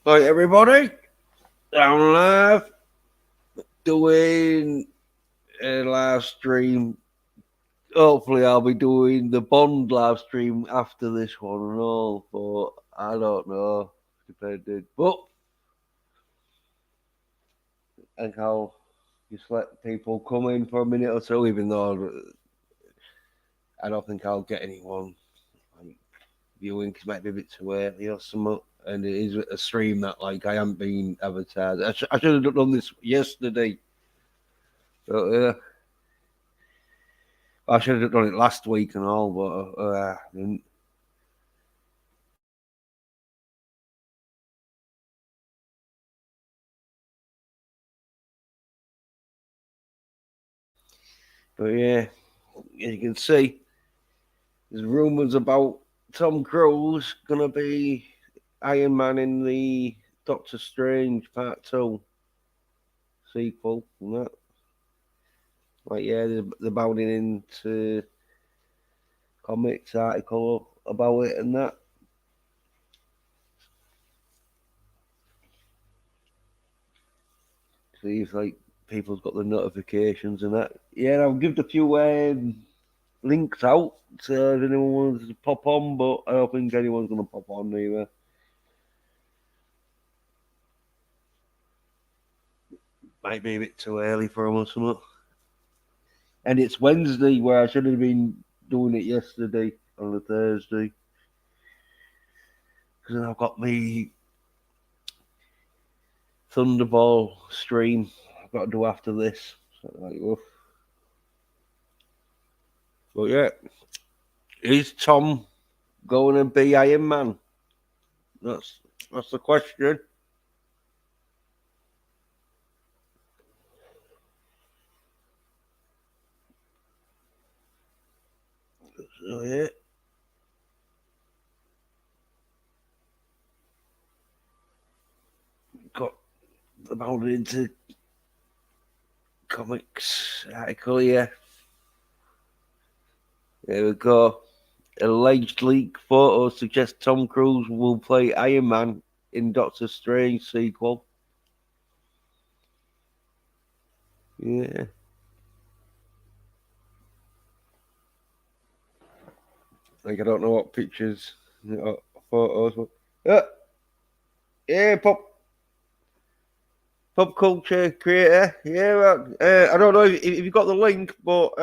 Hi everybody, I'm live doing a live stream. Hopefully, I'll be doing the Bond live stream after this one and all, but I don't know. Depending, but I think I'll just let people come in for a minute or so, even though I don't think I'll get anyone like viewing because it might be a bit too early or something. And it is a stream that like I haven't been advertised. I should have done this yesterday. But I should have done it last week and all, but I didn't. But yeah, as you can see, there's rumours about Tom Cruise gonna be Iron Man in the Doctor Strange Part 2 sequel and that. Like, yeah, they're bounding into comics article about it and that. See if like people's got the notifications and that. Yeah, I've given a few links out so if anyone wants to pop on, but I don't think anyone's gonna pop on either. Might be a bit too early for them or something. And it's Wednesday where I should have been doing it yesterday on a Thursday. Because then I've got the Thunderball stream I've got to do after this. So, like, oof. But yeah, is Tom going to be Iron Man? That's that's the question. So yeah, got about into comics article here. There we go. Alleged leak photos suggest Tom Cruise will play Iron Man in Doctor Strange sequel. Yeah. Like I don't know what pictures, photos. Yeah, yeah, pop culture creator. Yeah, I don't know if you got the link, but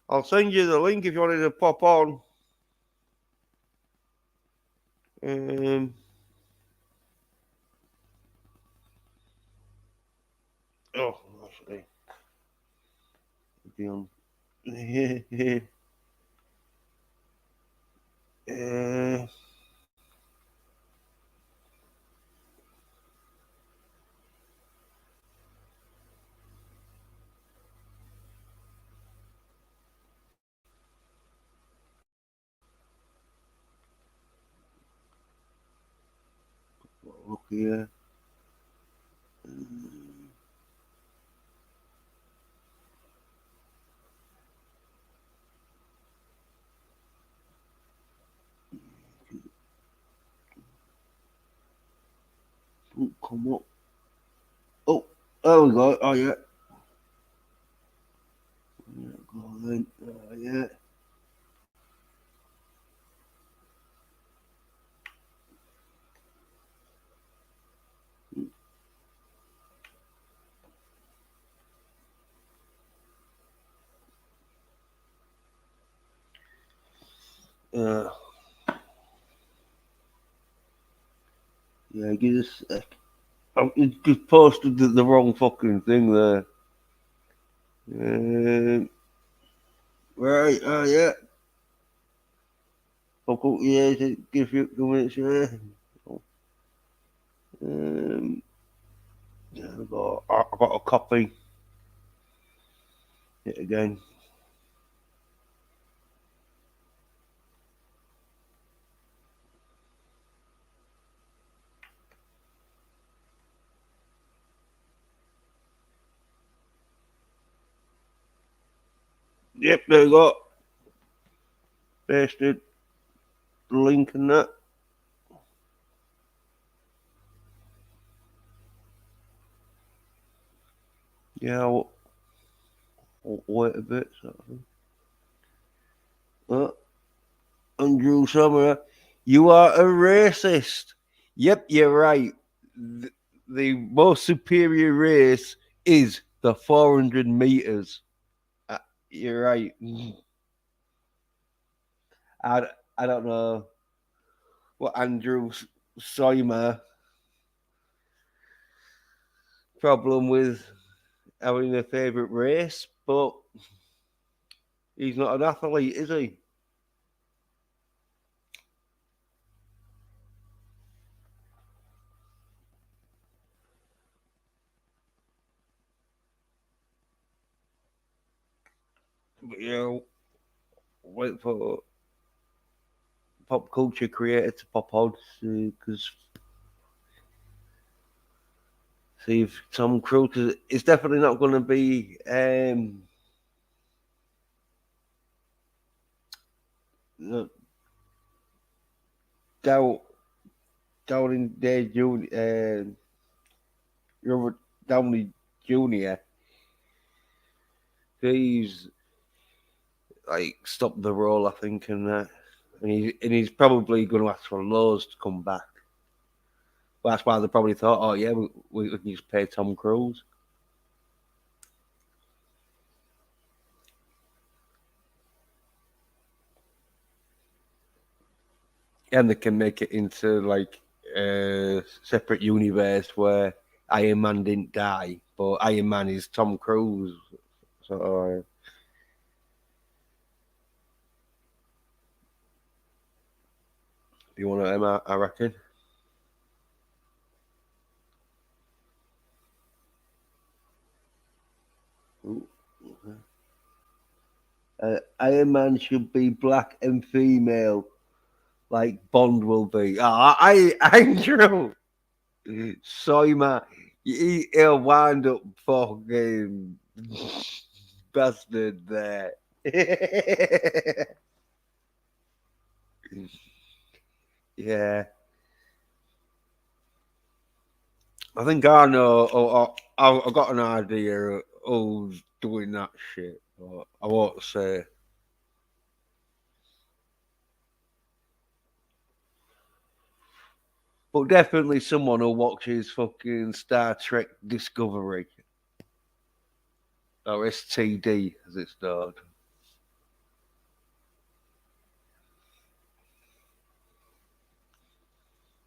I'll send you the link if you wanted to pop on. Um, oh, actually, be on. uh, look here. Come up. Oh, there we go. Oh yeah. Yeah, go then. Yeah. Uh, yeah, give us. I just posted the wrong fucking thing there. Right. Oh yeah. Couple years. Give you a few minutes. Yeah. Yeah, I got a copy. It again. Yep, there you go. Pasted the link and that. Yeah, wait a bit. Sort of thing. Andrew Summer, you are a racist. Yep, you're right. The most superior race is the 400 meters. Uh, you're right. I, I don't know what Andrew Summer problem with having a favourite race, but he's not an athlete, is he? But, wait for pop culture creator to pop on because see if Tom Cruise is definitely not going to be no, down down in there Robert Downey Jr. He's like stopped the role, I think, and he's probably going to ask for loads to come back. Well, that's why they probably thought, oh yeah, we can just pay Tom Cruise, and they can make it into like a separate universe where Iron Man didn't die, but Iron Man is Tom Cruise. So you want to, I reckon. Iron Man should be black and female, like Bond will be. Andrew, sorry, man. He'll wind up fucking bastard there. Yeah, I think I know. I've got an idea of who's doing that shit, but I won't say. But definitely someone who watches fucking Star Trek Discovery or STD as it's known.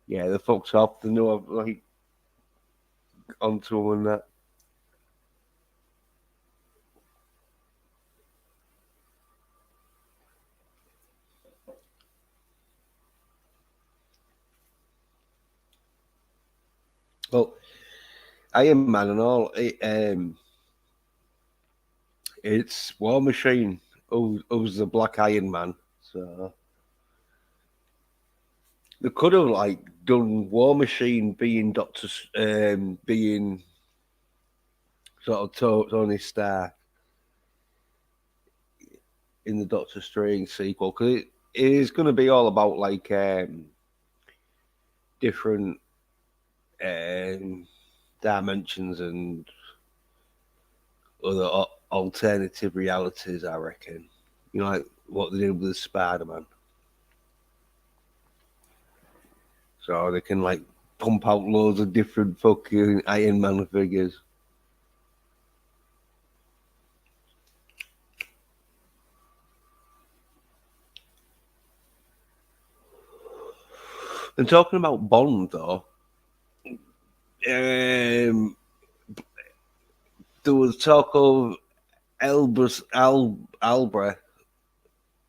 Yeah, the fucks off. They know I'm like onto them and that. But Iron Man and all, it's War Machine who's the Black Iron Man. So they could have like done War Machine being being sort of Tony Stark in the Doctor Strange sequel because it is going to be all about like different um, dimensions and other alternative realities. I reckon. You know, like what they did with Spider Man, so they can like pump out loads of different fucking Iron Man figures. And talking about Bond, though, there was talk of Albrecht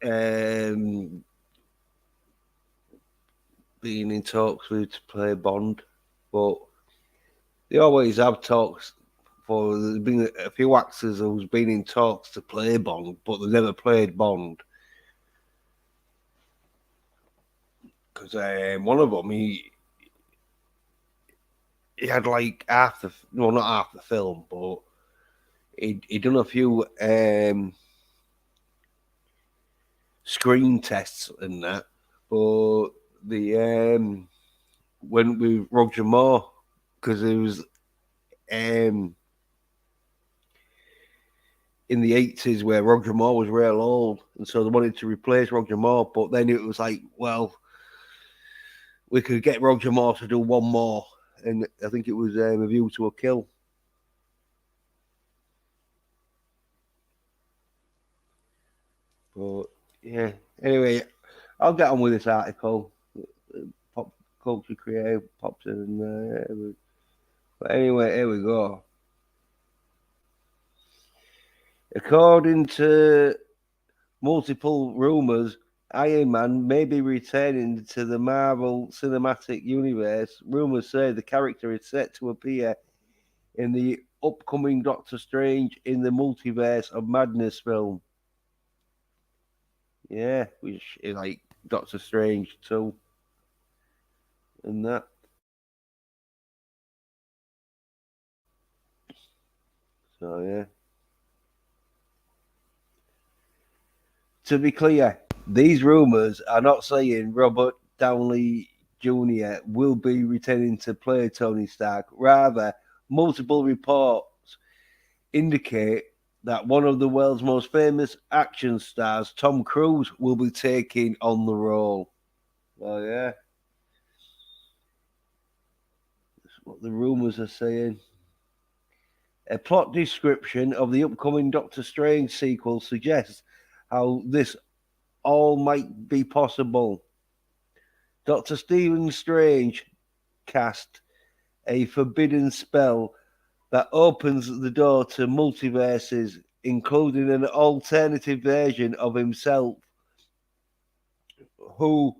um, being in talks with to play Bond, but they always have talks. For there's been a few actors who's been in talks to play Bond, but they never played Bond because one of them he had like half the well not half the film, but he done a few screen tests and that, but the went with Roger Moore because it was um in the 80s where Roger Moore was real old, and so they wanted to replace Roger Moore. But then it was like, well, we could get Roger Moore to do one more, and I think it was A View to a Kill. But yeah, anyway, I'll get on with this article. Pop culture creative pops in there. But anyway, here we go. According to multiple rumors, Iron Man may be returning to the Marvel Cinematic Universe. Rumors say the character is set to appear in the upcoming Doctor Strange in the Multiverse of Madness film. Yeah, which is like Doctor Strange 2 and that. So, yeah. To be clear, these rumors are not saying Robert Downey Jr. will be returning to play Tony Stark. Rather, multiple reports indicate that one of the world's most famous action stars, Tom Cruise, will be taking on the role. Oh, yeah. That's what the rumors are saying. A plot description of the upcoming Doctor Strange sequel suggests how this all might be possible. Dr. Stephen Strange cast a forbidden spell that opens the door to multiverses, including an alternative version of himself who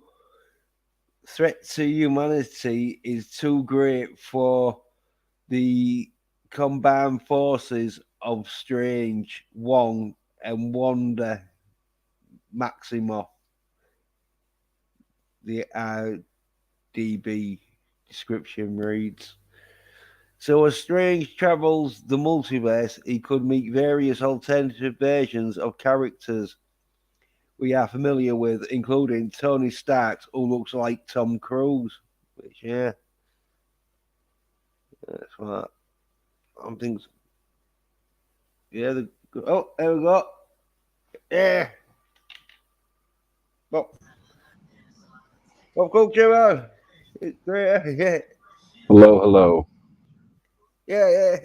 threat to humanity is too great for the combined forces of Strange, Wong, and Wanda Maximoff. The IDB description reads. So, as Strange travels the multiverse, he could meet various alternative versions of characters we are familiar with, including Tony Stark, who looks like Tom Cruise. Which, yeah, that's what I'm thinking. Yeah, oh, there we go. Yeah. Pop culture, man. It's great. Yeah, Hello, hello. yeah,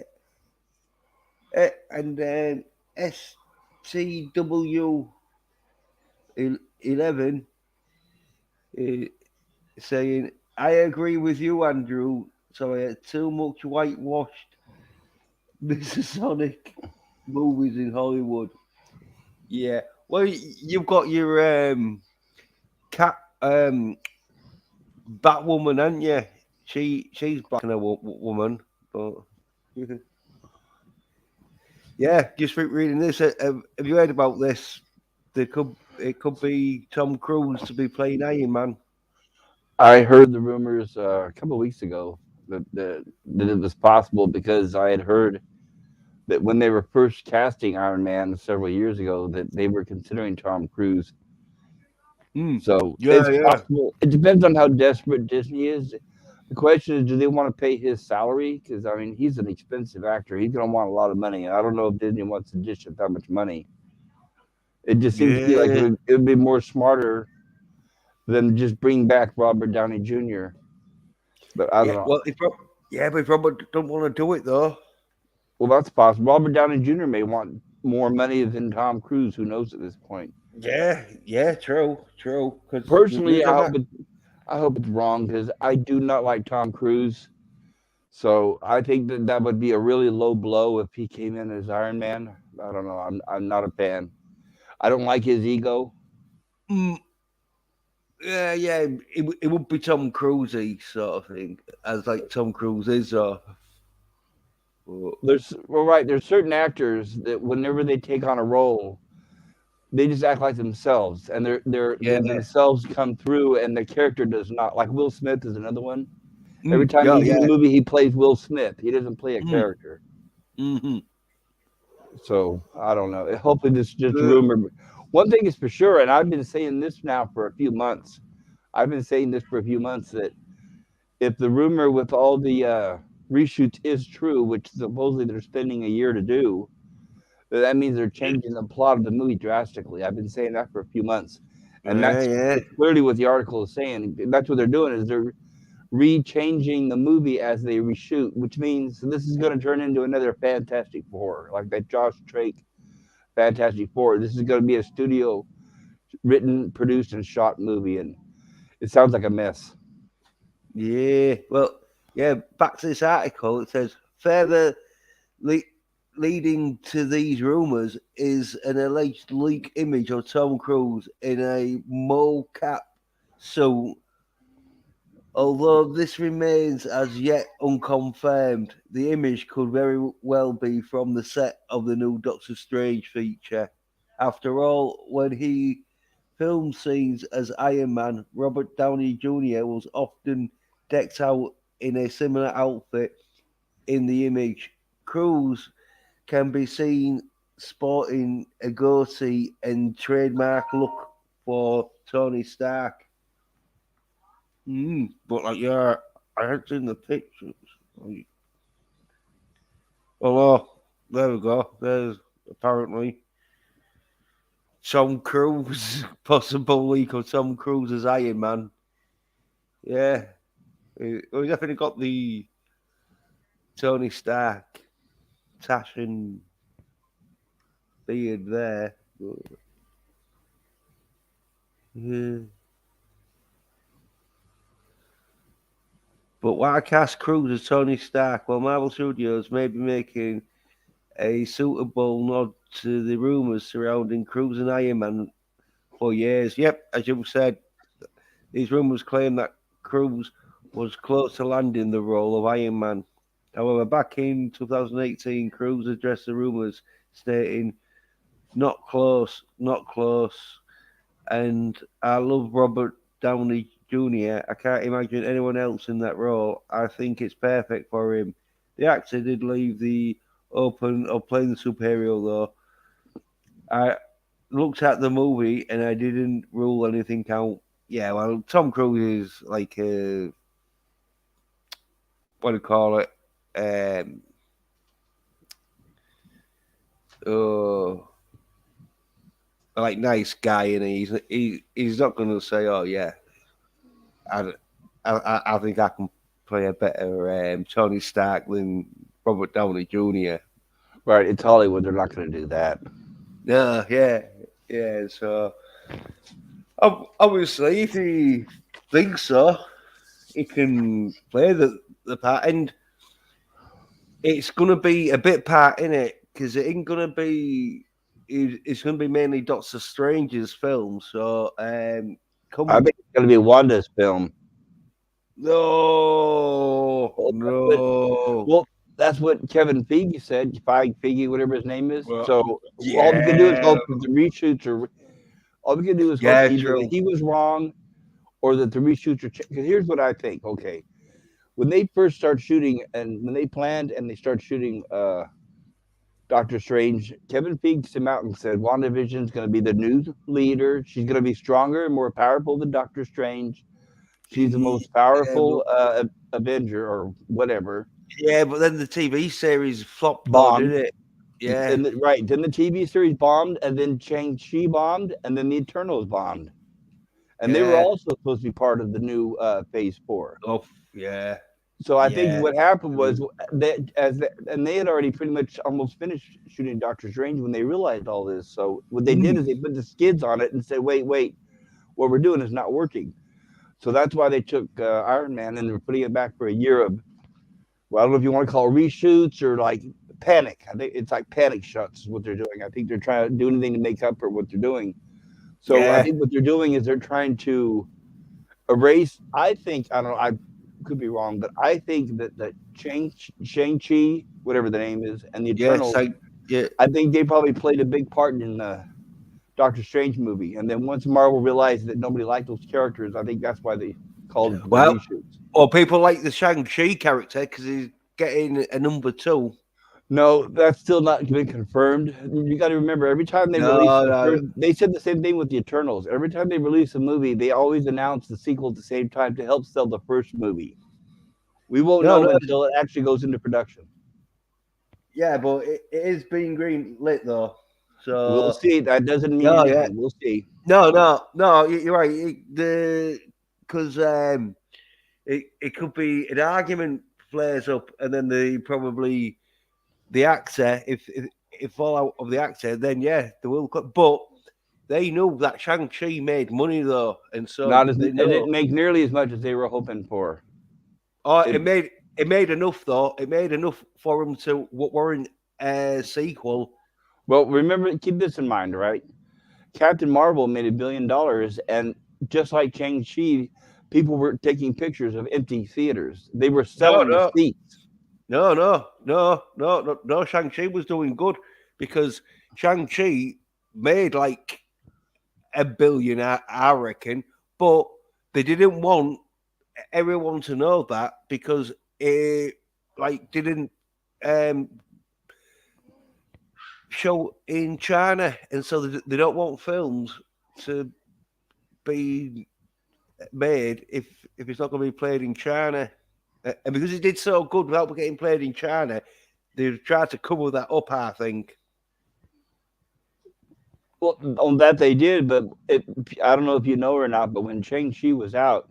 yeah. And then STW 11 uh, saying, I agree with you, Andrew. So I had too much whitewashed Masonic movies in Hollywood. Yeah. Well, you've got your cat Batwoman, haven't you? She's black and a woman, but yeah. Just reading this, have you heard about this? It could be Tom Cruise to be playing Iron Man. I heard the rumors a couple of weeks ago that it was possible because I had heard that when they were first casting Iron Man several years ago, that they were considering Tom Cruise. Mm. So Yeah, it's yeah, possible. It depends on how desperate Disney is. The question is, do they want to pay his salary? Because I mean, he's an expensive actor. He's going to want a lot of money. I don't know if Disney wants to dish up that much money. It just seems to me like yeah, it would be more smarter than just bring back Robert Downey Jr. But I yeah. don't know. Well, yeah, but he probably don't want to do it though. Well, that's possible. Robert Downey Jr. may want more money than Tom Cruise. Who knows at this point? Yeah, yeah, true. Because Personally, there's an act. I hope it's wrong because I do not like Tom Cruise. So I think that that would be a really low blow if he came in as Iron Man. I don't know. I'm not a fan. I don't like his ego. Mm, yeah, yeah. It would be Tom Cruisey sort of thing, as like Tom Cruise is. But, There's well, right. There's certain actors that whenever they take on a role, they just act like themselves, and yeah. their themselves come through, and the character does not. Like Will Smith is another one. Every time Yeah, he's in a yeah. movie, he plays Will Smith. He doesn't play a Mm, character. mm-hmm. So I don't know. Hopefully, this is just a Uh, rumor. One thing is for sure, and I've been saying this now for a few months. I've been saying this for a few months that if the rumor with all the reshoots is true, which supposedly they're spending a year to do, That means they're changing the plot of the movie drastically. I've been saying that for a few months, and Yeah, yeah, that's clearly what the article is saying. That's what they're doing is they're re-changing the movie as they reshoot, which means this is going to turn into another Fantastic Four, like that Josh Trank Fantastic Four. This is going to be a studio written, produced, and shot movie, and it sounds like a mess. yeah. Well, yeah. Back to this article. It says further le- leading to these rumors is an alleged leak image of Tom Cruise in a mocap suit. Although this remains as yet unconfirmed, the image could very well be from the set of the new Doctor Strange feature. After all, when he filmed scenes as Iron Man, Robert Downey Jr. was often decked out in a similar outfit in the image. Cruise can be seen sporting a goatee and trademark look for Tony Stark. But like, yeah, I had seen the pictures. Like, oh, there we go. There's apparently Tom Cruise, possible leak of Tom Cruise as Iron Man. Yeah, we definitely got the Tony Stark tash and beard there. Yeah. But why cast Cruise as Tony Stark? Well, Marvel Studios may be making a suitable nod to the rumours surrounding Cruise and Iron Man for years. Yep, as you said, these rumours claim that Cruise was close to landing the role of Iron Man. However, back in 2018, Cruise addressed the rumours, stating, "Not close, not close." And I love Robert Downey Jr. I can't imagine anyone else in that role. I think it's perfect for him. The actor did leave the open of playing the superhero, though. I looked at the movie and I didn't rule anything out. Yeah, well, Tom Cruise is like a, what do you call it? Um, oh, like nice guy, and he's not going to say, "Oh yeah, I, I think I can play a better Tony Stark than Robert Downey Jr." Right? It's Hollywood. They're not going to do that. No, yeah, yeah. So obviously, if he thinks so, he can play the part, and it's gonna be a bit part in it because it ain't gonna be. It's gonna be mainly Doctor Strange's film. So I come think it's going to be Wanda's film. no, Well, no. well, that's what Kevin Feige said. Feige, whatever his name is. Well, So all we can do is yeah, hope that the reshoots are. All we can do is hope yeah, either that true. he was wrong or that the reshoots are. Because here's what I think. Okay, when they first start shooting and when they planned and they start shooting Doctor Strange, Kevin Feige came out and said WandaVision is going to be the new leader. She's going to be stronger and more powerful than Doctor Strange. She's the most Yeah, powerful Avenger or whatever. yeah, but then the TV series flopped, though, did Bombed. it? Yeah, And right, then the TV series bombed, and then Shang-Chi bombed, and then the Eternals bombed. And they were yeah. also supposed to be part of the new Phase 4. Oh, yeah, So I think yeah. what happened True. was and they had already pretty much almost finished shooting Doctor Strange when they realized all this. So what they did Mm, is they put the skids on it and said, "Wait, what we're doing is not working." So that's why they took Iron Man and they were putting it back for a year of, well, I don't know if you want to call it reshoots or like panic. I think it's like panic shots is what they're doing. I think they're trying to do anything to make up for what they're doing. So I yeah, think what they're doing is they're trying to erase. I think I don't know. I could be wrong, but I think that Shang-Chi, whatever the name is, and the yes, Eternals, yeah. I think they probably played a big part in the Doctor Strange movie. And then once Marvel realized that nobody liked those characters, I think that's why they called the Well, reshoots. or people like the Shang-Chi character because he's getting a number two. No, that's still not been confirmed. You got to remember, every time they release No, the no, first, they said the same thing with the Eternals. Every time they release a movie, they always announce the sequel at the same time to help sell the first movie. We won't no, know no. until it actually goes into production. Yeah, but it is being green lit though. We'll So see. That doesn't mean yeah, yeah. anything. We'll see. No. You're right. Because it could be an argument flares up, and then the actor, if fallout of the actor, then yeah, they will. But they know that Shang Chi made money though, and so Not as they it know. didn't make nearly as much as they were hoping for. Oh, It it made enough though. It made enough for them to warrant a sequel. well, remember, keep this in mind, right? Captain Marvel made $1 billion, and just like Chang Chi, people were taking pictures of empty theaters. They were No, selling the no, seats. no. Shang Chi was doing good because Shang Chi made like $1 billion, I reckon, but they didn't want everyone to know that because it like didn't um show in China, and so they don't want films to be made if it's not going to be played in China. And because it did so good without getting played in China, they tried to cover that up. I think. Well, on that they did, but I don't know if you know or not, but when Chang Chi was out,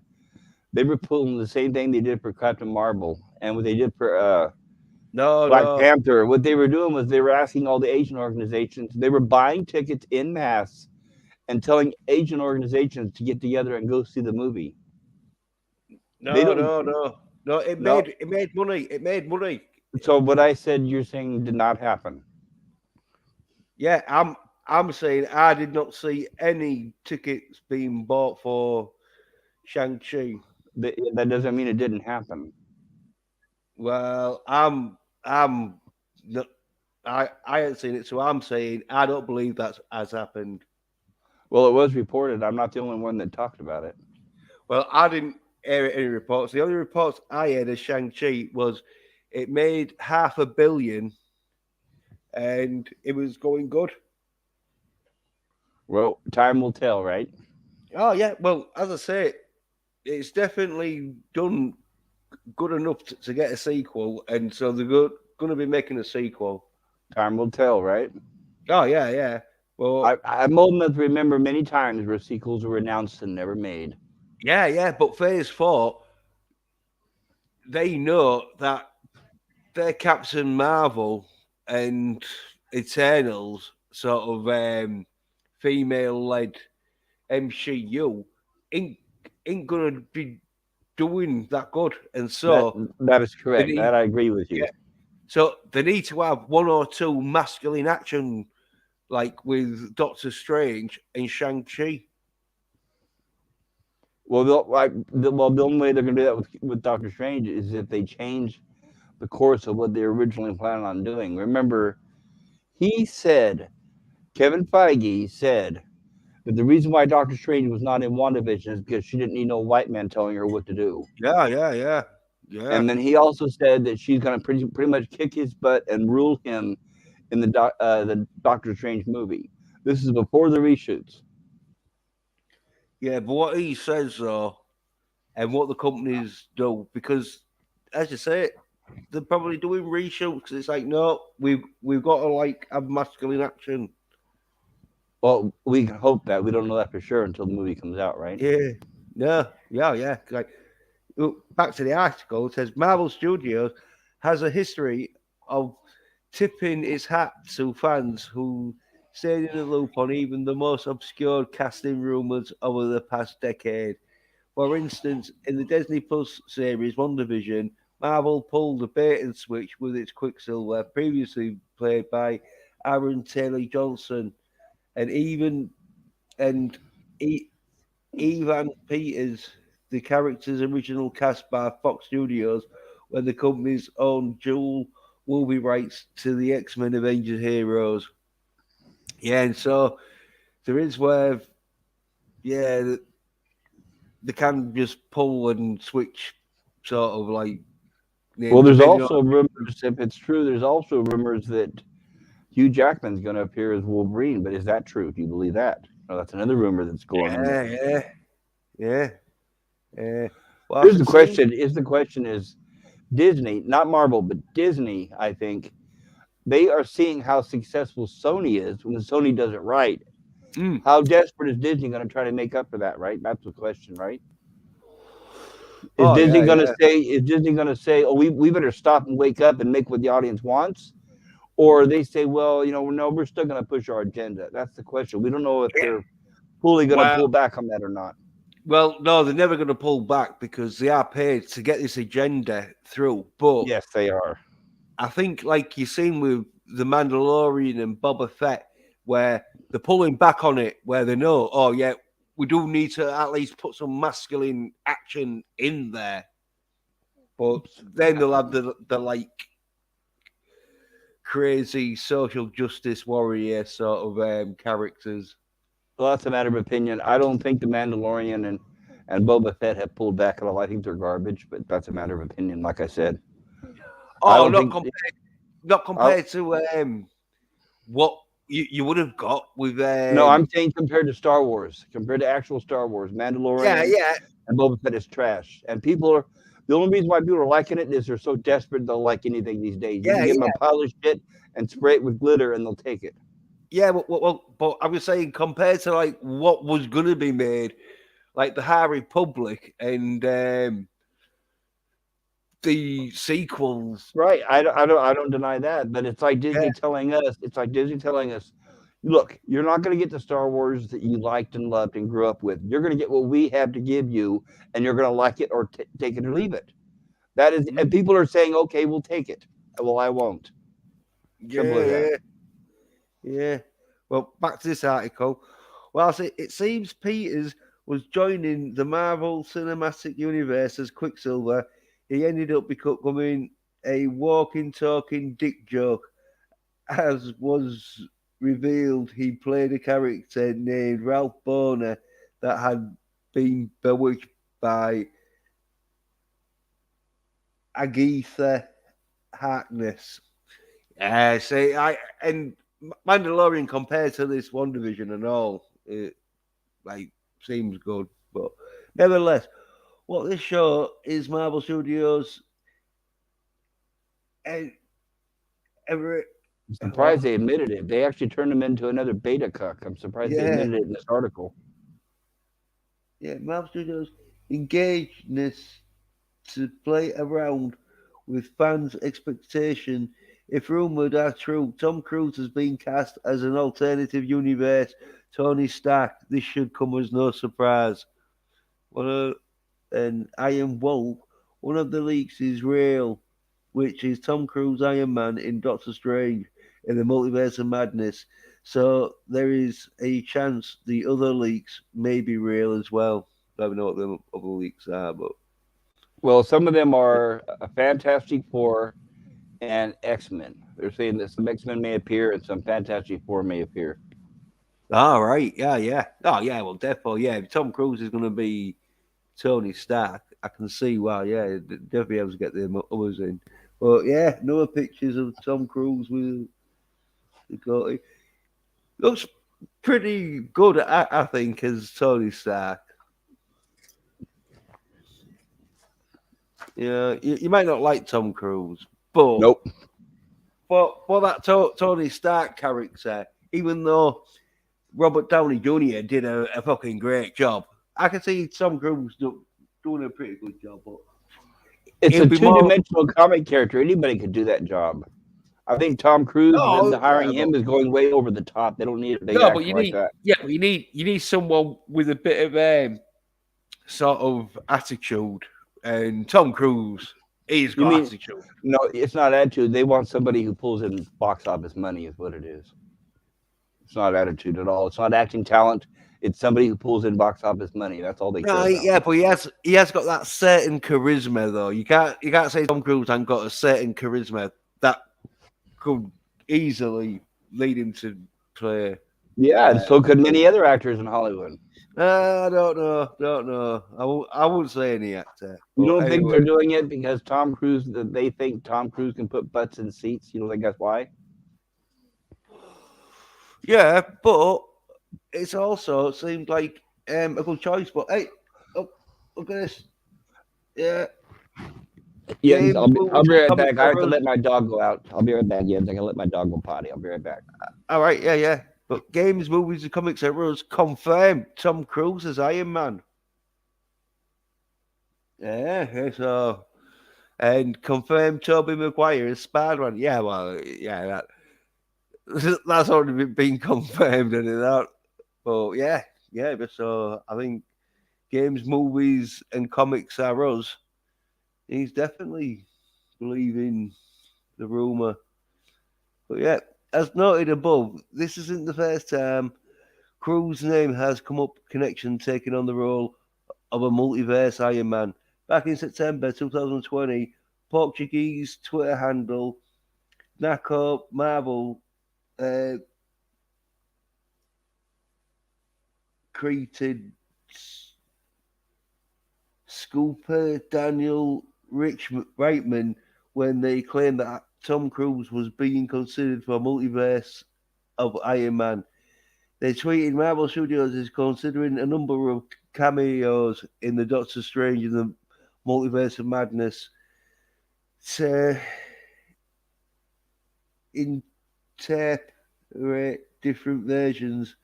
they were pulling the same thing they did for Captain Marvel and what they did for No, Black no, Panther. What they were doing was they were asking all the Asian organizations. They were buying tickets in mass and telling Asian organizations to get together and go see the movie. They no, don't. no, no, no. No. It made money. It made money. So what I said, you're saying did not happen. Yeah, I'm saying I did not see any tickets being bought for Shang Chi. That doesn't mean it didn't happen. Well, I'm not, I ain't seen it, so I'm saying I don't believe that has happened. Well, it was reported. I'm not the only one that talked about it. Well, I didn't hear any reports. The only reports I heard of Shang Chi was it made $500 million and it was going good. Well, time will tell, right? Oh yeah, well, as I say, it's definitely done good enough to get a sequel, and so they're going to be making a sequel. Time will tell, right? Oh yeah, yeah. Well, I'm old enough to remember many times where sequels were announced and never made. yeah, yeah. But Phase 4, they know that their Captain Marvel and Eternals sort of female-led MCU ain't gonna be doing that good, and That so that is they correct. need That I agree with you. yeah, so they need to have one or two masculine action like with Doctor Strange and Shang Chi. Well, the only way they're going to do that with Doctor Strange is if they change the course of what they originally planned on doing. Remember, he said, Kevin Feige said that the reason why Doctor Strange was not in WandaVision is because she didn't need no white man telling her what to do. Yeah. And then he also said that she's going to pretty much kick his butt and rule him in the Doctor Strange movie. This is before the reshoots. Yeah, but what he says though, and what the companies do, because as you say, they're probably doing reshoots. It's like, no, we've got to like have masculine action. Well, we can hope that. We don't know that for sure until the movie comes out, right? Yeah, no, yeah. Like, back to the article, it says Marvel Studios has a history of tipping its hat to fans who stayed in the loop on even the most obscure casting rumors over the past decade. For instance, in the Disney Plus series WandaVision, Marvel pulled a bait and switch with its Quicksilver, previously played by Aaron Taylor Johnson, and and e- Evan Peters, the character's original cast by Fox Studios, when the company's own dual movie rights to the X-Men Avengers heroes. Yeah, and so there is where, yeah, they can just pull and switch, sort of like Well, names, there's depending on. also rumors, if it's true, there's also rumors that Hugh Jackman's going to appear as Wolverine. But is that true? Do you believe that? No, that's another rumor that's going. Yeah, yeah. We'll have Here's to the see. question: is Disney, not Marvel, but Disney? I think they are seeing how successful Sony is when Sony does it right. Mm. How desperate is Disney going to try to make up for that? Right, that's the question, right? Is Oh Disney yeah, going to yeah. say? Is Disney going to say, "Oh, we better stop and wake up and make what the audience wants," or they say, "Well, no, we're still going to push our agenda." That's the question. We don't know if they're fully going to Well, pull back on that or not. no, they're never going to pull back because they are paid to get this agenda through. But Yes, they are. I think, like you've seen with the Mandalorian and Boba Fett, where they're pulling back on it, where they know, oh yeah, we do need to at least put some masculine action in there. But then they'll have the like crazy social justice warrior sort of characters. Well, that's a matter of opinion. I don't think the Mandalorian and Boba Fett have pulled back at all. I think they're garbage, but that's a matter of opinion. Like I said, I Oh, don't think. not I, compared to what you would have got with no, I'm saying compared to Star Wars, compared to actual Star Wars, yeah, Mandalorian yeah, and Boba Fett is trash. And people are the only reason why people are liking it is they're so desperate they'll like anything these days. You can yeah, give them a yeah, pile of shit and spray it with glitter and they'll take it. yeah. But I was saying compared to like what was gonna be made, like the High Republic and the sequels. Right. I don't deny that, but it's like Yeah. Disney telling us, look, you're not going to get the Star Wars that you liked and loved and grew up with. You're going to get what we have to give you, and you're going to like it or take it or leave it. That is, and Mm, people are saying, okay, we'll take it. Well, I won't. Simple as that. yeah, yeah. Well, back to this article. Well, it seems Peters was joining the Marvel Cinematic Universe as Quicksilver. He ended up becoming a walking, talking dick joke. As was revealed, he played a character named Ralph Boner that had been bewitched by Agatha Harkness. See, I and Mandalorian compared to this One Division and all, it like seems good, but nevertheless, what this show is Marvel Studios. And ever, I'm what? surprised they admitted it. They actually turned him into another beta cuck. I'm surprised they Yeah, admitted it in this article. yeah, Marvel Studios engagedness to play around with fans' expectation. If rumored are true, Tom Cruise has been cast as an alternative universe Tony Stark. This should come as no surprise. Well, and Iron Wolf, one of the leaks is real, which is Tom Cruise Iron Man in Doctor Strange in the Multiverse of Madness. So there is a chance the other leaks may be real as well. I don't know what the other leaks are, but Well, some of them are a Fantastic Four and X-Men. They're saying that some X-Men may appear and some Fantastic Four may appear. all right, yeah, yeah, oh yeah, well, definitely, yeah. If Tom Cruise is going to be Tony Stark, I can see why, yeah, definitely able to get the others in. But yeah, no pictures of Tom Cruise with the goatee. Looks pretty good, I think, as Tony Stark. Yeah, you might not like Tom Cruise, but Nope. for that Tony Stark character, even though Robert Downey Jr. did a fucking great job, I can see Tom Cruise doing a pretty good job. But It's it'll a be more. two-dimensional comic character. Anybody could do that job. I think Tom Cruise, the Oh hiring yeah, him is going way over the top. They don't need a big no, but actor you like need that. yeah, but you need someone with a bit of sort of attitude, and Tom Cruise, he's You got mean attitude. no? It's not attitude. They want somebody who pulls in box office money. Is what it is. It's not attitude at all. It's not acting talent. It's somebody who pulls in box office money. That's all they care No, about. yeah, but he has got that certain charisma though. You can't say Tom Cruise ain't got a certain charisma that could easily lead him to play. Yeah, and Uh, so could many other actors in Hollywood. I don't know. I wouldn't say any actor, You but don't think anyway, they're doing it because Tom Cruise? That they think Tom Cruise can put butts in seats. You don't think that's why? yeah, but it's also seemed like a good choice. But hey, oh, look at this. Yeah, Jens, games, I'll movies, be and right comics back. I have to eras. let my dog go out. I'll be right back, Jens. I gotta let my dog go potty. I'll be right back. All right, yeah, yeah. But games, movies, and comics eras confirmed Tom Cruise as Iron Man. Yeah, so and confirmed Tobey Maguire as Spider-Man. Yeah, well, yeah, that's already been confirmed and that. But yeah, yeah. But so I think games, movies, and comics are us. He's definitely believing the rumor. But yeah, as noted above, this isn't the first time Crew's name has come up connection taking on the role of a multiverse Iron Man. Back in September 2020, Portuguese Twitter handle Naco Marvel uh, created Scooper Daniel Reitman when they claimed that Tom Cruise was being considered for a multiverse of Iron Man. They tweeted Marvel Studios is considering a number of cameos in the Doctor Strange and the Multiverse of Madness to interpret different versions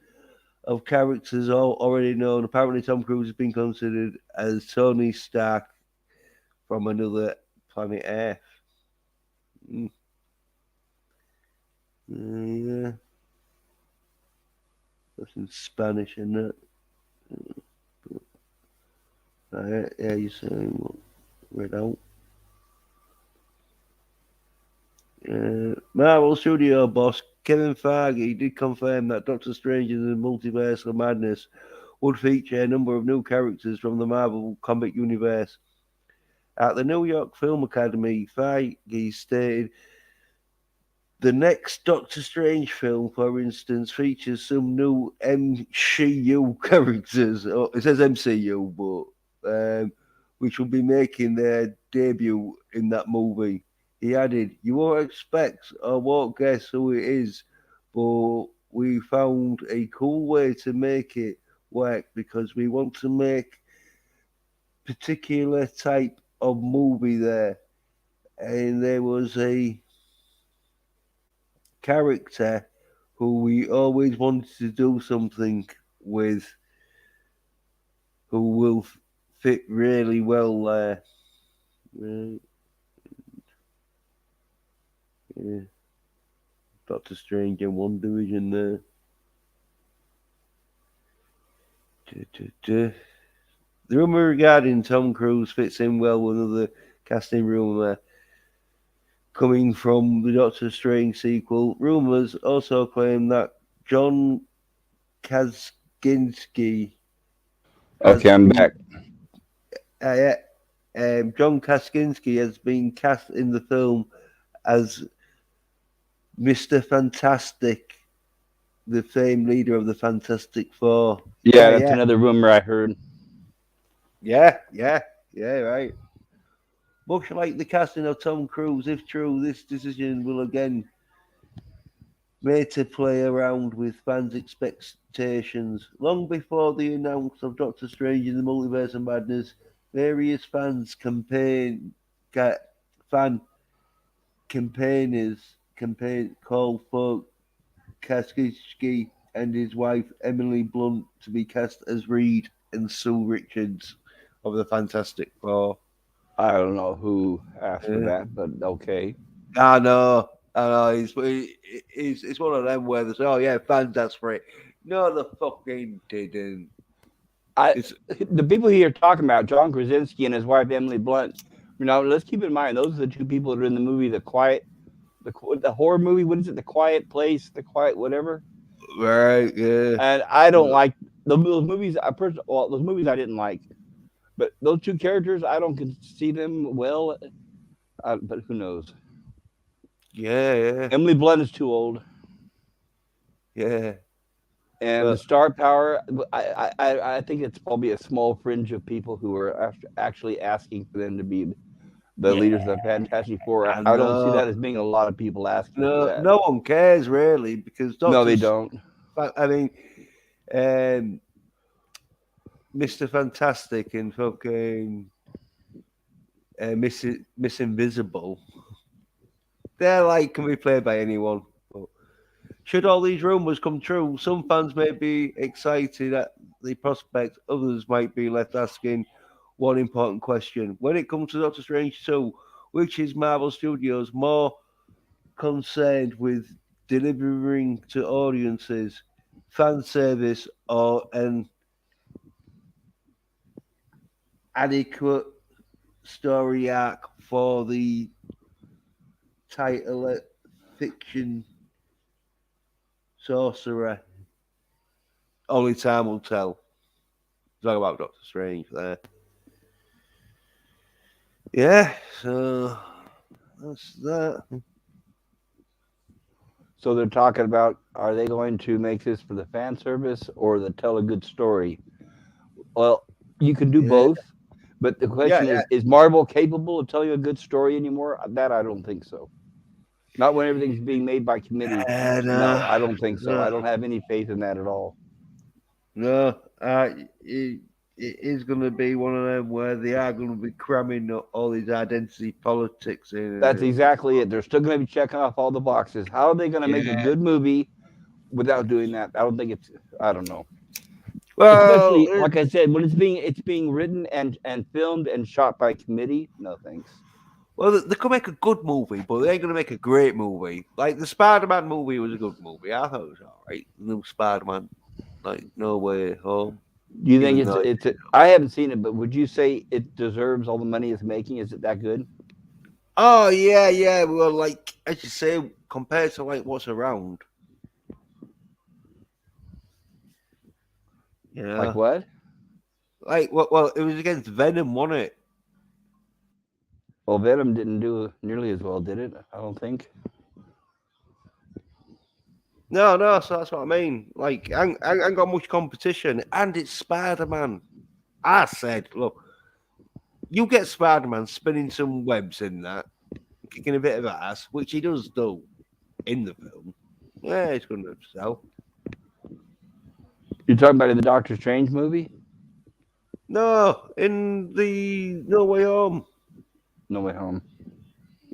of characters already known. Apparently, Tom Cruise has been considered as Tony Stark from another planet Earth. Mm. Yeah, that's in Spanish, isn't it? Yeah, you're saying what? Read out. Marvel Studio boss Kevin Feige did confirm that Doctor Strange in the Multiverse of Madness would feature a number of new characters from the Marvel comic universe. At the New York Film Academy, Feige stated the next Doctor Strange film, for instance, features some new MCU characters. Oh, it says MCU, but which will be making their debut in that movie. He added, "You won't expect or won't guess who it is, but we found a cool way to make it work because we want to make particular type of movie there." And there was a character who we always wanted to do something with, who will fit really well there. Right, yeah. Doctor Strange in one division there. The rumor regarding Tom Cruise fits in well with another casting rumor coming from the Doctor Strange sequel. Rumors also claim that John Kaczynski has Okay, I'm been back. uh, John Kaczynski has been cast in the film as Mr. Fantastic, the famed leader of the Fantastic Four. Yeah, Yeah, that's yeah, another rumor I heard. yeah, right. Much like the casting of Tom Cruise, if true, this decision will again made to play around with fans' expectations. Long before the announcement of Doctor Strange in the Multiverse of Madness, various ca- fan campaign called for Kaskisky and his wife Emily Blunt to be cast as Reed and Sue Richards of the Fantastic Four. I don't know who asked for Uh, that, but okay. I know. It's one of them where they say, "Oh yeah, fans asked for it." No, the fucking didn't. I It's the people here talking about John Krasinski and his wife Emily Blunt. Let's keep in mind those are the two people that are in the movie The Quiet, the horror movie. What is it? The Quiet Place, The Quiet whatever. right, yeah. And I don't like those movies. Well, those movies I didn't like, but those two characters I don't see them well. But who knows? Yeah, yeah, Emily Blunt is too old, yeah. and the But star power. I think it's probably a small fringe of people who are actually asking for them to be the yeah, leaders of the Fantastic Four. I I don't see know. that as being a lot of people asking for No, that. no one cares really because No, they Doctor's. don't. I mean, um, Mr. Fantastic and fucking Miss Invisible. They're like can be played by anyone. But should all these rumors come true, some fans may be excited at the prospect. Others might be left asking one important question: when it comes to Doctor Strange 2, which is Marvel Studios more concerned with delivering to audiences fan service or an adequate story arc for the title fiction sorcerer? Only time will tell. Talk about Doctor Strange there. Yeah, so that's that. So they're talking about, are they going to make this for the fan service or the tell a good story? Well, you can do Yeah, both, but the yeah, question yeah. is Marvel capable of telling a good story anymore? That I don't think so. Not when everything's being made by committee. No, No, I don't think so. I no, don't have any faith in that at all. no. It is going to be one of them where they are going to be cramming all these identity politics in That's and everything. exactly it. They're still going to be checking off all the boxes. How are they going to make a Yeah. good movie without doing that? I don't think it's. I don't know. Well, Especially like I said, when it's being written and filmed and shot by committee. No thanks. they could make a good movie, but they ain't going to make a great movie. Like the Spider-Man movie was a good movie. I thought it was all right. The new Spider-Man, like No Way Home, Do you think even it's though. it's? I haven't seen it, but would you say it deserves all the money it's making? Is it that good? Oh yeah, yeah. Well, like as you say, compared to like what's around, Like yeah. what? Like well, it was against Venom, wasn't it? Well, Venom didn't do nearly as well, did it? I don't think. No, no. So that's what I mean. Like, I ain't got much competition, and it's Spider Man. I said, look, you get Spider Man spinning some webs in that, kicking a bit of ass, which he does do in the film. Yeah, it's going to sell. You're talking about in the Doctor Strange movie? No, in the No Way Home. No Way Home.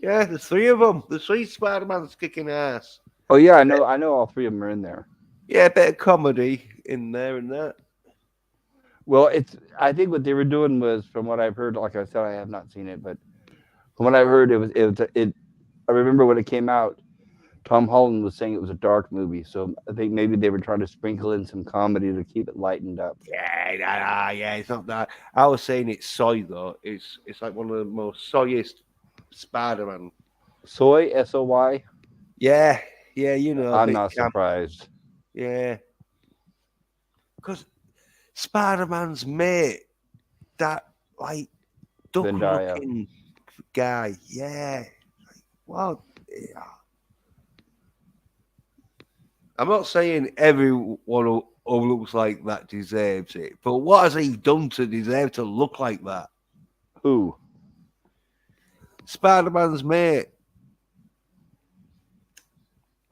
Yeah, there's three of them. There's three Spider Mans kicking ass. Oh yeah, I know. I know all three of them are in there. Yeah, a bit of comedy in there and that. Well, it's. I think what they were doing was, from what I've heard. Like I said, I have not seen it, but from what I've heard, it. I remember when it came out. Tom Holland was saying it was a dark movie, so I think maybe they were trying to sprinkle in some comedy to keep it lightened up. Yeah, yeah, it's not that. I was saying it's soy though. It's like one of the most soyest Spider-Man. Soy, SOY. Yeah, yeah, you know, a I'm bit not camp. surprised. Yeah, because Spider-Man's mate, that like Zendaya. duck-looking guy. Yeah, well, yeah. I'm not saying everyone who looks like that deserves it, but what has he done to deserve to look like that? Who? Spider-Man's mate.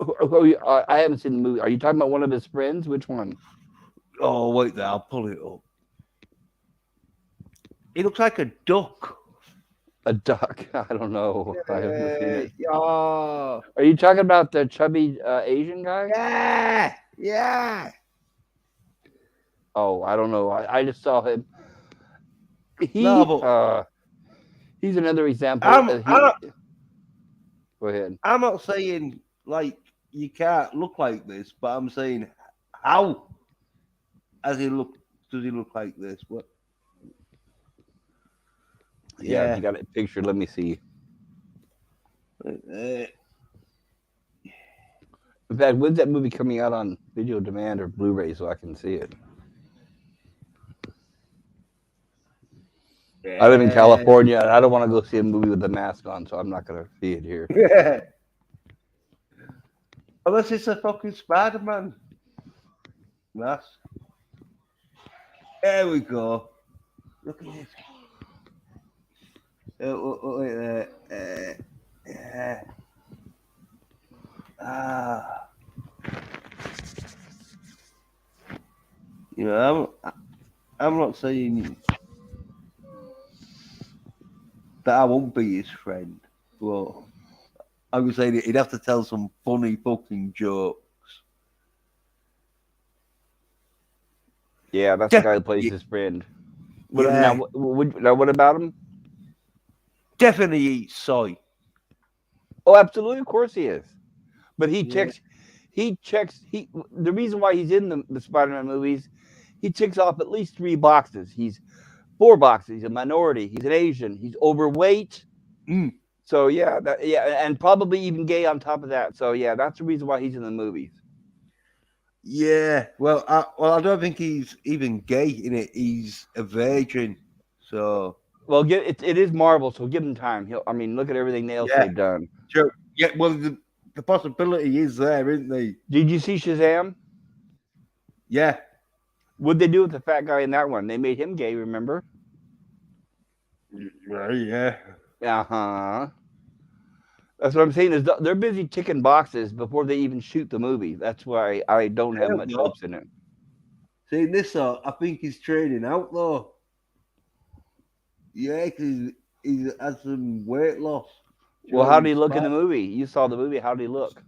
I haven't seen the movie. Are you talking about one of his friends? Which one? Oh, wait there, I'll pull it up. He looks like a duck. A duck. I don't know. I haven't seen it. Oh, Are you talking about the chubby Asian guy? yeah, yeah. Oh, I don't know. I just saw him. No, He but he's another example. I'm, He I'm, Go ahead. I'm not saying like you can't look like this, but I'm saying how as he look does he look like this? What? Yeah, if Yeah. you got it pictured, let me see. Uh, In fact, when's that movie coming out on video demand or Blu-ray so I can see it? I live in yeah. California and I don't want to go see a movie with a mask on, so I'm not gonna see it here. Unless it's a fucking Spider-Man. That's there we go. Look at this. Look at that. Yeah. Ah. You know, I'm not saying that I won't be his friend. But I was saying he'd have to tell some funny fucking joke. Yeah, that's the guy who plays Definitely, his friend. What now? yeah, What about him? definitely eat soy. Oh, absolutely, of course he is. But he Yeah. checks. He checks. He the reason why he's in the Spider-Man movies, he checks off at least 3 boxes. He's 4 boxes. He's a minority. He's an Asian. He's overweight. Mm. So yeah, and probably even gay on top of that. So yeah, that's the reason why he's in the movies. Yeah. I don't think he's even gay in it. He's a virgin. So Well, it is Marvel, so give him time. I mean, look at everything else yeah, they've done. sure. Yeah. Well, the possibility is there, isn't there? Did you see Shazam? Yeah. What'd they do with the fat guy in that one? They made him gay. Remember? Right. Yeah. Uh huh. That's what I'm saying. Is they're busy ticking boxes before they even shoot the movie. That's why I don't have Hell much no. hopes in it. Seeing this, I think he's trading out though. Yeah, 'cause he's had some weight loss Well, how did during he look in Spider. the movie? You saw the movie. How did he look?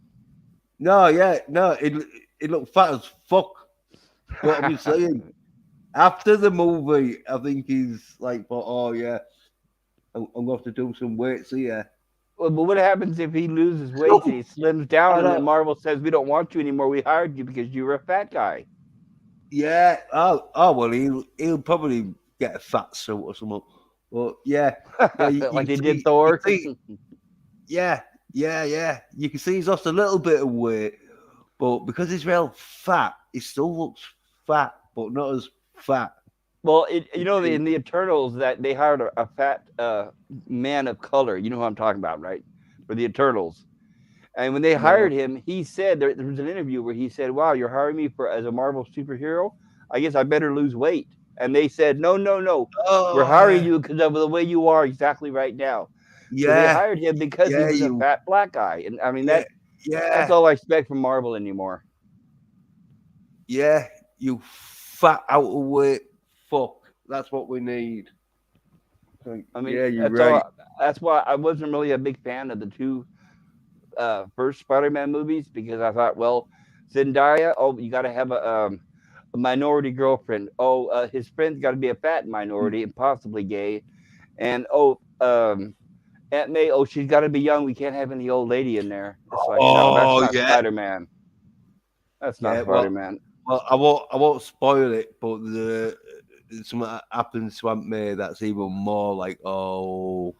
No, yeah, no, it looked fat as fuck. But I'm just saying, after the movie, I think he's like, but oh yeah, I'm going to have to do some weights here. Well, but what happens if he loses weight and No, he slims down, I and then don't. Marvel says we don't want you anymore? We hired you because you were a fat guy. Yeah. Oh well, he'll probably get a fat suit or something. But yeah, yeah, Like they did you Thor. see, yeah, yeah. You can see he's lost a little bit of weight, but because he's real fat, he still looks fat, but not as fat. Well, You see? in the Eternals that they hired a fat man of color. You know who I'm talking about, right? For the Eternals. And when they hired No. him, he said there was an interview where he said, "Wow, you're hiring me for as a Marvel superhero. I guess I better lose weight." And they said, "No, no, no. We're Oh hiring yeah, you because of the way you are exactly right now." So they yeah, hired him because he yeah. was a fat black guy. And I mean Yeah, that's yeah, all I expect from Marvel anymore. yeah. You fat out of weight fuck. That's what we need. Like, I mean, yeah, you're right. that's why I wasn't really a big fan of the two first Spider-Man movies because I thought, well, Zendaya, oh, you got to have a minority girlfriend. Oh, his friend's got to be a fat Mm. minority and possibly gay. And oh, Aunt May, oh, she's got to be young. We can't have any old lady in there. It's like, no, that's Oh not yeah, Spider-Man. That's not yeah. Well, Spider-Man. well, I won't spoil it, but the something that happens to Aunt May that's even more like, oh,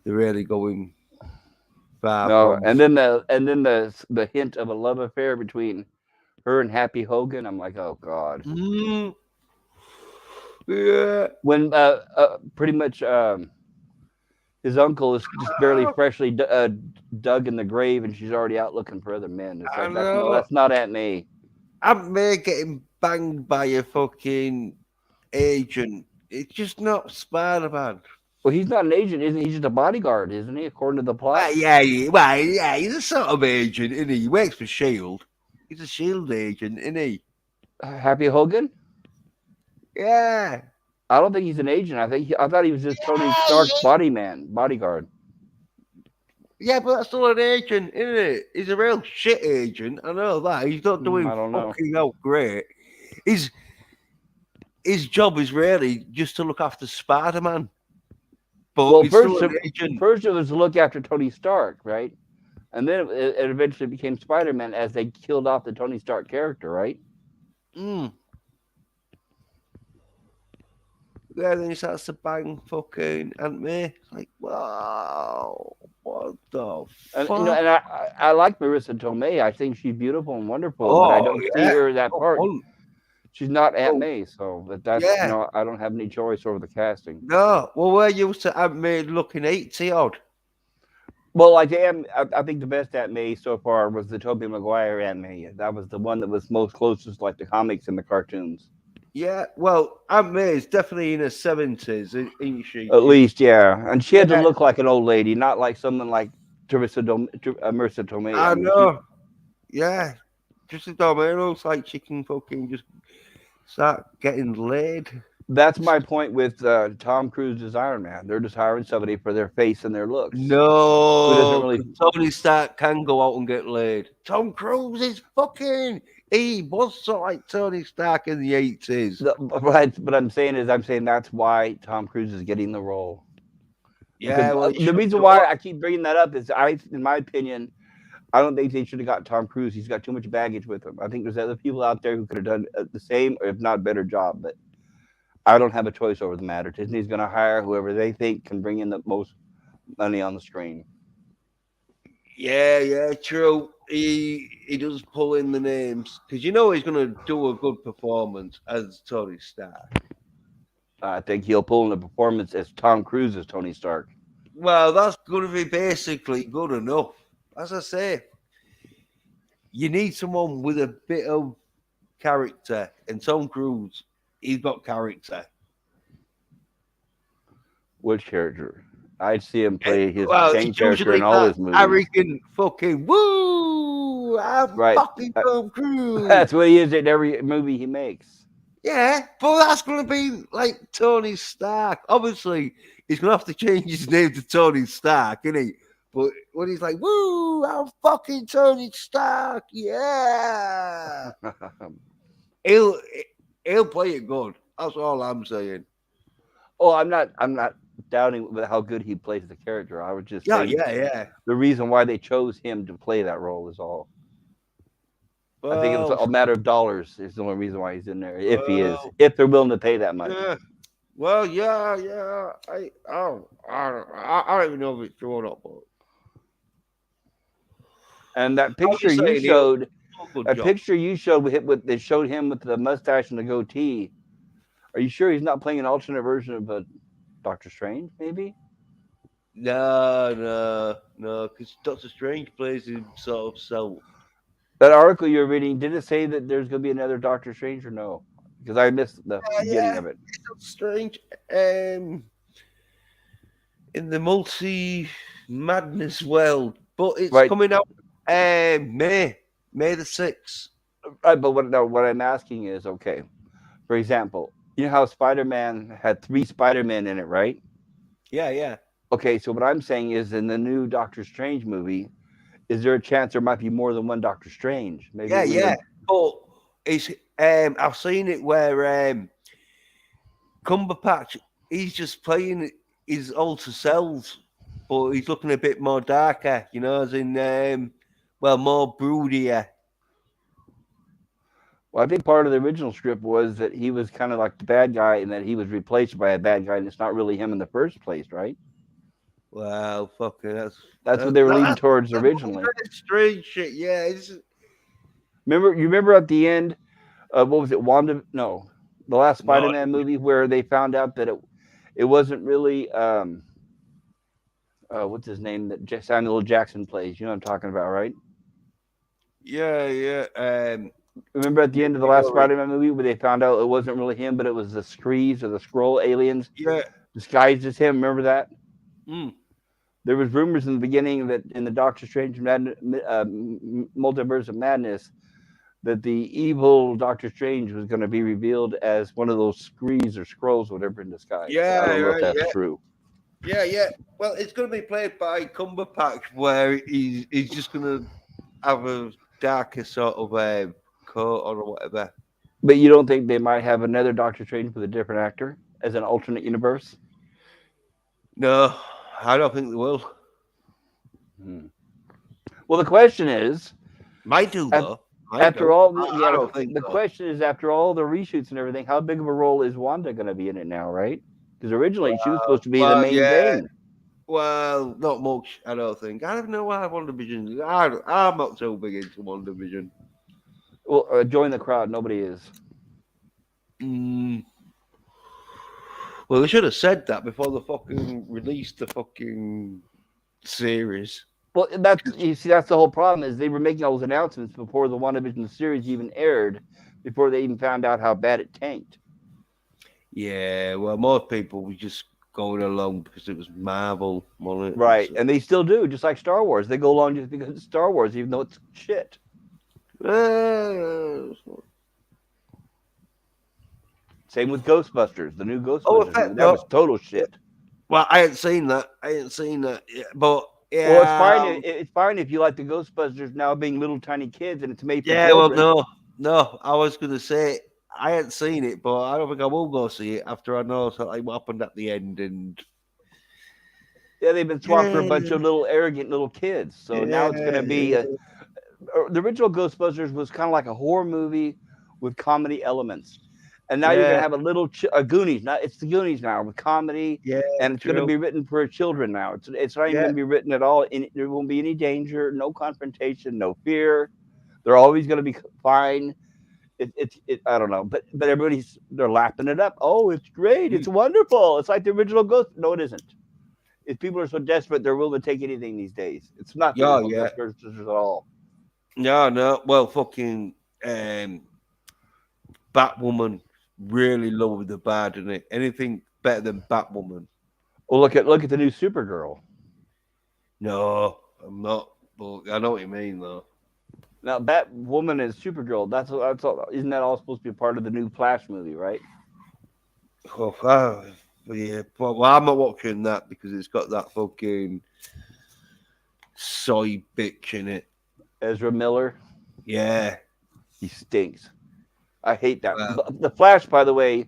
they're really going far No, from. and then the hint of a love affair between her and Happy Hogan. I'm like, oh God. Mm, yeah. When pretty much his uncle is just barely freshly dug in the grave, and she's already out looking for other men. It's I like know. that's not Aunt May. Aunt May getting banged by a fucking agent. It's just not Spider Man. Well, he's not an agent, isn't he? He's just a bodyguard, isn't he? According to the plot. Yeah, he's a sort of agent, isn't he? He works for Shield. He's a Shield agent, isn't he? Happy Hogan. Yeah. I don't think he's an agent. I thought he was just Tony Stark's bodyguard. Yeah, but that's still an agent, isn't it? He's a real shit agent. I know that. He's not doing I don't know. fucking out great. His his job is really just to look after Spider Man. But Well, he's still an agent. first it was to look after Tony Stark, right? And then it eventually became Spider-Man as they killed off the Tony Stark character, right? Mm. Yeah, then he starts to bang fucking Aunt May. It's like, wow, what the And fuck? and I like Marissa Tomei. I think she's beautiful and wonderful, but I Oh don't see yeah, her in that top part. one. She's not Aunt Oh May, so that's yeah, I don't have any choice over the casting. no. Well, we're used to Aunt May looking 80 odd. Well, like I think the best Aunt May so far was the Tobey Maguire Aunt May. That was the one that was most closest like the comics and the cartoons. Yeah, well, Aunt May is definitely in her 70s, isn't she? At least, yeah. And she had to Yeah, look like an old lady, not like someone like Marissa Tomei. I I mean, she know. Yeah, just as dumb. It looks like she can fucking just start getting laid. That's my point with Tom Cruise's Iron Man. They're just hiring somebody for their face and their looks, who doesn't No, really. 'cause Tony Stark can go out and get laid. Tom Cruise is fucking. He was sort of like Tony Stark in the 80s. But I'm saying that's why Tom Cruise is getting the role. Because Yeah, well, he the should reason do why it. I keep bringing that up is, in my opinion, I don't think they should have got Tom Cruise. He's got too much baggage with him. I think there's other people out there who could have done the same, or if not better job. But I don't have a choice over the matter. Disney's going to hire whoever they think can bring in the most money on the screen. Yeah, yeah, true. He does pull in the names because he's going to do a good performance as Tony Stark. I think he'll pull in the performance as Tom Cruise as Tony Stark. Well, that's going to be basically good enough. As I say, you need someone with a bit of character, and Tom Cruise, he's got character. Which character? I'd see him play his Well, main it's character usually in all that his movies. arrogant fucking woo. I'm Right. fucking Tom Cruise. That's what he is in every movie he makes. Yeah, but that's going to be like Tony Stark. Obviously, he's going to have to change his name to Tony Stark, isn't he? But when he's like, woo, I'm fucking Tony Stark, yeah. He'll he'll play it good. That's all I'm saying. Oh, I'm not doubting how good he plays the character. I would just Yeah, say yeah. the reason why they chose him to play that role is all. I think it was Well, a matter of dollars. Is the only reason why he's in there. If he is, well, if they're willing to pay that much. yeah. Well, yeah. I don't even know if it's true or not, but And that I'm picture just you saying showed, do a good that job. picture you showed they showed him with the mustache and the goatee. Are you sure he's not playing an alternate version of Doctor Strange? Maybe. No, because Doctor Strange plays himself self. That article you're reading, did it say that there's going to be another Doctor Strange or no? Because I missed the beginning Yeah, of it. it's Doctor Strange. In the multi madness world, but it's Right. coming out May the 6th. Right. But what I'm asking is, okay, for example, you know how Spider-Man had 3 Spider-Men in it, right? Yeah. Okay, so what I'm saying is in the new Doctor Strange movie, is there a chance there might be more than one Doctor Strange? Maybe we Yeah. would. But it's I've seen it where Cumberbatch he's just playing his alter selves, but he's looking a bit more darker, as in more broodier. Well, I think part of the original script was that he was kind of like the bad guy and that he was replaced by a bad guy and it's not really him in the first place, right? Wow, fucking That's what they were leading that's towards originally. very strange shit. Yeah, You remember at the end, what was it, Wanda? No, the last no, Spider-Man movie where they found out that it wasn't really what's his name that Samuel L. Jackson plays. You know what I'm talking about, right? yeah. Remember at the end of the last Fury. Spider-Man movie where they found out it wasn't really him, but it was the Skrees or the Skrull aliens Yeah. disguised as him. Remember that? Mm. There was rumors in the beginning that in the Doctor Strange Multiverse of Madness that the evil Doctor Strange was going to be revealed as one of those Skrees or Skrulls, whatever, in disguise. Yeah, I don't know if right, that's yeah. true. Yeah. Well, it's going to be played by Cumberbatch, where he's just going to have a darker sort of coat or whatever. But you don't think they might have another Doctor Strange with a different actor as an alternate universe? No, I don't think they will. Well, the question is, Might do though. after all, I don't think the so. question is, after all the reshoots and everything, how big of a role is Wanda going to be in it now, right? Because originally she was supposed to be the main yeah. thing. Well, not much. I don't think. I don't know why WandaVision. I'm not so big into WandaVision. Well, join the crowd. Nobody is. Well, they should have said that before they fucking released the fucking series. Well, that's the whole problem is they were making all those announcements before the WandaVision series even aired, before they even found out how bad it tanked. Yeah, well, most people were just going along because it was Marvel, wasn't it? Right, and they still do, just like Star Wars. They go along just because it's Star Wars, even though it's shit. Same with Ghostbusters, the new Oh, Ghostbusters movie. effect, That no. was total shit. Well, I ain't seen that. I ain't seen that yet. But Well, it's fine. yeah, It's fine if you like the Ghostbusters now being little tiny kids and it's made for yeah. Well, children. no. I was gonna say I ain't seen it, but I don't think I will go see it after I know sort of like what happened at the end. And Yeah, they've been swapped for a bunch yeah, of little arrogant little kids. So now it's going to be yeah, the original Ghostbusters was kind of like a horror movie with comedy elements, and now you're going yeah, to have a little a Goonies. Now it's the Goonies now with comedy, yeah. and it's going to True. be written for children now. It's not even Yeah, going to be written at all. There won't be any danger, no confrontation, no fear. They're always going to be fine. I don't know, but they're lapping it up. Oh, it's great, it's mm, wonderful. It's like the original Ghost. No, it isn't. If people are so desperate, they're willing to take anything these days. It's not the yeah, original yeah. Ghostbusters at all. No, no. Well, fucking Batwoman really lowered the bar, didn't it? Anything better than Batwoman? Well, look at the new Supergirl. No, I'm not. But I know what you mean, though. Now, Batwoman and Supergirl. That's all. Isn't that all supposed to be part of the new Flash movie, right? Oh, yeah, well, I'm not watching that because it's got that fucking soy bitch in it. Ezra Miller, Yeah. he stinks. I hate that. Well, The Flash, by the way,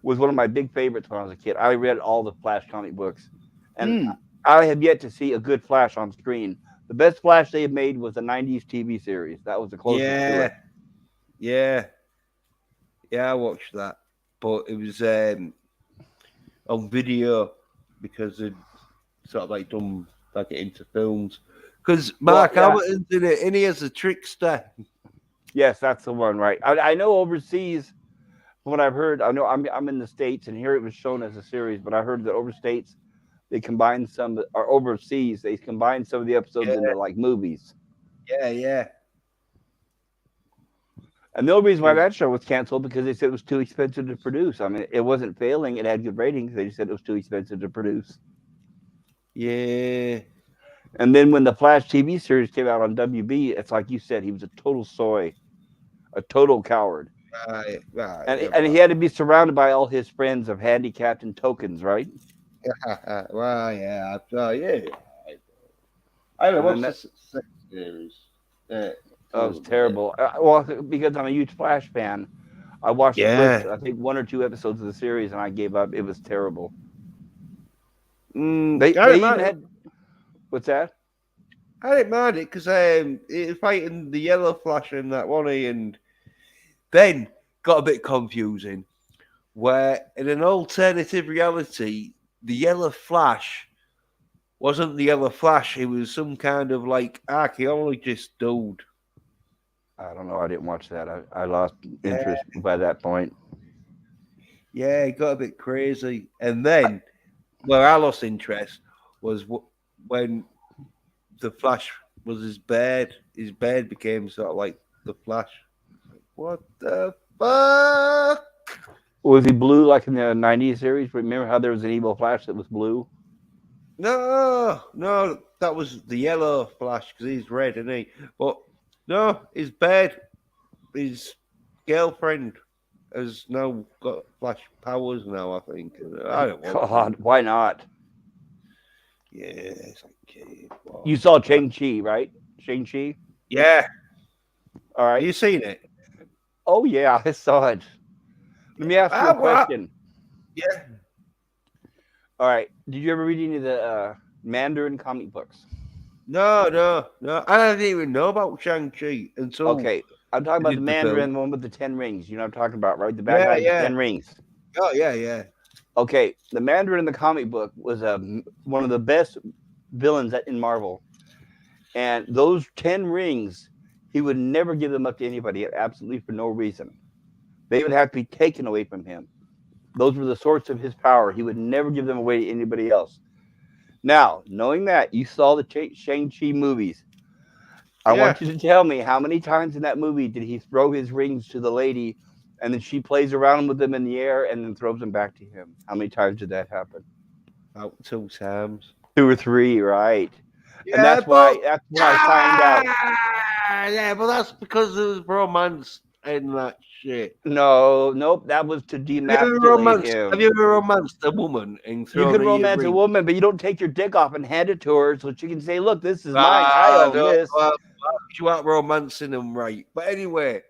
was one of my big favorites when I was a kid. I read all the Flash comic books, and mm, I have yet to see a good Flash on screen. The best Flash they have made was the '90s TV series. That was the closest to yeah, it. yeah, yeah. I watched that, but it was on video because it sort of like done like it into films. Because Well, Mark yeah, Hamilton's in it, and he has a trickster. yes, that's the one, right? I know overseas, from what I've heard, I know I'm in the states, and here it was shown as a series, but I heard that overstates they combine some, or overseas they combine some of the episodes Yeah, into like movies. yeah. And the only reason why Because that show was canceled because they said it was too expensive to produce. I mean, it wasn't failing; it had good ratings. They just said it was too expensive to produce. yeah, And then when the Flash TV series came out on WB, it's like you said, he was a total soy, a total coward. right, And he had to be surrounded by all his friends of handicapped and tokens, right? well, yeah, yeah. I don't And know then what's the that sex series. Yeah, oh, was told me. terrible. Well, because I'm a huge Flash fan, I watched the first, Yeah, I think, one or two episodes of the series, and I gave up. It was terrible. I They didn't even mind it. had what's that? I didn't mind it because he was fighting the yellow flash in that one, and then got a bit confusing. Where in an alternative reality, the yellow flash wasn't the yellow flash; it was some kind of like archaeologist dude. I don't know. I didn't watch that. I lost Yeah, interest by that point. yeah, it got a bit crazy, and then where I lost interest was when the Flash was his bed. His bed became sort of like the Flash. What the fuck? Was he blue like in the '90s series? Remember how there was an evil Flash that was blue? No, that was the yellow Flash because he's red, isn't he? But no, his bed, his girlfriend has now got Flash powers now. I think. I don't want God, them. why not? Yeah, it's like, okay, You well, saw Shang-Chi, right? Shang-Chi? yeah. All Have right. you seen it? Oh, yeah, I saw it. Let me ask you a Well, question. yeah. All right. Did you ever read any of the Mandarin comic books? No. I didn't even know about Shang-Chi until Okay. I'm talking they about the did the film. Mandarin, the one with the 10 rings. You know what I'm talking about, right? The bad Yeah, guy with the yeah. 10 rings. Oh, yeah. Okay. The Mandarin in the comic book was one of the best villains in Marvel. And those 10 rings, he would never give them up to anybody, absolutely for no reason. They would have to be taken away from him. Those were the source of his power. He would never give them away to anybody else. Now, knowing that, you saw the Shang-Chi movies. I Yeah. want you to tell me how many times in that movie did he throw his rings to the lady and then she plays around with them in the air and then throws them back to him? How many times did that happen? About 2 times. Two or three, right? And Yeah, but that's when I find out. yeah, but that's because there was romance and that shit. No, nope, that was to demasculate Have you him. ever romanced a woman and You thrown can her your romance a ring? woman, but you don't take your dick off and hand it to her so she can say, "Look, this is mine. I Ah, own no, this." you aren't romancing them right. But anyway,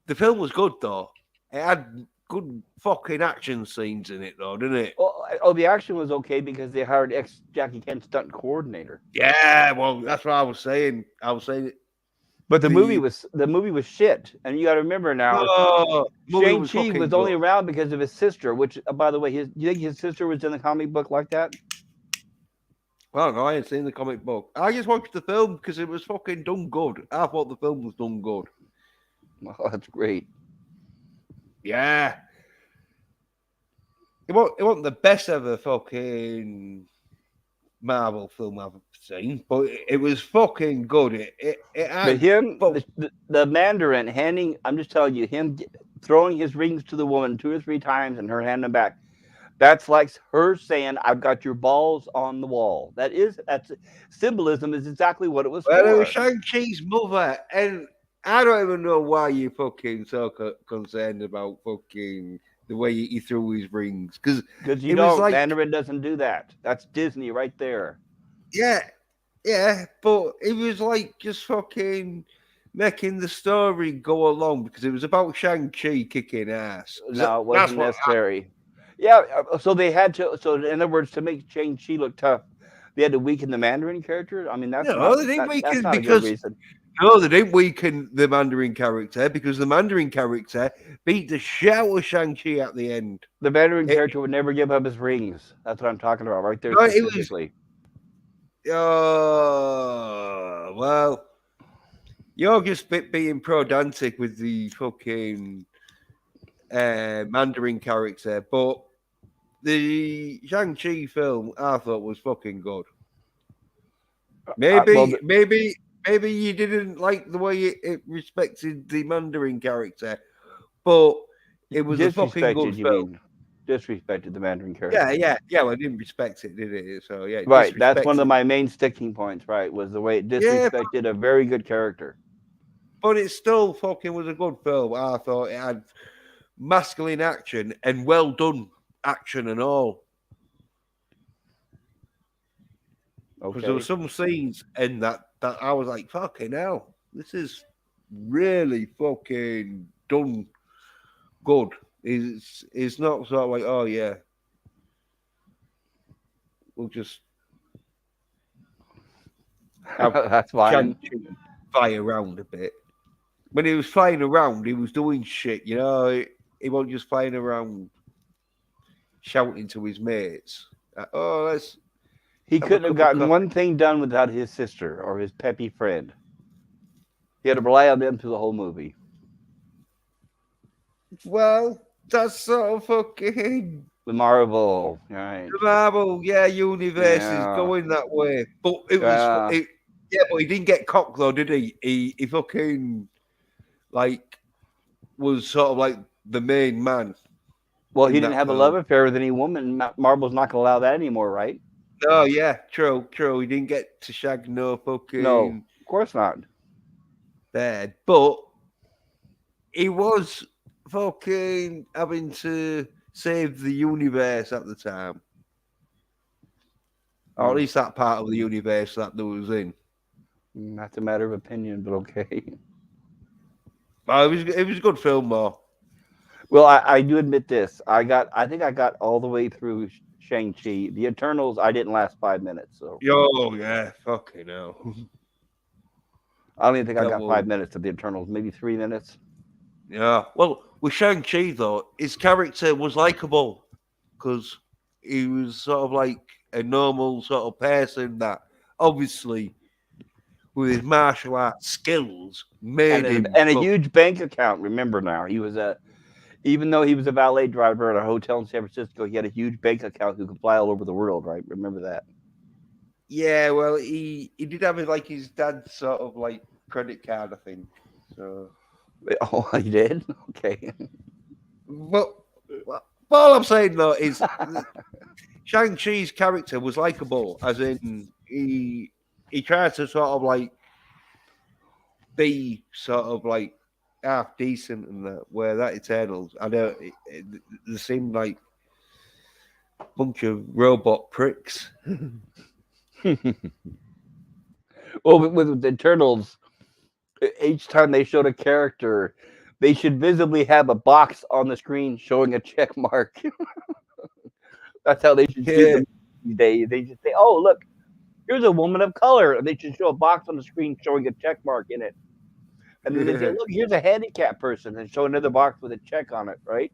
the film was good though. It had good fucking action scenes in it though, didn't it? Oh, the action was okay because they hired ex Jackie Chan stunt coordinator. Yeah, well, that's what I was saying. I was saying But the the movie was shit, and you got to remember now, movie Shang was Chi fucking was good. only around because of his sister. Which, by the way, you think his sister was in the comic book like that? Well, no, I ain't seen the comic book. I just watched the film because it was fucking done good. I thought the film was done good. Oh, that's great. Yeah. It wasn't the best ever fucking Marvel film I've seen, but it was fucking good. It But had him, fuck. the Mandarin handing, I'm just telling you, throwing his rings to the woman 2 or 3 times and her handing them back. That's like her saying, "I've got your balls on the wall." That's symbolism is exactly what it was Well, it was for. Shang-Chi's mother, and I don't even know why you fucking so concerned about fucking the way he threw his rings because Because you it was don't, like, Mandarin doesn't do that. That's Disney right there. yeah, yeah, but it was like just fucking making the story go along because it was about Shang-Chi kicking ass. No, it That's wasn't what. necessary. Yeah, so they had to. So in other words, to make Shang-Chi look tough, they had to weaken the Mandarin character. I mean, No, they didn't that's weaken not a good because reason. no, they didn't weaken the Mandarin character because the Mandarin character beat the shit out of Shang-Chi at the end. The Mandarin It, character would never give up his rings. That's what I'm talking about right there no, it was. specifically. Well, you're just being pedantic with the fucking Mandarin character, but the Shang-Chi film I thought was fucking good. Well, Maybe you didn't like the way it respected the Mandarin character, but it was a fucking good disrespected, you film. mean? Disrespected the Mandarin Yeah, character. yeah, yeah. Well, I didn't respect it, did it? So yeah, Right. That's one disrespected of it. my main sticking points. Right, was the way it Yeah, disrespected a very good character. but it still fucking was a good film. I thought it had masculine action and well done action and all. Because there were Okay. some scenes in that I was like, fucking hell, this is really fucking done good. It's not sort of like, oh yeah, we'll just have That's fine. Shang-Chi fly around a bit. When he was flying around, he was doing shit, you know. He wasn't just flying around shouting to his mates. Oh, let's He have a couldn't have cup of gotten coffee. one thing done without his sister or his peppy friend. He had to rely on them through the whole movie. Well, that's sort of fucking The Marvel, right? the Marvel, yeah, universe is Yeah, going that way. But it was, yeah. yeah, but he didn't get cocked though, did he? He fucking like was sort of like the main man Well, he in didn't that have a love film. affair with any woman. Marvel's not going to allow that anymore, right? Oh yeah, true, true. He didn't get to shag no No, fucking of course not. bed, but he was fucking having to save the universe at the time, or at Oh, least that part of the universe that there was in. that's a matter of opinion, but okay. But it was a good film, though. Well, I do admit this. I think I got all the way through Shang Chi. The Eternals, I didn't last 5 minutes, so Yo, yeah, fucking hell. I don't even think I That got was 5 minutes of the Eternals. Maybe 3 minutes. yeah. Well, with Shang Chi though, his character was likable because he was sort of like a normal sort of person that obviously with his martial arts skills made him And a huge bank account. Remember now, even though he was a valet driver at a hotel in San Francisco, he had a huge bank account who could fly all over the world. Right? Remember that? yeah. Well, he did have like his dad's sort of like credit card, I think. So Oh, he did. Okay. well, all I'm saying though is Shang Chi's character was likable, as in he tried to sort of like be sort of like half decent and that. Where that Eternals, I know they seem like a bunch of robot pricks. Well, with the Turtles, each time they showed a character, they should visibly have a box on the screen showing a check mark. That's how they should treat Yeah, them these days. They just say, "Oh, look, here's a woman of color." And they should show a box on the screen showing a check mark in it. And then they say, "Look, here's a handicapped person," and show another box with a check on it, right?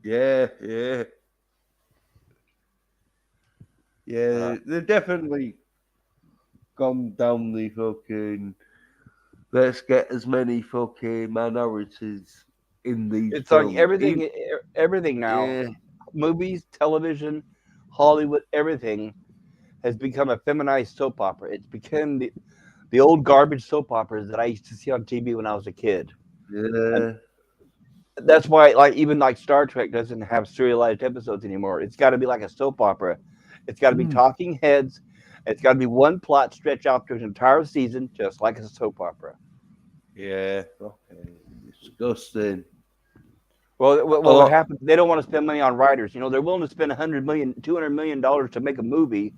yeah, yeah, Uh, yeah. They've definitely gone down the fucking. Let's get as many fucking minorities in these it's like films. everything now, Yeah, movies, television, Hollywood, everything has become a feminized soap opera. It's become the old garbage soap operas that I used to see on TV when I was a kid. And yeah. that's why, like, even like Star Trek doesn't have serialized episodes anymore. It's got to be like a soap opera. It's got to be Mm, talking heads. It's got to be one plot stretched out to an entire season, just like a soap opera. yeah, fucking disgusting. What Oh, happens? They don't want to spend money on writers. They're willing to spend 100 million, $200 million to make a movie,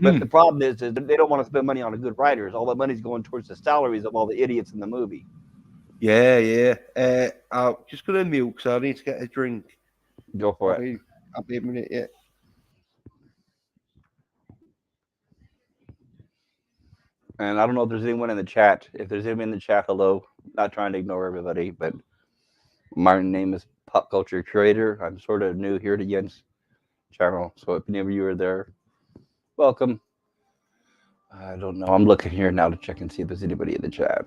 but the mm, problem is that they don't want to spend money on the good writers. All the money's going towards the salaries of all the idiots in the movie. yeah, yeah. I'm just gonna mute because I need to get a drink. Go for I'll it. be, I'll be a minute. Yeah. And I don't know if there's anyone in the chat. If there's anyone in the chat, hello. Not trying to ignore everybody, but my name is Pop Culture Curator. I'm sort of new here to Jens channel, so if any of you are there, welcome. I don't know. I'm looking here now to check and see if there's anybody in the chat.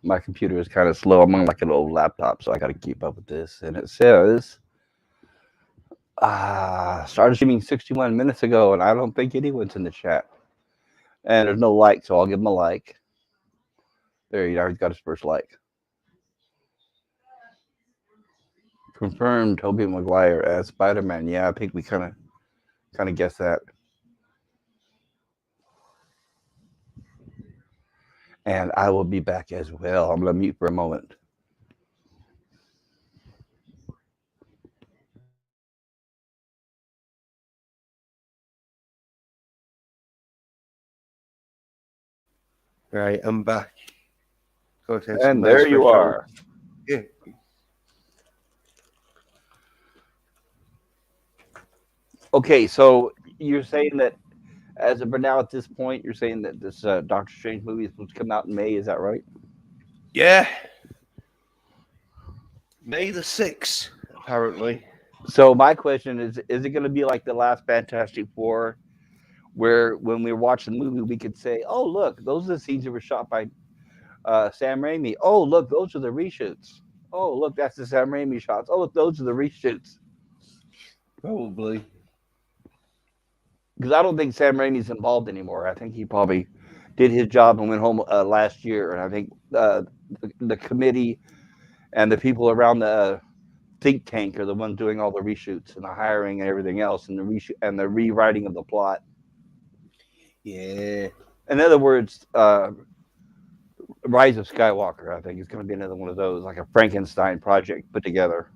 My computer is kind of slow. I'm on like an old laptop, so I got to keep up with this. And it says, started streaming 61 minutes ago, and I don't think anyone's in the chat. And there's no like, so I'll give him a like. There, he already got his first like. Confirmed Tobey Maguire as Spider-Man. Yeah, I think we kind of guessed that. And I will be back as well. I'm gonna mute for a moment. Right, I'm back. Go get some And nice there you fresh air. are. Yeah. Okay, so you're saying that as of now at this point, you're saying that this Doctor Strange movie is supposed to come out in May. Is that right? Yeah. May the 6th, apparently. So my question is it going to be like the last Fantastic Four, where when we watch the movie, we could say, "Oh, look, those are the scenes that were shot by Sam Raimi. Oh, look, those are the reshoots. Oh, look, that's the Sam Raimi shots. Oh, look, those are the reshoots." Probably. Because I don't think Sam Raimi's involved anymore. I think he probably did his job and went home last year. And I think the committee and the people around the think tank are the ones doing all the reshoots and the hiring and everything else, and the and the rewriting of the plot. Yeah. In other words, Rise of Skywalker, I think, is going to be another one of those, like a Frankenstein project put together.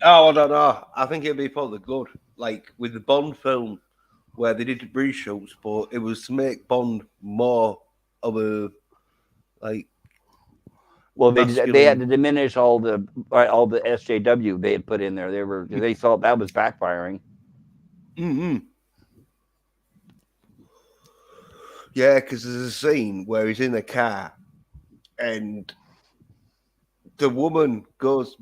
Oh, I don't know. I think it'd be probably good. Like with the Bond film, where they did reshoots, but it was to make Bond more of a like Well, they had masculine. to diminish all the SJW they had put in there. They saw that was backfiring. Mm-hmm. Yeah, because there's a scene where he's in a car and the woman goes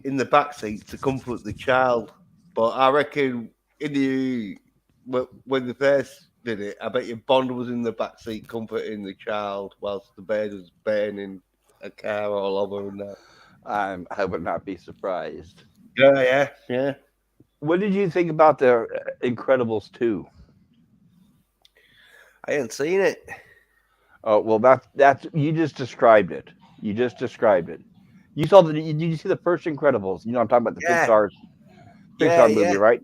in the back seat to comfort the child. But I reckon in the when they first did it, I bet you Bond was in the back seat comforting the child whilst the bed was burning a car all over and that. I would not be surprised. Yeah, yeah, yeah. What did you think about the Incredibles 2? I ain't seen it. Oh, well, that's you just described it. You just described it. You saw the Did you see the first Incredibles? I'm talking about the Yeah, yeah, Pixar movie, yeah, right?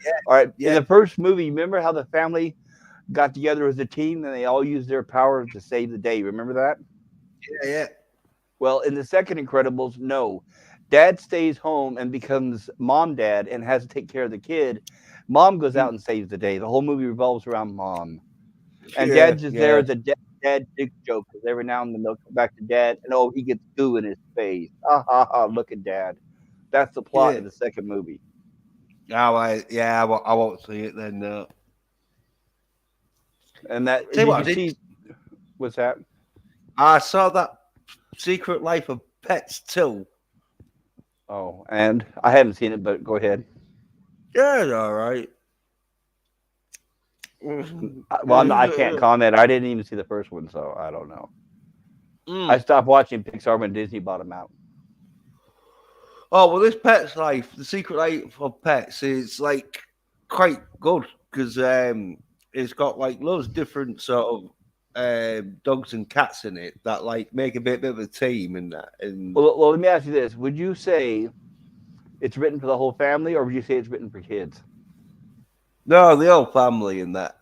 yeah, All right. In yeah. the first movie, remember how the family got together as a team and they all used their power to save the day? Remember that? Yeah, yeah. Well, in the second Incredibles, no. Dad stays home and becomes mom dad and has to take care of the kid. Mom goes Mhm. out and saves the day. The whole movie revolves around mom. And Yeah, dad's just there yeah, as a dad dick joke because every now and then they'll come back to dad and oh, he gets goo in his face. Ha ha ha, look at dad. That's the plot yeah. of the second movie. Oh, I won't see it then. No. And that, Tell you did what, you see, what's that? I saw that Secret Life of Pets too. Oh, and I haven't seen it, but go ahead. Yeah, it's all right. Well, I can't comment. I didn't even see the first one, so I don't know. I Mm. stopped watching Pixar when Disney bought them out. Oh well, this Pet's Life, the Secret Life of Pets, is like quite good because it's got like loads of different sort of dogs and cats in it that like make a bit of a team and that. And Well, let me ask you this: would you say it's written for the whole family, or would you say it's written for kids? no, the whole family and that.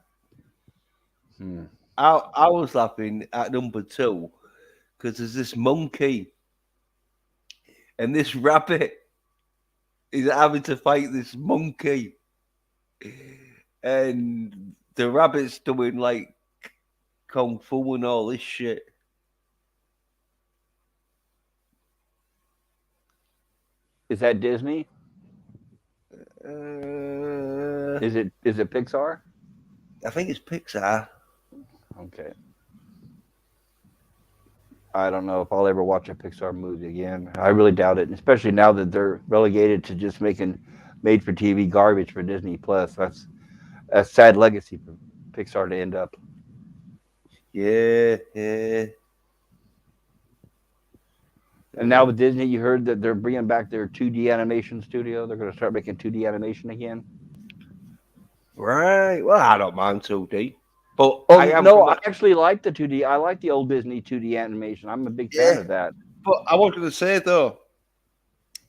Hmm. I was laughing at number two because there's this monkey and this rabbit is having to fight this monkey, and the rabbit's doing like kung fu and all this shit. Is that Disney? Uh, Is it Pixar? I think it's Pixar. Okay. I don't know if I'll ever watch a Pixar movie again. I really doubt it, especially now that they're relegated to just making made-for-TV garbage for Disney Plus. That's a sad legacy for Pixar to end up. Yeah, yeah. And now with Disney, you heard that they're bringing back their 2D animation studio. They're going to start making 2D animation again. Right. Well, I don't mind 2D, but Oh I am no, I gonna. actually like the 2D. I like the old Disney 2D animation. I'm a big fan Yeah, of that. but I was gonna say though,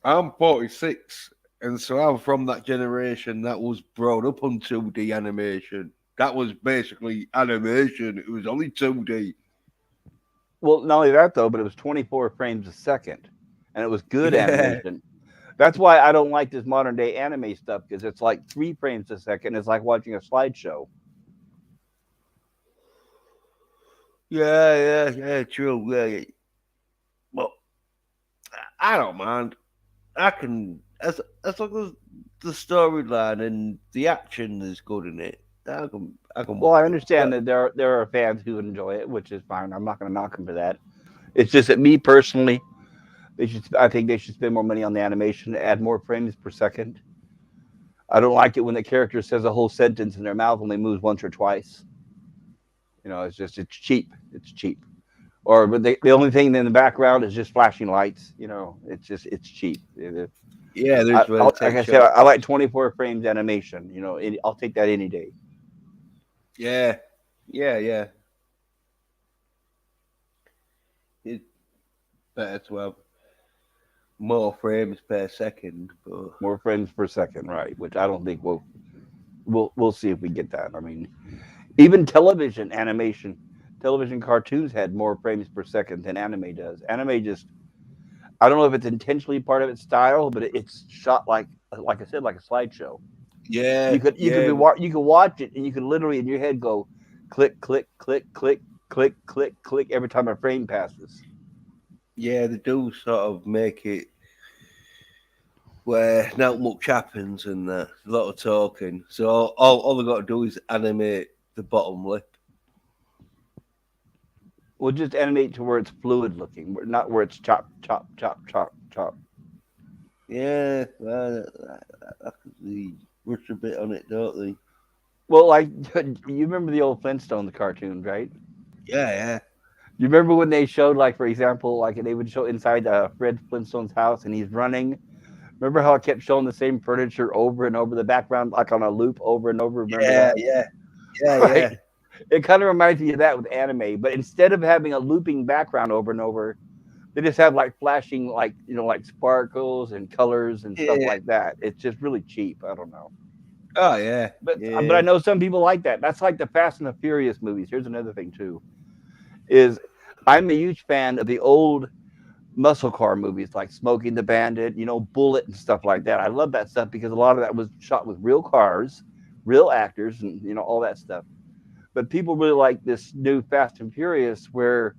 I'm 46, and so I'm from that generation that was brought up on 2D animation. That was basically animation. It was only 2D. Well, not only that though, but it was 24 frames a second, and it was good Yeah, animation. That's why I don't like this modern day anime stuff because it's like 3 frames a second. It's like watching a slideshow. yeah. True. Yeah. But I don't mind. I can as long as the storyline and the action is good in it. I can Well, I watch it. understand that there are fans who enjoy it, which is fine. I'm not going to knock them for that. It's just that me personally, I think they should spend more money on the animation, add more frames per second. I don't like it when the character says a whole sentence and their mouth only moves once or twice. It's cheap. It's cheap. Or but the only thing in the background is just flashing lights. It's cheap. Yeah, there's where they Like take I said, shots. I like 24 frames animation. I'll take that any day. Yeah, yeah. It's better to have more frames per second, but More frames per second, right? Which I don't think we'll see if we get that. I mean, even television animation, television cartoons had more frames per second than anime does. Anime just I don't know if it's intentionally part of its style, but it's shot like I said, like a slideshow. yeah, You could watch it and you could literally in your head go click click click click click click click every time a frame passes. yeah. They do sort of make it where not much happens and a lot of talking. So all they got to do is animate the bottom lip. We'll just animate to where it's fluid looking, not where it's chop chop chop chop chop. Yeah, well, they rush a bit on it, don't they? Well, like you remember the old Flintstones cartoons, right? Yeah, You remember when they showed, like, for example, like they would show inside Fred Flintstone's house and he's running. Remember how it kept showing the same furniture over and over the background, like on a loop over and over? Remember yeah, that? yeah, yeah, Right. yeah. It kind of reminds me of that with anime, but instead of having a looping background over and over, they just have like flashing, like like sparkles and colors and stuff Yeah. like that. It's just really cheap. I don't know, Oh yeah, but I yeah. know some people like that. That's like the Fast and the Furious movies. Here's another thing too: is I'm a huge fan of the old muscle car movies like Smoking the Bandit, Bullet and stuff like that. I love that stuff because a lot of that was shot with real cars, real actors, and all that stuff. But people really like this new Fast and Furious where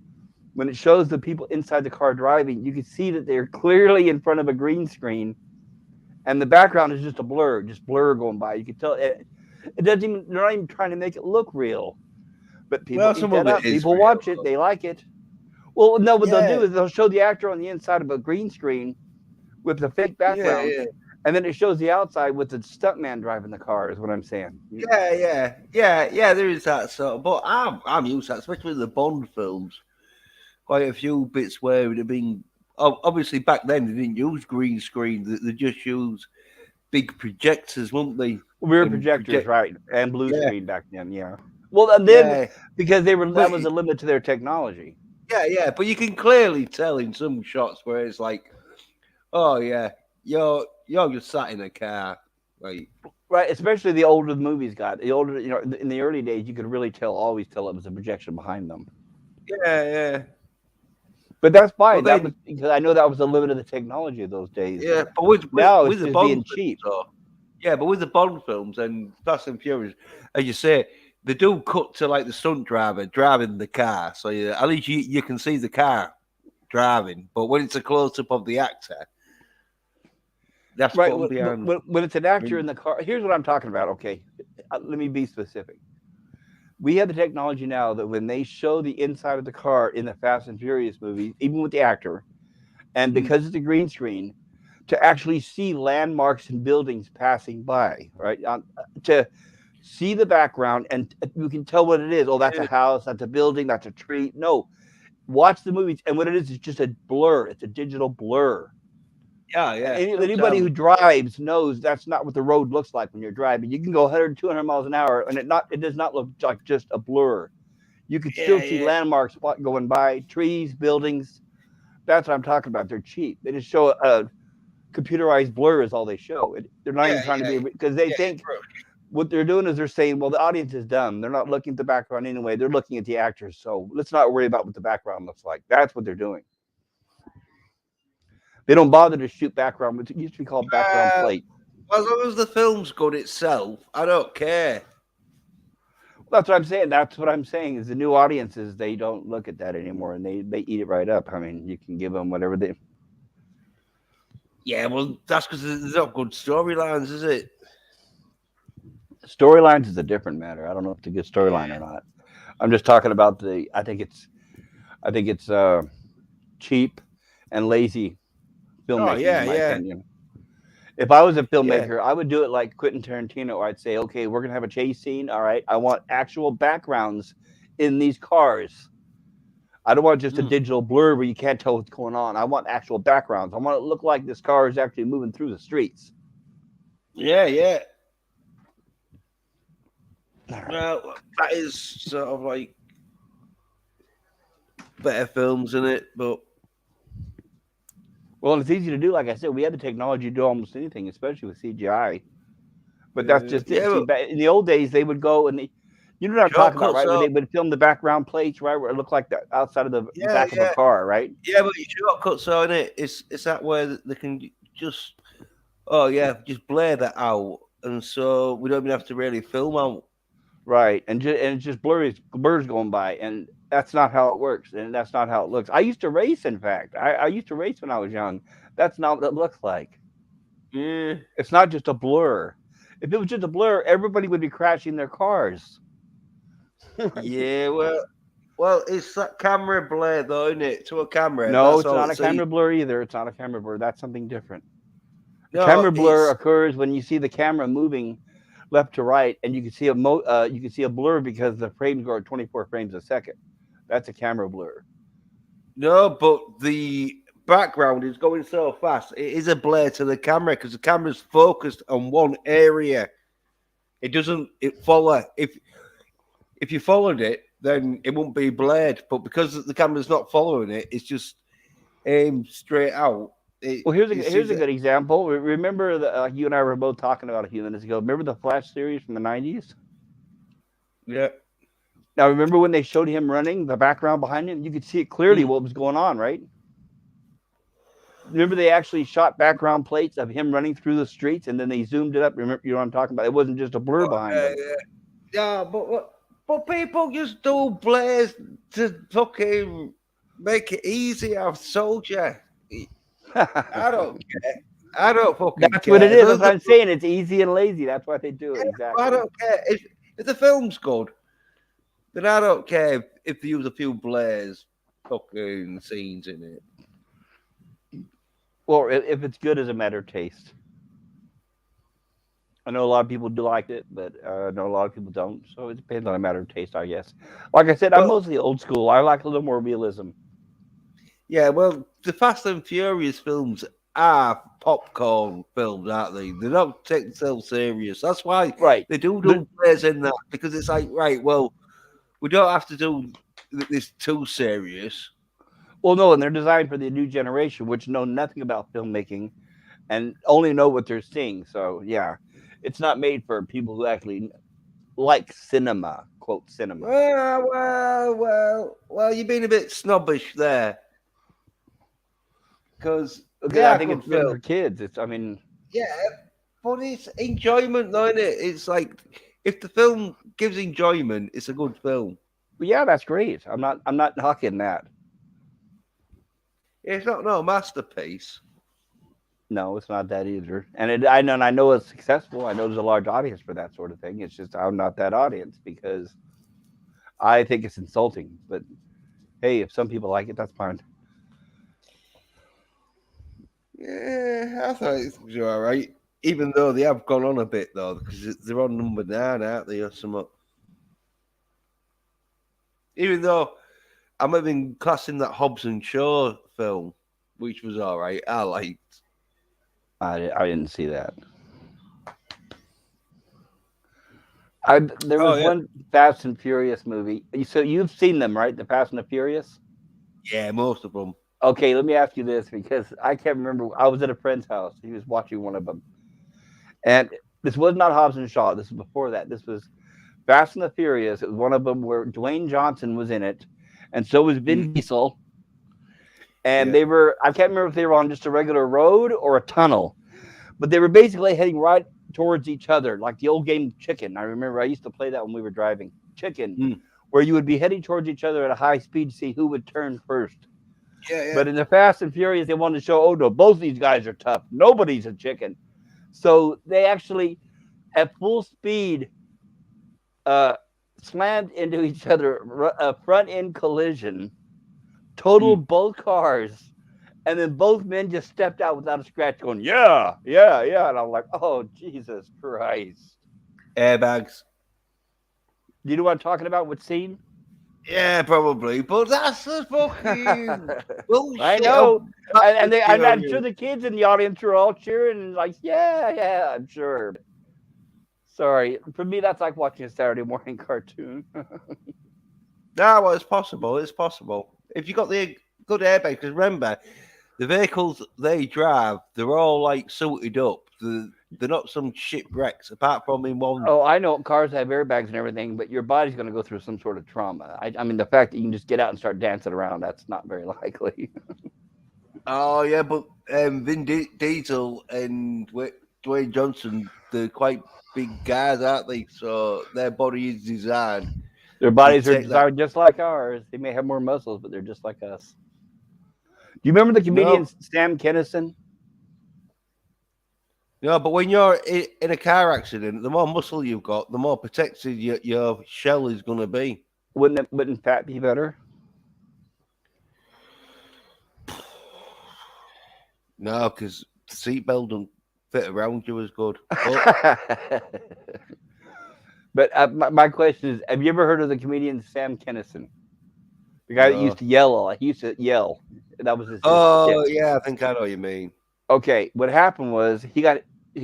when it shows the people inside the car driving, you can see that they're clearly in front of a green screen and the background is just a blur, just blur going by. You can tell it doesn't even, they're not even trying to make it look real. But people Well, eat some that of it up. is People real. watch it, they like it. Well, no, what they'll do Yeah, is they'll show the actor on the inside of a green screen with the fake yeah, background, yeah, and then it shows the outside with the stuntman driving the car. Is what I'm saying. yeah. There is that sort of, but I'm used to that, especially the Bond films. Quite a few bits where it would have been. Obviously, back then they didn't use green screen; they just used big projectors, wouldn't they? Rear And projectors, project. right, and blue Yeah, screen back then. Yeah. Well, and then yeah, because they were but that was a limit to their technology. yeah. But you can clearly tell in some shots where it's like, oh yeah, you're just sat in a car, like Right, especially the older the movies got. The older, in the early days, you could really tell, always tell it was a projection behind them. yeah. But that's fine. But That was then because I know that was the limit of the technology of those days. yeah, but with Now it's with the just Bond being films, cheap. though, yeah, but with the Bond films and Fast and Furious, as you say, they do cut to like the stunt driver driving the car, so at least you can see the car driving. But when it's a close up of the actor, that's Right. put on behind. When it's an actor in the car, here's what I'm talking about. Okay. Let me be specific. We have the technology now that when they show the inside of the car in the Fast and Furious movies, even with the actor, and Mm. because it's a green screen, to actually see landmarks and buildings passing by, right? To see the background and you can tell what it is. Oh, that's a Yeah, house, that's a building, that's a tree. No, watch the movies, and what it is just a blur. It's a digital blur. yeah. Anybody who Sometimes, drives knows that's not what the road looks like when you're driving. You can go 100, 200 miles an hour, and it does not look like just a blur. You could still see yeah. landmarks going by, trees, buildings. That's what I'm talking about. They're cheap. They just show a computerized blur is all they show. They're not even Yeah, trying to yeah, be because they yeah. think what they're doing is they're saying, well, the audience is dumb. They're not looking at the background anyway. They're looking at the actors. So let's not worry about what the background looks like. That's what they're doing. They don't bother to shoot background, which used to be called background Uh, plate. as long as the film's good itself, I don't care. Well, that's what I'm saying. That's what I'm saying is the new audiences, they don't look at that anymore and they eat it right up. I mean, you can give them whatever they. Yeah, well, that's because there's not good storylines, is it? Storylines is a different matter. I don't know if it's a good storyline or not. I'm just talking about I think it's cheap and lazy Oh filmmaking, in yeah, my yeah, opinion. If I was a yeah. filmmaker, I would do it like Quentin Tarantino, where I'd say, okay, we're gonna have a chase scene. All right, I want actual backgrounds in these cars. I don't want just a Mm. digital blur where you can't tell what's going on. I want actual backgrounds. I want it to look like this car is actually moving through the streets. Yeah. All right. Well, that is sort of like better films in it, but Well, it's easy to do. Like I said, we have the technology to do almost anything, especially with CGI. But that's just it. yeah, See, but in the old days, they would go and you know what I'm talking about, shortcuts right? Where are they would film the background plates, right, where it looked like the outside of the yeah, back of a car, right? yeah, but shortcuts are in it. It's that way they can just just blur that out, and so we don't even have to really film out. Right, and it's just blurs going by, and that's not how it works, and that's not how it looks. I used to race, in fact. I used to race when I was young. That's not what it looks like. Yeah, It's not just a blur. If it was just a blur, everybody would be crashing their cars. yeah. Well, it's that camera blur though, isn't it? To a camera, No, that's it's all not a it's. See, camera blur either. It's not a camera blur. That's something different. A no, camera blur it's occurs when you see the camera moving left to right, and you can see you can see a blur because the frames go at 24 frames a second. That's a camera blur. no, but the background is going so fast. It is a blur to the camera because the camera's focused on one area. It doesn't. It follow if you followed it, then it wouldn't be blurred. But because the camera's not following it, it's just aimed straight out. Well, It here's seems a good example. Remember, you and I were both talking about a few minutes ago. Remember the Flash series from the '90s? yeah, Now, remember when they showed him running, the background behind him? You could see it clearly Mm. what was going on, right? Remember they actually shot background plates of him running through the streets, and then they zoomed it up. Remember, you know what I'm talking about? It wasn't just a blur behind him. Yeah, yeah, but people just do blaze to fucking make it easy. I've told you. I don't care. I don't fucking That's what it care. is. That's what I'm saying. It's easy and lazy. That's why they do it. I Exactly. don't care if the film's good. Then I don't care if they use a few blaze fucking scenes in it. Well, if it's good as a matter of taste. I know a lot of people do like it, but I know a lot of people don't. So it depends on a matter of taste, I guess. Like I said, I'm But mostly old school. I like a little more realism. yeah, well, the Fast and Furious films are popcorn films, aren't they? They don't take themselves serious. That's why Right. they do The, plays in that because it's like, right, well, we don't have to do this too serious. well, no, and they're designed for the new generation, which know nothing about filmmaking and only know what they're seeing. So, yeah, it's not made for people who actually like cinema, quote, cinema. Well, you're being a bit snobbish there because they Because I are think good it's written films. for kids. It's, I mean, Yeah, but it's enjoyment, though, isn't it? It's like if the film gives enjoyment, it's a good film. yeah, that's great. I'm not knocking that. It's not no masterpiece. No, it's not that either. And I know it's successful. I know there's a large audience for that sort of thing. It's just I'm not that audience because I think it's insulting. But hey, if some people like it, that's fine. Yeah, I thought it was all right. Even though they have gone on a bit though, because they're on number 9, aren't they, or something? Even though I'm even classing that Hobbs and Shaw film, which was all right. I liked. I didn't see that. There Oh was yeah, one Fast and Furious movie. So you've seen them, right? The Fast and the Furious. yeah, most of them. Okay, let me ask you this because I can't remember. I was at a friend's house. He was watching one of them, and this was not Hobbs and Shaw. This was before that. This was Fast and the Furious. It was one of them where Dwayne Johnson was in it, and so was Vin Mm, Diesel. And yeah. they were, I can't remember if they were on just a regular road or a tunnel, but they were basically heading right towards each other, like the old game Chicken. I remember I used to play that when we were driving. Chicken, Mm, where you would be heading towards each other at a high speed to see who would turn first. yeah, yeah. But in the Fast and Furious, they wanted to show, oh no, both these guys are tough. Nobody's a chicken. So they actually, at full speed, uh, slammed into each other, a front end collision, Mm. totaled both cars, and then both men just stepped out without a scratch, going, yeah, yeah, yeah. And I'm like, oh, Jesus Christ. Airbags. Do you know what I'm talking about? What scene? Yeah, probably. But that's the fucking I bullshit of know. Fast And, and I'm sure Furious. the kids in the audience were all cheering and like, yeah, yeah, I'm sure. Sorry. For me, that's like watching a Saturday morning cartoon. No, well, it's possible. It's possible. If you got the good airbag, because remember, the vehicles they drive, they're all like suited up. They're not some shipwrecks, apart from in one. Oh, I know cars have airbags and everything, but your body's going to go through some sort of trauma. I mean, the fact that you can just get out and start dancing around, that's not very likely. Oh yeah, but Diesel and Dwayne Johnson, they're quite big guys, aren't they? So their body is designed Their to bodies are take that. designed just like ours. They may have more muscles, but they're just like us. Do you remember the comedian No, Sam Kinison? no, but when you're in a car accident, the more muscle you've got, the more protected your shell is going to be. Wouldn't fat be better? No, because the seatbelt don't fit around you as good. But But my question is, have you ever heard of the comedian Sam Kinison? The guy that used no. to yell a lot. He used to yell. That was his Oh skit. yeah, I think I know what you mean. Okay, what happened was he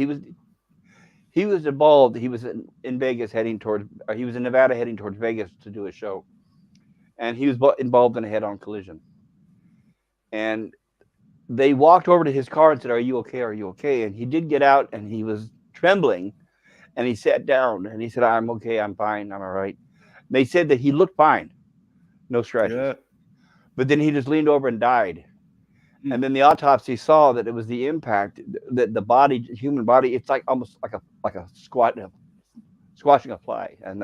was he was involved. He was in Vegas heading towards. He was in Nevada heading towards Vegas to do a show, and he was involved in a head-on collision. And they walked over to his car and said, "Are you okay? Are you okay?" And he did get out, and he was trembling, and he sat down, and he said, "I'm okay. I'm fine. I'm all right." They said that he looked fine, no scratches, Yeah. but then he just leaned over and died. Mm. And then the autopsy saw that it was the impact that the body, human body, it's like almost like a squashing a fly, and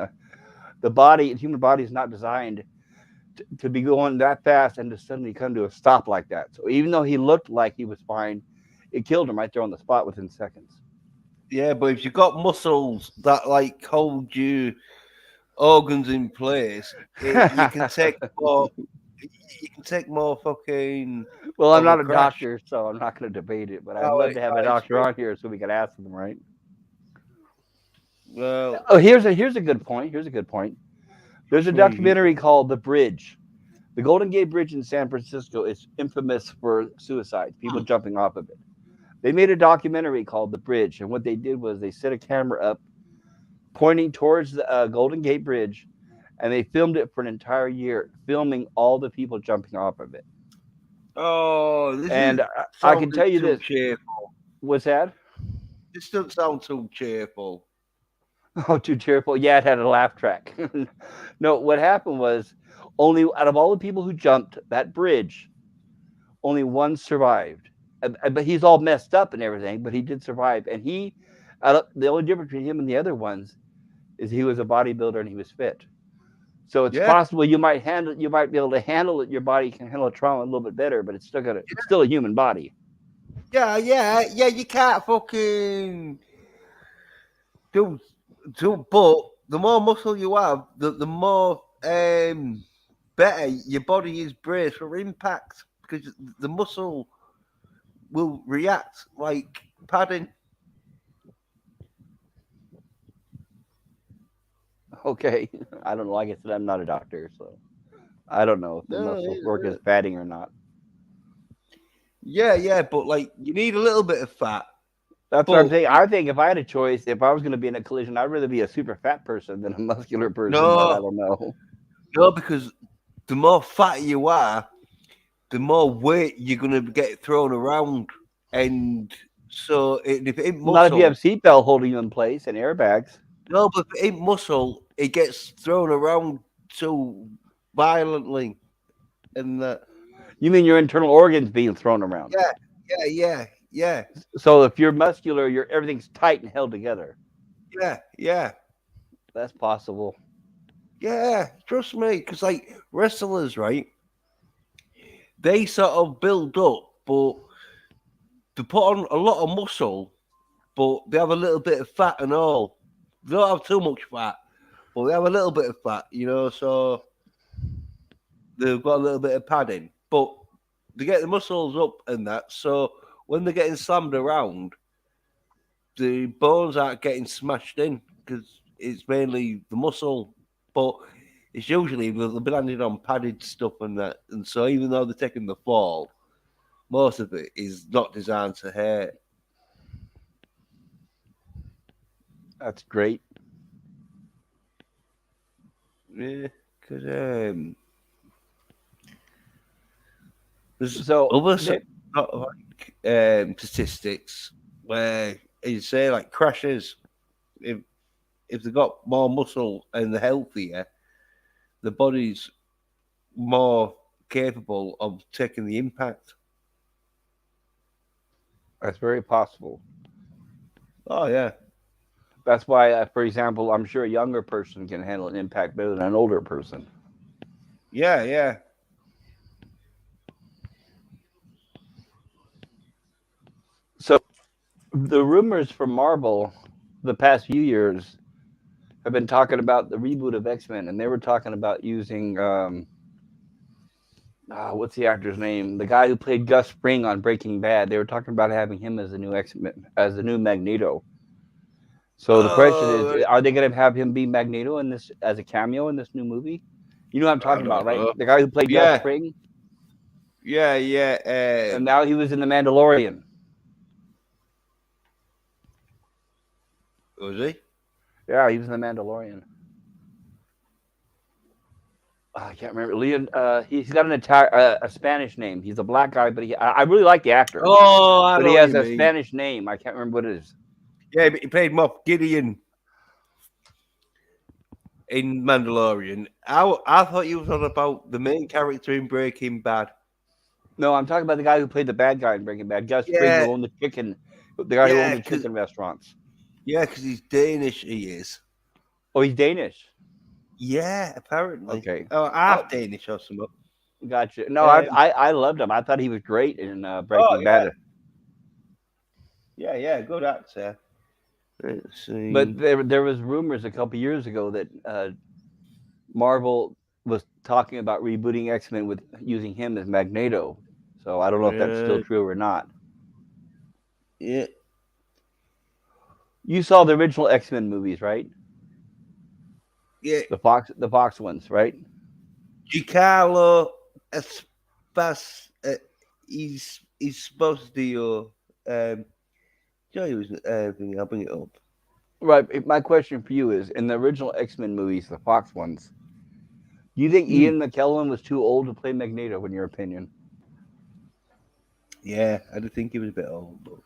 the body, human body, is not designed to be going that fast and to suddenly come to a stop like that. So even though he looked like he was fine, it killed him right there on the spot within seconds. Yeah, but if you've got muscles that like hold your organs in place, you can take more. You can take more fucking Well, I'm of a not a crash. doctor, so I'm not going to debate it, but I'd Oh, love to have a it's doctor on here so we could ask them, right? well, Oh, here's a good point. Here's a good point. There's a mhm. documentary called The Bridge. The Golden Gate Bridge in San Francisco is infamous for suicides, people jumping off of it. They made a documentary called The Bridge, and what they did was they set a camera up pointing towards the Golden Gate Bridge, and they filmed it for an entire year, filming all the people jumping off of it. Oh, this And is I can sounding tell you too this: cheerful. what's that? This doesn't sound too cheerful. Oh, too cheerful. Yeah, it had a laugh track. No, what happened was only out of all the people who jumped that bridge, only one survived. But he's all messed up and everything, but he did survive. And the only difference between him and the other ones is he was a bodybuilder and he was fit. So it's Yeah, possible you might be able to handle it. Your body can handle a trauma a little bit better, but it's still a human body. yeah. You can't fucking do But the more muscle you have, the more better your body is braced for impact because the muscle will react like padding. Okay. I don't know. Like I said, I'm not a doctor, so I don't know if the No, muscles work as padding or not. yeah, but like you need a little bit of fat. That's what I'm But saying. I think if I had a choice, if I was going to be in a collision, I'd rather be a super fat person than a muscular person. But I no, don't know. no, because the more fat you are, the more weight you're gonna get thrown around, and so if it ain't Not if you have muscle, seatbelt holding you in place and airbags. no, but if it ain't muscle, it gets thrown around so violently, and You mean your internal organs being thrown around? yeah, yeah, So if you're muscular, everything's tight and held together. yeah. That's possible. Yeah, trust me, because like wrestlers, right? They sort of build up, but they put on a lot of muscle, but they have a little bit of fat and all. They don't have too much fat, but they have a little bit of fat, so they've got a little bit of padding. But they get the muscles up and that, so when they're getting slammed around, the bones aren't getting smashed in because it's mainly the muscle. But it's usually they'll be landing on padded stuff and that. And so even though they're taking the fall, most of it is not designed to hurt. That's great. Yeah, because there's So other sort of like statistics where you say like crashes. If if they've got more muscle and they're healthier, the body's more capable of taking the impact. that's very possible. Oh yeah, That's why, for example, I'm sure a younger person can handle an impact better than an older person. yeah. So the rumors from Marvel the past few years have been talking about the reboot of X-Men, and they were talking about using what's the actor's name? The guy who played Gus Fring on Breaking Bad. They were talking about having him as the new X-Men, as the new Magneto. So the question is, Oh, are they going to have him be Magneto in this as a cameo in this new movie? You know what I'm I talking don't about, right? know. The guy who played Gus Yeah, Fring, yeah. and now he was in the Mandalorian. Was he? Yeah, he was in the Mandalorian. I can't remember. Leon. He's got a Spanish name. He's a black guy, but I really like the actor, Oh, I but know he what has you a mean. Spanish name. I can't remember what it is. Yeah, but he played Moff Gideon. in Mandalorian. I thought you was on about the main character in Breaking Bad. No, I'm talking about the guy who played the bad guy in Breaking Bad, Gus Fring, Yeah, who owned the chicken, the guy who owned yeah, the chicken restaurants. because he's Danish. He is. Oh, he's Danish. Yeah, apparently. Okay. Oh, Oh, half Danish or something. gotcha. No, Um, I loved him. I thought he was great in oh Breaking yeah, Bad. yeah, good actor. Let's But see. there was rumors a couple years ago that Marvel was talking about rebooting X-Men with using him as Magneto. So I don't know if that's still Uh, true or not. yeah, You saw the original X-Men movies, right? yeah. The Fox ones, right? Giancarlo Espas. He's supposed to do. Joe was. I'll bring it up. Right. My question for you is: in the original X-Men movies, the Fox ones, do you think Mm, Ian McKellen was too old to play Magneto? In your opinion? yeah, I did think he was a bit old, but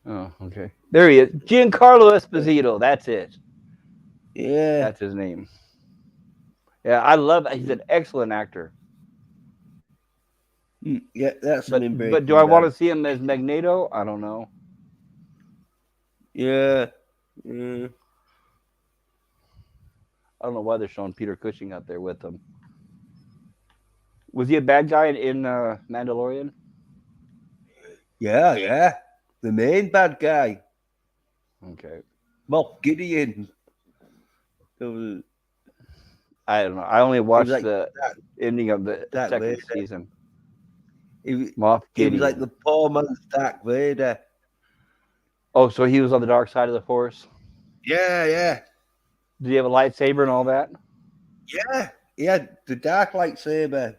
Oh, okay. There he is, Giancarlo Esposito. That's it. yeah, That's his name. Yeah, I love. He's an excellent actor. yeah, that's him in But do Breaking I want Bad. to see him as Magneto? I don't know. Yeah, yeah. I don't know why they're showing Peter Cushing out there with him. Was he a bad guy in Mandalorian? Yeah. The main bad guy, Okay. Moff Gideon. It was, I don't know. I only he was watched like the ending of the Dark second Vader. season. He, wa- Moff he was like Gideon. the poor man's Dark Vader. Oh, so he was on the dark side of the Force. Yeah. Did he have a lightsaber and all that? Yeah. He had the dark lightsaber.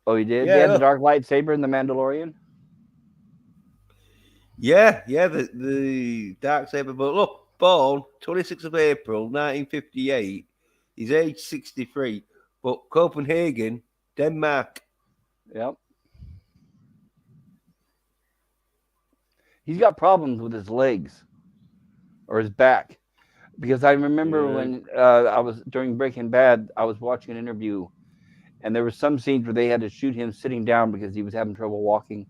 Oh, he did. He Yeah, had the look. dark lightsaber in the Mandalorian. Yeah, the dark saber. But look, born 26th of April, 1958. He's age 63. But Copenhagen, Denmark. Yep. He's got problems with his legs or his back because I remember Yeah. when I was during Breaking Bad, I was watching an interview, and there were some scenes where they had to shoot him sitting down because he was having trouble walking.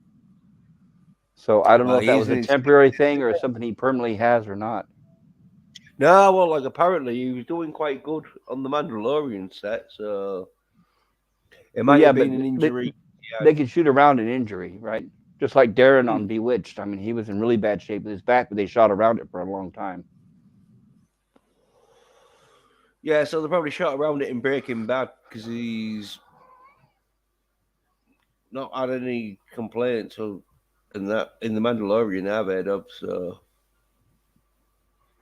So I don't know Well, if that he's was a in his. temporary thing or something he permanently has or not. No, well, like apparently he was doing quite good on the Mandalorian set, so it Well, might yeah, have but been an injury. they can shoot around an injury, right? Just like Darren Hmm. on Bewitched. I mean, he was in really bad shape with his back, but they shot around it for a long time. Yeah, so they probably shot around it in Breaking Bad because he's not had any complaints in that in the Mandalorian I've heard of. So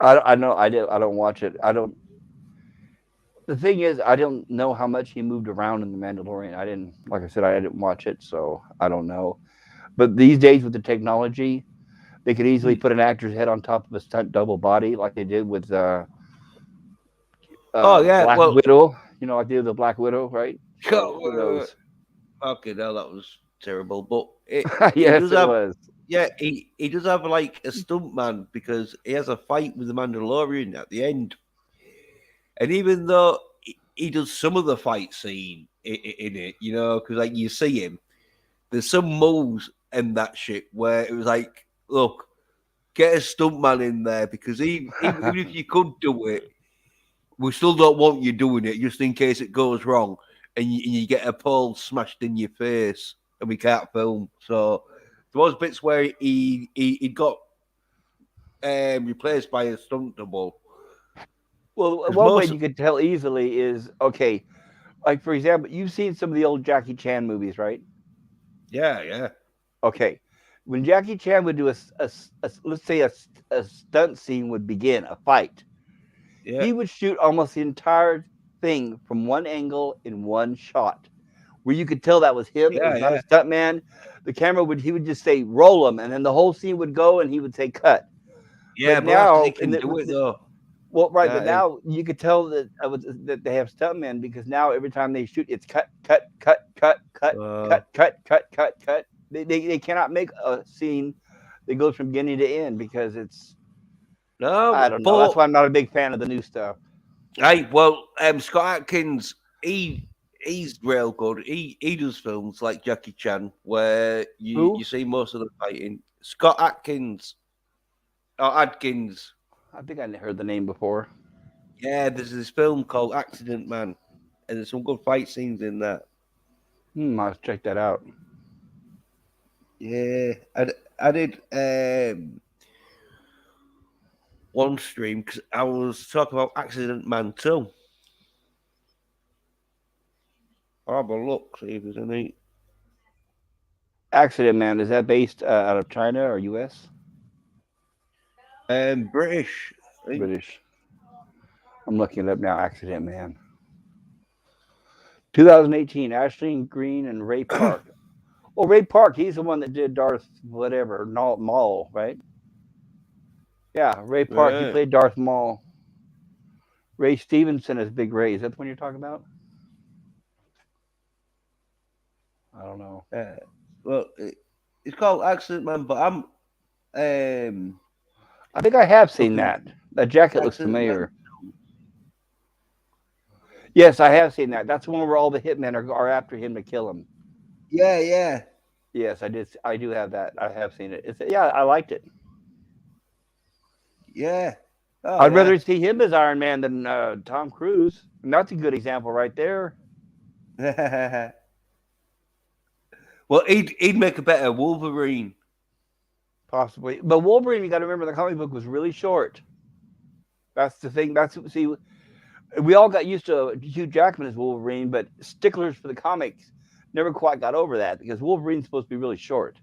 I know I don't watch it. I don't. The thing is, I don't know how much he moved around in the Mandalorian. I didn't, like I said, I didn't watch it, so I don't know. But these days with the technology, they could easily hmm. put an actor's head on top of a stunt double body, like they did with Oh yeah, Black well, Widow. You know, like they did the Black Widow, right? So who uh, knows? okay, no, that was terrible. But he Yes, does it have, was. yeah, he does have like a stuntman because he has a fight with the Mandalorian at the end, and even though he does some of the fight scene in it, you know, because like you see him, there's some moves in that shit where it was like, look, get a stuntman in there because even if you could do it, we still don't want you doing it just in case it goes wrong and you get a pole smashed in your face and we can't film. So there was bits where he got replaced by a stunt double Well, because one way most you could tell easily is okay. Like for example, you've seen some of the old Jackie Chan movies, right? yeah Okay, when Jackie Chan would do let's say a stunt scene would begin a fight, yeah he would shoot almost the entire thing from one angle in one shot, where you could tell that was him. It was not a yeah stunt man. The camera would he would just say roll him, and then the whole scene would go, and he would say cut. But yeah, but that's because he now in can do it though, well, right, but can't he? now you could tell that that they have stuntmen because now every time they shoot, it's cut, cut, cut, cut, cut, Uh, cut, cut, cut, cut, cut. They cannot make a scene that goes from beginning to end because it's no, I don't know. That's but why I'm not a big fan of the new stuff. Hey, well, Scott Atkins, he's real good. He does films like Jackie Chan where Who? you see most of the fighting. Scott Atkins or Adkins. I think I heard the name before. Yeah, there's this film called Accident Man, and there's some good fight scenes in that. I'll check that out. Yeah, I did one stream because I was talking about Accident Man too. I'll have a look, see if there's any. Accident Man, is that based out of China or US? British, I think. British. I'm looking it up now. Accident Man. 2018. Ashley Green and Ray Park. Oh, Ray Park. He's the one that did Darth whatever Maul, right? Yeah, Ray Park. He Yeah. played Darth Maul. Ray Stevenson as Big Ray. Is that the one you're talking about? I don't know. Uh, well, it's called Accident Man, but I'm um, I think I have seen looking that. That jacket looks Accident Man. familiar. Yes, I have seen that. That's the one where all the hitmen are after him to kill him. Yeah, yeah, Yes, I did. I do have that. I have seen it. Yeah, I liked it. yeah. Oh, I'd yeah. rather see him as Iron Man than Tom Cruise. And that's a good example right there. Well, he'd make a better Wolverine. Possibly. But Wolverine, you got to remember the comic book was really short. That's the thing. See, we all got used to Hugh Jackman as Wolverine, but sticklers for the comics never quite got over that because Wolverine's supposed to be really short.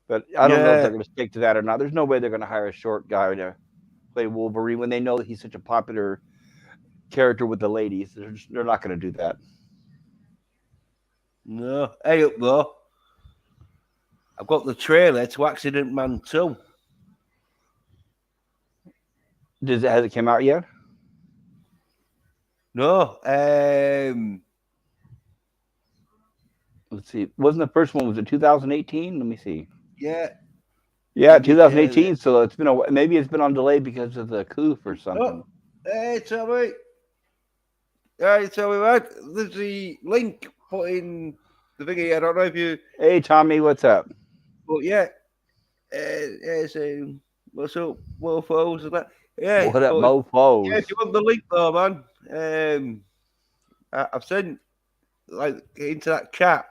But I don't know if they're Yeah. going to stick to that or not. There's no way they're going to hire a short guy to play Wolverine when they know that he's such a popular character with the ladies. They're not going to do that. No. Hey, up though. I've got the trailer to Accident Man 2. Has it came out yet? No. Let's see. Wasn't the first one? Was it 2018? Let me see. Yeah. Yeah, Let me share this. 2018. So it's been maybe it's been on delay because of the coup or Oh, something. hey, Tommy. Hey, Tommy, right? There's the link put in the thingy. I don't know if you. Hey, Tommy, what's up? But yeah. It's, what's up, mofos and that. Yeah, What up, but yeah, mofo's? if you want the link though, man, I've sent like into that chat.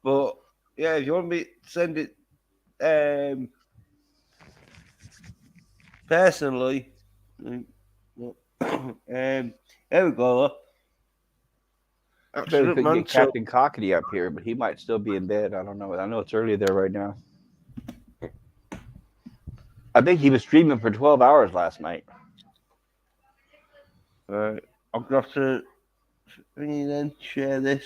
But yeah, if you want me to send it personally, there we go. Better if Accident we can man. get So Captain Cockety up here, but he might still be in bed. I don't know. I know it's early there right now. I think he was streaming for 12 hours last night. I'm gonna have to then share this.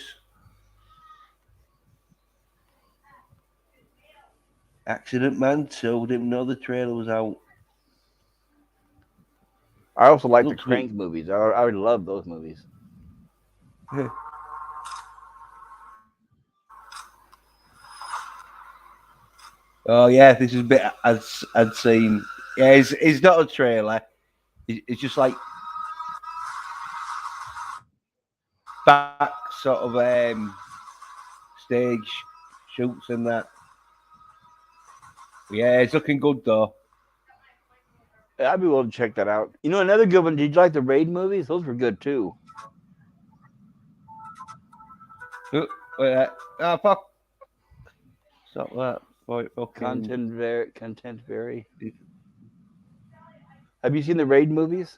Accident man. So didn't know the trailer was out. I also like the Looks neat. Crank movies. I would love those movies. Oh yeah, this is a bit I'd seen. Yeah, it's not a trailer. It's just like back sort of stage shoots and that. Yeah, it's looking good though. I'd be willing to check that out. You know, another good one. Did you like the Raid movies? Those were good too. Ah, fuck. Stop that. Boy, fucking. Content very. Have you seen the Raid movies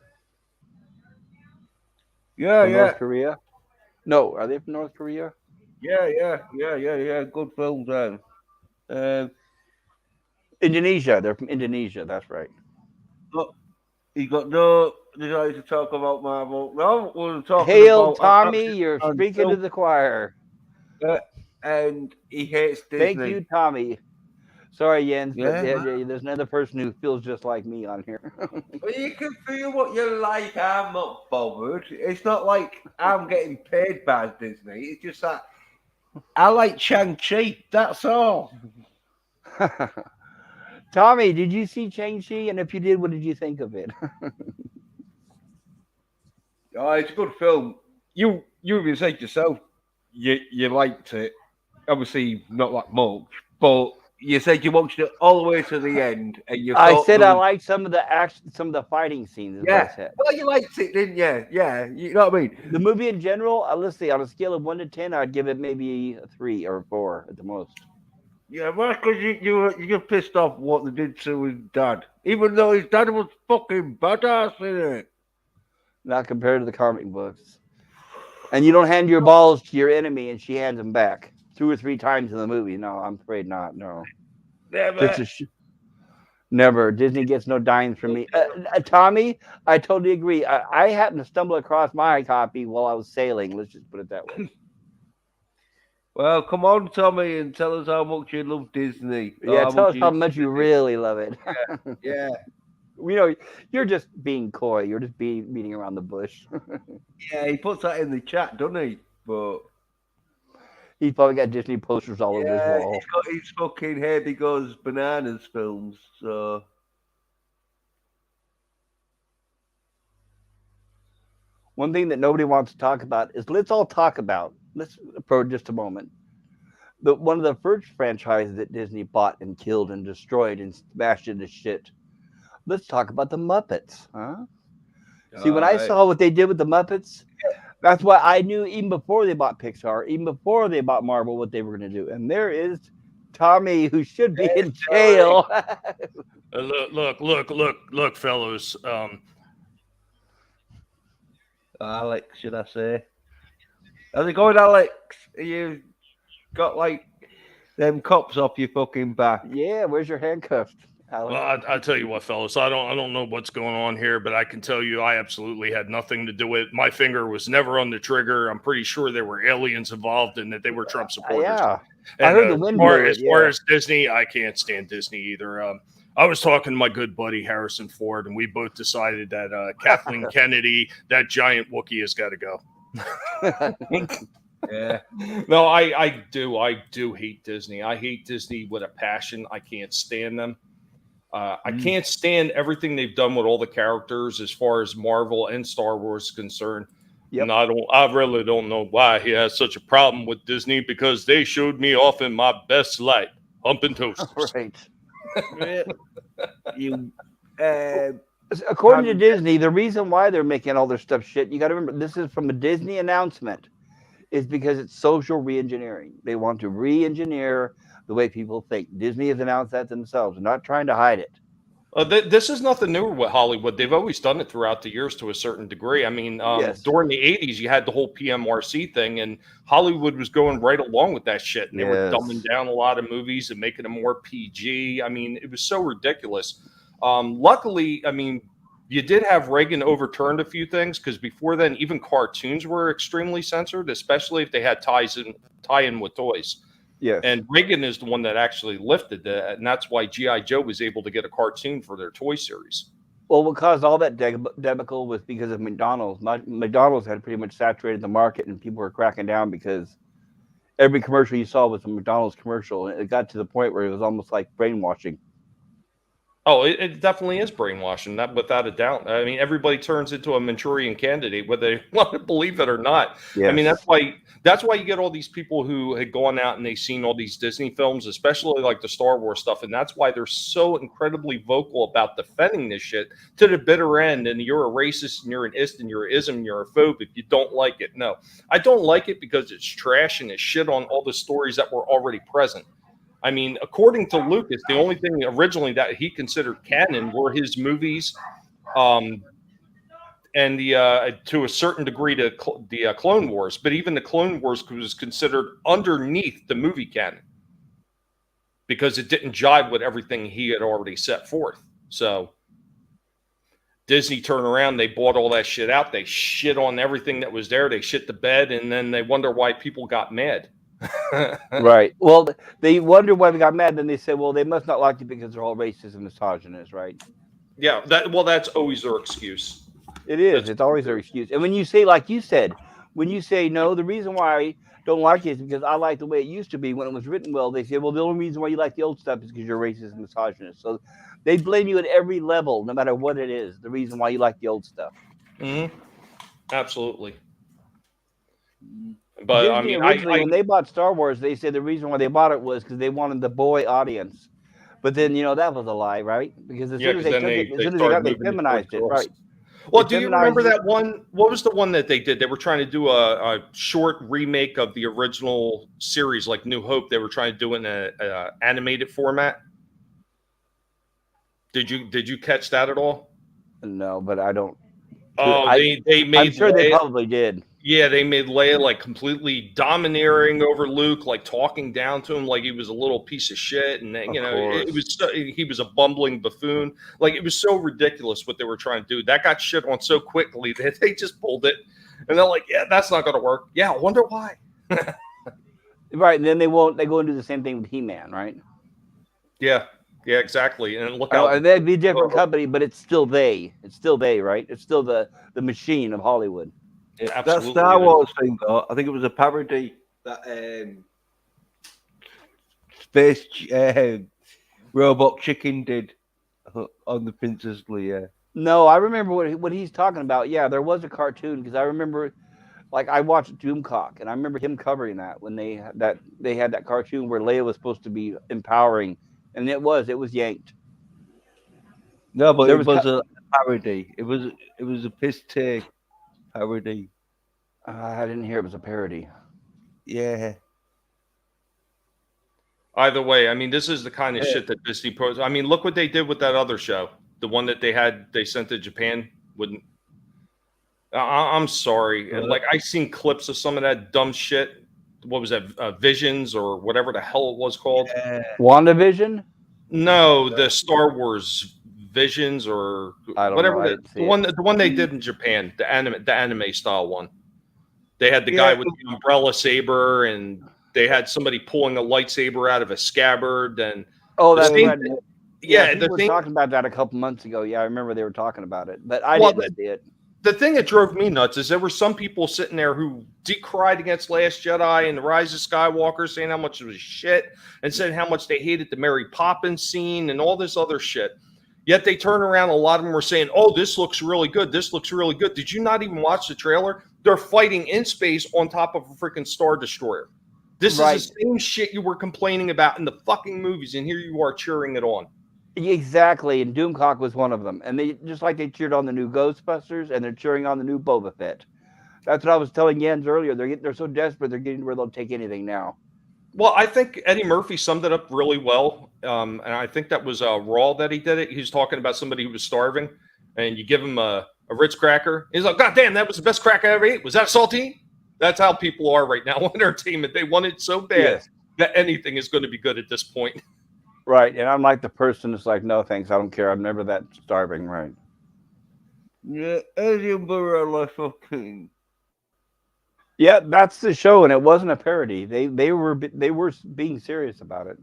Yeah, from yeah, North Korea? No, are they from North Korea? yeah. Good films, then. Um, Indonesia. They're from Indonesia. That's right. but you got no desire to talk about Marvel. No, we're talking Hail, about Tommy! Action You're Man speaking to 2. the choir. Uh, and he hates Thank Disney. you, Tommy. Sorry, Jens, but Yeah, man. there's another person who feels just like me on here. Well, you can feel what you like. I'm not bothered. It's not like I'm getting paid by Disney. It's just that I like Shang-Chi. That's all. Tommy, did you see Shang-Chi? And if you did, what did you think of it? Oh, it's a good film. You even said yourself you liked it. Obviously, not that much, but you said you watched it all the way to the end, and you I thought said there I was liked some of the action, some of the fighting scenes. Is what I yeah. said. Well, you liked it, didn't you? Yeah, you know what I mean. The movie in general, let's see, on a scale of 1 to 10, I'd give it maybe a 3 or 4 at the most. Yeah, well, because you're pissed off what they did to his dad, even though his dad was fucking badass in it. Not compared to the comic books. And you don't hand your balls to your enemy and she hands them back 2 or 3 times in the movie. No, I'm afraid not. No. Just Never. a never. Disney gets no dimes from me. Tommy, I totally agree. I happened to stumble across my copy while I was sailing. Let's just put it that way. Well, come on, Tommy, and tell us how much you love Disney. Or Yeah, how tell much us how you much you really love it. yeah, You know, you're just being coy. You're just beating around the bush. yeah. He puts that in the chat, doesn't he? But He's probably got Disney posters all over his yeah, he's wall. got his fucking Here Because Bananas films. So One thing that nobody wants to talk about is let's all talk about, let's for just a moment, one of the first franchises that Disney bought and killed and destroyed and smashed into shit. Let's talk about the Muppets, huh? See, when I uh, saw what they did with the Muppets, that's why I knew even before they bought Pixar, even before they bought Marvel, what they were going to do. And there is Tommy, who should be in sorry. jail. Look, fellows. Alex, should I say? How's it going, Alex? You got like them cops off your fucking back. Yeah, where's your handcuffs, Well, Alex? I tell you what, fellas. I don't know what's going on here, but I can tell you, I absolutely had nothing to do with it. My finger was never on the trigger. I'm pretty sure there were aliens involved and that they were Trump supporters. Yeah, I And heard the wind blew it. as far Yeah. as Disney, I can't stand Disney either. I was talking to my good buddy Harrison Ford, and we both decided that Kathleen Kennedy, that giant Wookiee, has got to go. Yeah. No, I do hate Disney. I hate Disney with a passion. I can't stand them. I can't stand everything they've done with all the characters as far as Marvel and Star Wars is concerned. Yep. And I really don't know why he has such a problem with Disney, because they showed me off in my best light, humping toasters. Right. Yeah. You According to Disney, the reason why they're making all their stuff shit, you got to remember, this is from a Disney announcement, is because it's social re-engineering. They want to re-engineer the way people think. Disney has announced that themselves. They're not trying to hide it. This is nothing new with Hollywood. They've always done it throughout the years to a certain degree. I mean, Yes. during the 80s, you had the whole PMRC thing, and Hollywood was going right along with that shit. And they were Yes. dumbing down a lot of movies and making them more PG. I mean, it was so ridiculous. Luckily, I mean, you did have Reagan overturned a few things, because before then, even cartoons were extremely censored, especially if they had tie-in with toys. Yes. And Reagan is the one that actually lifted that, and that's why G.I. Joe was able to get a cartoon for their toy series. Well, what caused all that debacle was because of McDonald's. McDonald's had pretty much saturated the market, and people were cracking down because every commercial you saw was a McDonald's commercial. And it got to the point where it was almost like brainwashing. Oh, it definitely is brainwashing, that without a doubt. I mean, everybody turns into a Manchurian candidate, whether they want to believe it or not. Yes. I mean, that's why you get all these people who had gone out and they've seen all these Disney films, especially like the Star Wars stuff, and that's why they're so incredibly vocal about defending this shit to the bitter end. And you're a racist, and you're an ist, and you're an ism, and you're a phobe if you don't like it. No, I don't like it because it's trash and it's shit on all the stories that were already present. I mean, according to Lucas, the only thing originally that he considered canon were his movies, and the to a certain degree the Clone Wars. But even the Clone Wars was considered underneath the movie canon because it didn't jive with everything he had already set forth. So Disney turned around, they bought all that shit out, they shit on everything that was there, they shit the bed, and then they wonder why people got mad. Right. Well, they wonder why we got mad. Then they said, well, they must not like it because they're all racist and misogynist, right? Yeah, that's always their excuse. It is. It's always their excuse. And when you say, like you said, when you say, no, the reason why I don't like it is because I like the way it used to be when it was written well, they say, well, the only reason why you like the old stuff is because you're racist and misogynist. So they blame you at every level, no matter what it is, the reason why you like the old stuff. Mm-hmm. Absolutely. But Disney originally, when they bought Star Wars, they said the reason why they bought it was because they wanted the boy audience. But then that was a lie, right? Because as soon as they took it, as soon as they feminized it, right? Well, do you remember that one? What was the one that they did? They were trying to do a short remake of the original series, like New Hope. They were trying to do it in a animated format. Did you catch that at all? No, but I don't. Oh, they made. I'm sure they probably did. Yeah, they made Leia like completely domineering over Luke, like talking down to him like he was a little piece of shit, and it was he was a bumbling buffoon. Like it was so ridiculous what they were trying to do. That got shit on so quickly that they just pulled it, and they're like, "Yeah, that's not going to work." Yeah, I wonder why. Right, and then they won't. They go and do the same thing with He-Man, right? Yeah, exactly. And look out, they'd be a different company, but it's still they. It's still they, right? It's still the machine of Hollywood. Yeah, that Star Wars thing, though, I think it was a parody that Space Robot Chicken did on the Princess Leia. No, I remember what he's talking about. Yeah, there was a cartoon because I remember, like, I watched Doomcock, and I remember him covering that when they had that cartoon where Leia was supposed to be empowering, and it was yanked. No, but it was a parody. It was a piss take. Parody. I didn't hear it was a parody. Yeah. Either way, I mean, this is the kind of shit that Disney pros. I mean, look what they did with that other show, the one that they sent to Japan. I'm sorry, like I seen clips of some of that dumb shit. What was that? Visions or whatever the hell it was called? WandaVision? No, the Star Wars Visions or whatever. The one they did in Japan, the anime style one. They had the guy with the umbrella saber, and they had somebody pulling a lightsaber out of a scabbard. And that's right. Yeah, they were talking about that a couple months ago. Yeah, I remember they were talking about it, but I didn't see it. The thing that drove me nuts is there were some people sitting there who decried against Last Jedi and the Rise of Skywalker, saying how much it was shit, and saying how much they hated the Mary Poppins scene and all this other shit. Yet they turn around, a lot of them were saying, "Oh, this looks really good. This looks really good." Did you not even watch the trailer? They're fighting in space on top of a freaking Star Destroyer. This is the same shit you were complaining about in the fucking movies, and here you are cheering it on. Exactly, and Doomcock was one of them. And they just like they cheered on the new Ghostbusters, and they're cheering on the new Boba Fett. That's what I was telling Jens earlier. They're so desperate, they're getting where they'll take anything now. Well, I think Eddie Murphy summed it up really well, and I think that was Raw that he did it. He was talking about somebody who was starving, and you give him a Ritz cracker. He's like, "God damn, that was the best cracker I ever ate. Was that saltine?" That's how people are right now in entertainment. They want it so bad that anything is going to be good at this point. Right, and I'm like the person that's like, "No, thanks, I don't care. I'm never that starving." Right. Yeah, Edinburgh fucking. Yeah, that's the show, and it wasn't a parody. They were being serious about it.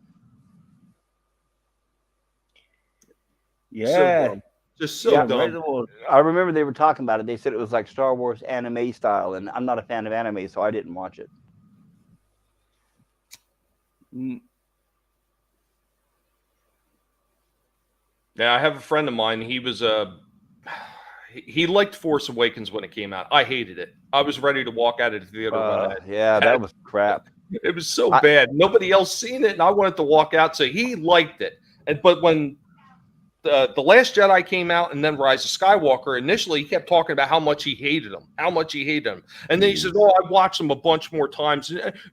Yeah, so just so dumb. I remember they were talking about it. They said it was like Star Wars anime style, and I'm not a fan of anime, so I didn't watch it. Yeah, I have a friend of mine. He was he liked Force Awakens when it came out. I hated it. I was ready to walk out of the theater. Yeah, that was crap. It was so bad. Nobody else seen it, and I wanted to walk out. So he liked it. But when the Last Jedi came out, and then Rise of Skywalker, initially he kept talking about how much he hated them, and then he said, "Oh, I watched them a bunch more times.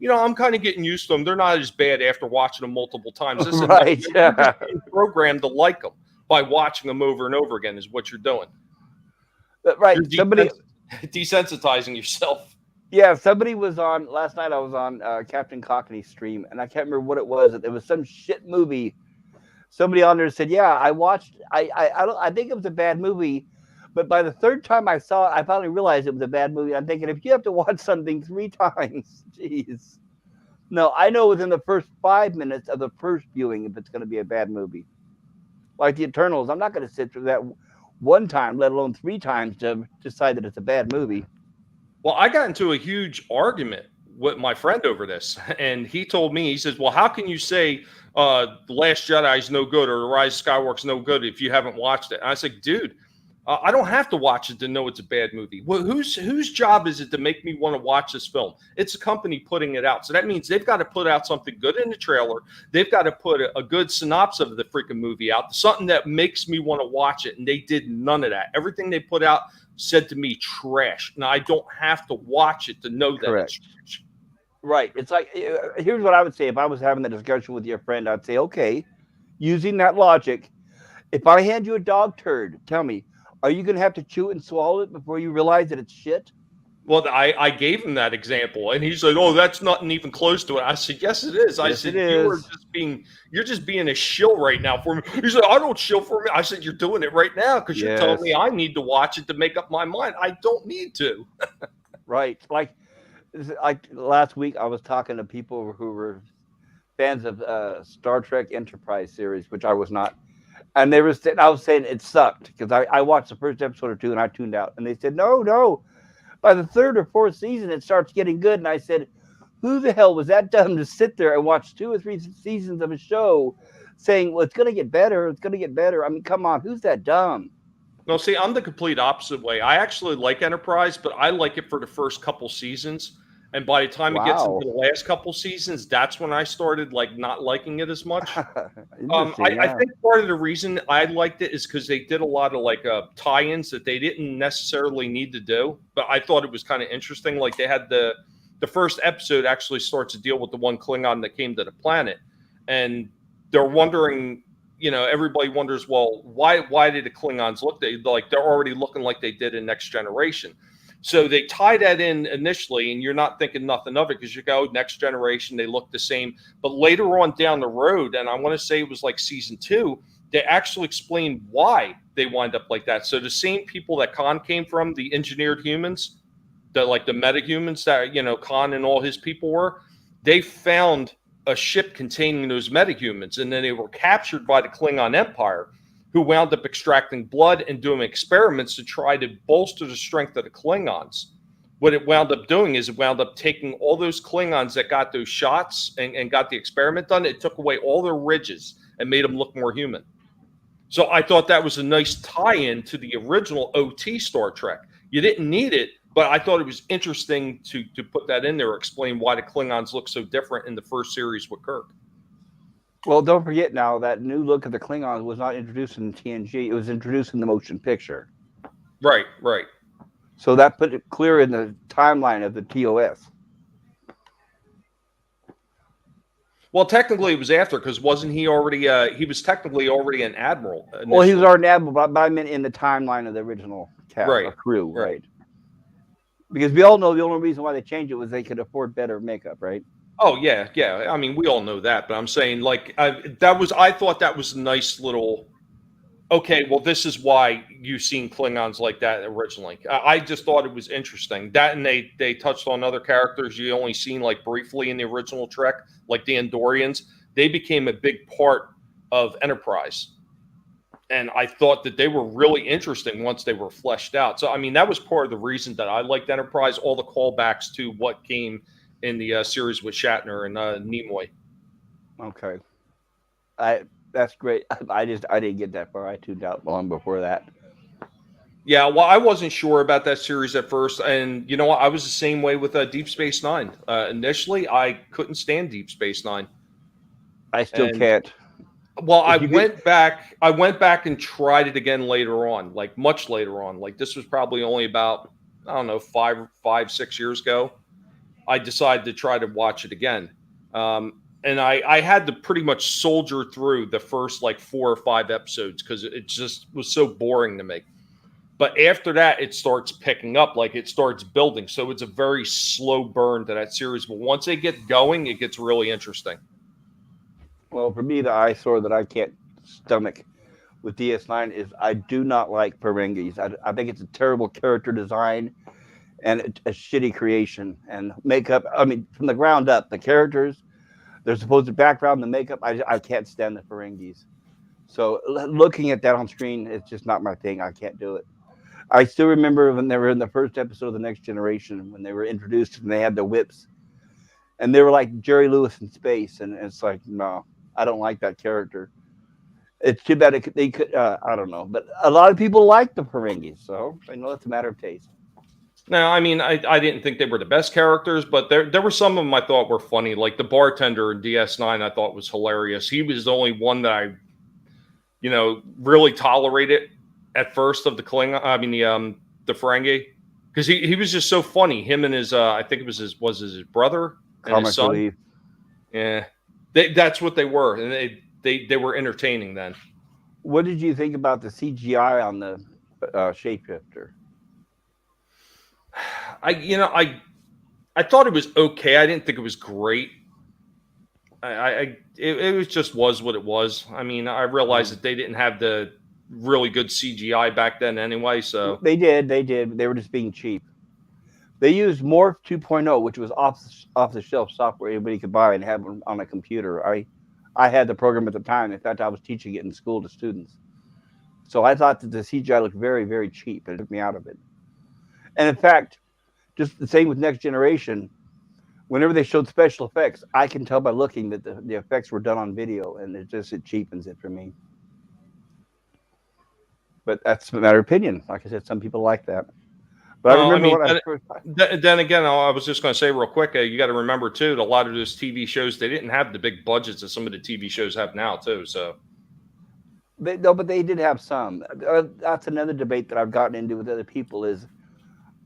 I'm kind of getting used to them. They're not as bad after watching them multiple times." This right? Yeah. Programmed to like them by watching them over and over again is what you're doing. Right. Somebody desensitizing yourself. Yeah, somebody was on last night. I was on Captain Cockney's stream, and I can't remember what it was. It was some shit movie. Somebody on there said, "Yeah, I watched. I think it was a bad movie, but by the third time I saw it, I finally realized it was a bad movie." I'm thinking, if you have to watch something 3 times, jeez. No, I know within the first 5 minutes of the first viewing if it's going to be a bad movie. Like the Eternals, I'm not going to sit through that one time, let alone 3 times to decide that it's a bad movie. Well, I got into a huge argument with my friend over this, and he told me, he says, "Well, how can you say The Last Jedi is no good or The Rise of Skywalker is no good if you haven't watched it?" And I said, "Dude, I don't have to watch it to know it's a bad movie. Well, whose job is it to make me want to watch this film? It's a company putting it out. So that means they've got to put out something good in the trailer. They've got to put a good synopsis of the freaking movie out, something that makes me want to watch it. And they did none of that. Everything they put out said to me trash. Now, I don't have to watch it to know that Correct. it's trash. Right. It's like, here's what I would say. If I was having that discussion with your friend, I'd say, okay, using that logic, if I hand you a dog turd, tell me, are you going to have to chew it and swallow it before you realize that it's shit? Well, I gave him that example, and he said, "Oh, that's not even close to it." I said, "Yes, it is." I Yes, said, it is. You're just being a shill right now for me." He said, "I don't shill for me." I said, "You're doing it right now because you're telling me Yes. I need to watch it to make up my mind. I don't need to." Right. Like last week, I was talking to people who were fans of Star Trek Enterprise series, which I was not. And they were saying, I was saying it sucked because I watched the first episode or two and I tuned out. And they said, no. By the third or fourth season, it starts getting good. And I said, who the hell was that dumb to sit there and watch 2 or 3 seasons of a show saying, well, it's going to get better. It's going to get better. I mean, come on. Who's that dumb? No, see, I'm the complete opposite way. I actually like Enterprise, but I like it for the first couple seasons. And by the time it gets Wow. into the last couple seasons, that's when I started like not liking it as much. Interesting, I yeah. think part of the reason I liked it is because they did a lot of like tie-ins that they didn't necessarily need to do, but I thought it was kind of interesting. Like they had the first episode actually starts to deal with the one Klingon that came to the planet, and they're wondering, everybody wonders, well, why did the Klingons look like they're already looking like they did in Next Generation? So they tie that in initially, and you're not thinking nothing of it because you go Next Generation, they look the same. But later on down the road, and I want to say it was like season 2, they actually explain why they wind up like that. So the same people that Khan came from, the engineered humans, the metahumans that Khan and all his people were, they found a ship containing those metahumans, and then they were captured by the Klingon Empire, who wound up extracting blood and doing experiments to try to bolster the strength of the Klingons. What it wound up doing is it wound up taking all those Klingons that got those shots and got the experiment done. It took away all their ridges and made them look more human. So I thought that was a nice tie-in to the original OT Star Trek. You didn't need it, but I thought it was interesting to put that in there, explain why the Klingons look so different in the first series with Kirk. Well, don't forget now that new look of the Klingons was not introduced in TNG. It was introduced in the motion picture. Right. So that put it clear in the timeline of the TOS. Well, technically it was after, because wasn't he already? He was technically already an admiral. Initially. Well, he was already an admiral, but I meant in the timeline of the original cast, Right. Crew, right? Because we all know the only reason why they changed it was they could afford better makeup, right? Oh yeah. I mean, we all know that, but I'm saying like I thought that was a nice little. Okay, well, this is why you've seen Klingons like that originally. I just thought it was interesting. That, and they touched on other characters you only seen like briefly in the original Trek, like the Andorians. They became a big part of Enterprise. And I thought that they were really interesting once they were fleshed out. So, I mean, that was part of the reason that I liked Enterprise, all the callbacks to what came in the series with Shatner and Nimoy. Okay. That's great. I didn't get that far. I tuned out long before that. Yeah, well, I wasn't sure about that series at first, and you know what? I was the same way with Deep Space Nine. Initially, I couldn't stand Deep Space Nine. I still can't. Well, I went back and tried it again later on, like much later on. Like this was probably only about, I don't know, 6 years ago. I decided to try to watch it again. And I had to pretty much soldier through the first like 4 or 5 episodes because it just was so boring to me. But after that, it starts picking up, like it starts building. So it's a very slow burn to that series. But once they get going, it gets really interesting. Well, for me, the eyesore that I can't stomach with DS9 is I do not like Ferengis. I think it's a terrible character design and a shitty creation and makeup. I mean, from the ground up, the characters, their supposed background, the makeup, I can't stand the Ferengis. So looking at that on screen, it's just not my thing. I can't do it. I still remember when they were in the first episode of The Next Generation, when they were introduced and they had the whips. And they were like Jerry Lewis in space. And it's like, no, I don't like that character. It's too bad they could. I don't know, but a lot of people like the Ferengis, so I know it's a matter of taste. No, I mean, I didn't think they were the best characters, but there were some of them I thought were funny. Like the bartender in DS9, I thought was hilarious. He was the only one that I, really tolerated at first of the Klingon. I mean the Ferengi, because he was just so funny. Him and his I think it was his brother and Comic his son. relief. Yeah, that's what they were, and they were entertaining then. What did you think about the CGI on the shapeshifter? I thought it was okay. I didn't think it was great. It was just was what it was. I mean, I realized that they didn't have the really good CGI back then anyway. So They did. They were just being cheap. They used Morph 2.0, which was off the shelf software anybody could buy and have on a computer. I had the program at the time. In fact, I was teaching it in school to students. So I thought that the CGI looked very, very cheap. It took me out of it. And in fact, just the same with Next Generation. Whenever they showed special effects, I can tell by looking that the effects were done on video, and it cheapens it for me. But that's a matter of opinion. Like I said, some people like that. But I remember when I first. Then again, I was just going to say real quick, you got to remember too, that a lot of those TV shows, they didn't have the big budgets that some of the TV shows have now too. So. No, but they did have some. That's another debate that I've gotten into with other people. Is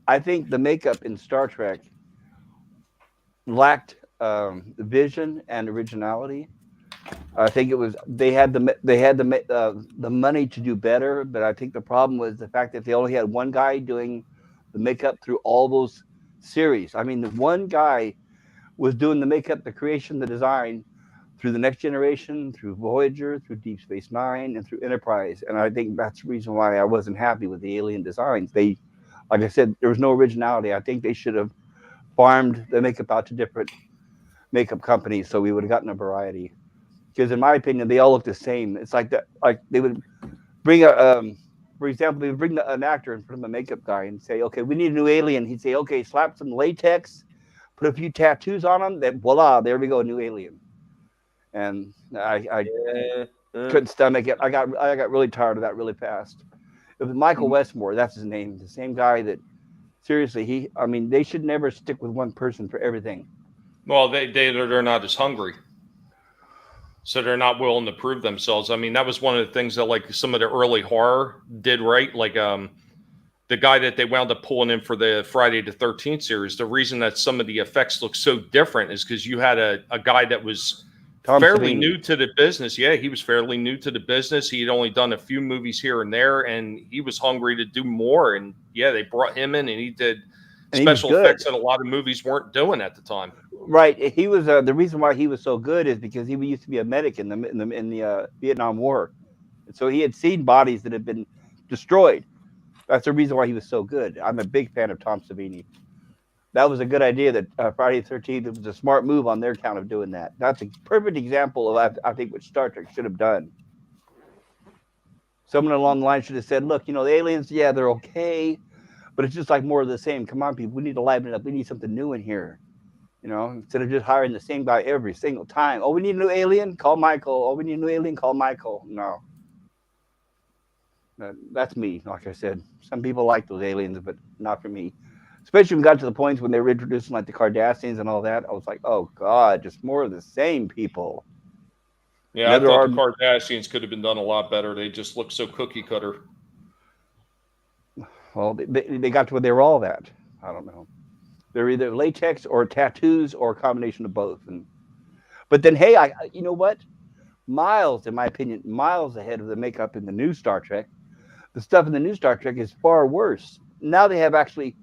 I think the makeup in Star Trek lacked vision and originality. I think it was they had the money to do better, but I think the problem was the fact that they only had one guy doing the makeup through all those series. I mean, the one guy was doing the makeup, the creation, the design through the Next Generation, through Voyager, through Deep Space Nine, and through Enterprise. And I think that's the reason why I wasn't happy with the alien designs. They, like I said, there was no originality. I think they should have farmed the makeup out to different makeup companies so we would have gotten a variety. Because in my opinion, they all look the same. It's like that. Like they would bring for example, they would bring an actor in front of a makeup guy and say, "Okay, we need a new alien." He'd say, "Okay, slap some latex, put a few tattoos on him. Then voila, there we go, a new alien." And I couldn't stomach it. I got really tired of that really fast. It was Michael Westmore. That's his name. The same guy that. Seriously, they should never stick with one person for everything. Well, they're not as hungry, so they're not willing to prove themselves. I mean, that was one of the things that like some of the early horror did right. Like the guy that they wound up pulling in for the Friday the 13th series. The reason that some of the effects look so different is because you had a guy that was fairly new to the business. Yeah, he was fairly new to the business. He had only done a few movies here and there, and he was hungry to do more. And yeah, they brought him in, and he did special effects that a lot of movies weren't doing at the time. Right. He was the reason why he was so good is because he used to be a medic in the Vietnam War, and so he had seen bodies that had been destroyed. That's the reason why he was so good. I'm a big fan of Tom Savini. That was a good idea. That Friday the 13th, it was a smart move on their account of doing that. That's a perfect example of I think what Star Trek should have done. Someone along the line should have said, "Look, the aliens, yeah, they're okay, but it's just like more of the same. Come on, people, we need to liven it up. We need something new in here." Instead of just hiring the same guy every single time. Oh, we need a new alien? Call Michael. Oh, we need a new alien? Call Michael. No. That's me. Like I said, some people like those aliens, but not for me. Especially when we got to the points when they were introducing like the Cardassians and all that. I was like, oh, God, just more of the same people. Yeah, I thought the Cardassians could have been done a lot better. They just look so cookie cutter. Well, they got to where they were all that. I don't know. They're either latex or tattoos or a combination of both. But then, hey, you know what? Miles, in my opinion, miles ahead of the makeup in the new Star Trek. The stuff in the new Star Trek is far worse. Now they have actually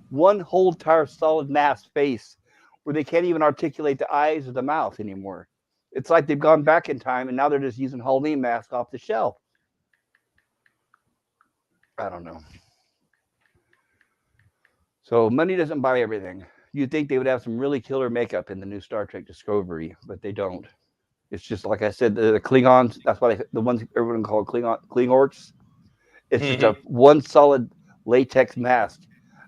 one whole entire solid mask face where they can't even articulate the eyes or the mouth anymore. It's like they've gone back in time and now they're just using Halloween masks off the shelf. I don't know. So money doesn't buy everything. You'd think they would have some really killer makeup in the new Star Trek Discovery, but they don't. It's just like I said, the Klingons. That's why the ones everyone call Klingorts. It's just a one solid latex mask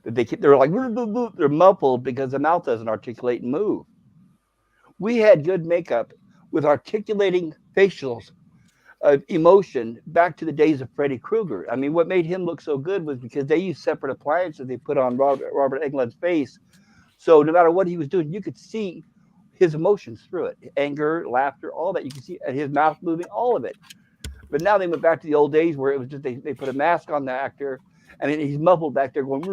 that they're like they're muffled because the mouth doesn't articulate and move. We had good makeup with articulating facials emotion back to the days of Freddy Krueger. I mean, what made him look so good was because they used separate appliances they put on Robert Englund's face. So no matter what he was doing, you could see his emotions through it. Anger, laughter, all that. You can see his mouth moving, all of it. But now they went back to the old days where it was just they put a mask on the actor and he's muffled back there going,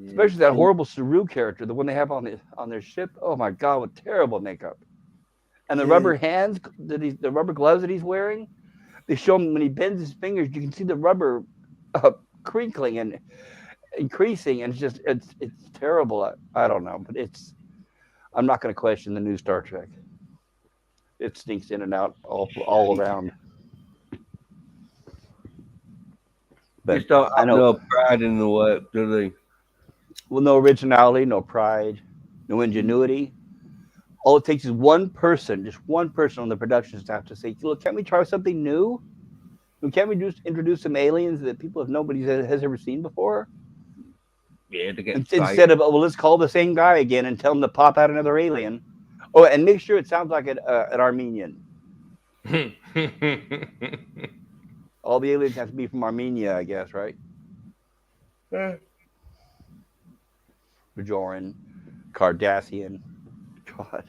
especially that horrible Saru character, the one they have on their ship. Oh my God, what terrible makeup. And the rubber hands, the rubber gloves that he's wearing, they show him when he bends his fingers, you can see the rubber crinkling and increasing, and it's terrible. I don't know, but I'm not going to question the new Star Trek. It sneaks in and out all around. But they don't have no pride in the work, do they? Well, no originality, no pride, no ingenuity. All it takes is one person, just one person on the production staff to say, look, can't we try something new? Can't we just introduce some aliens that nobody has ever seen before? Yeah, to get instead of, well, let's call the same guy again and tell him to pop out another alien. Oh, and make sure it sounds like an Armenian. All the aliens have to be from Armenia, I guess, right? Bajoran, Cardassian. God.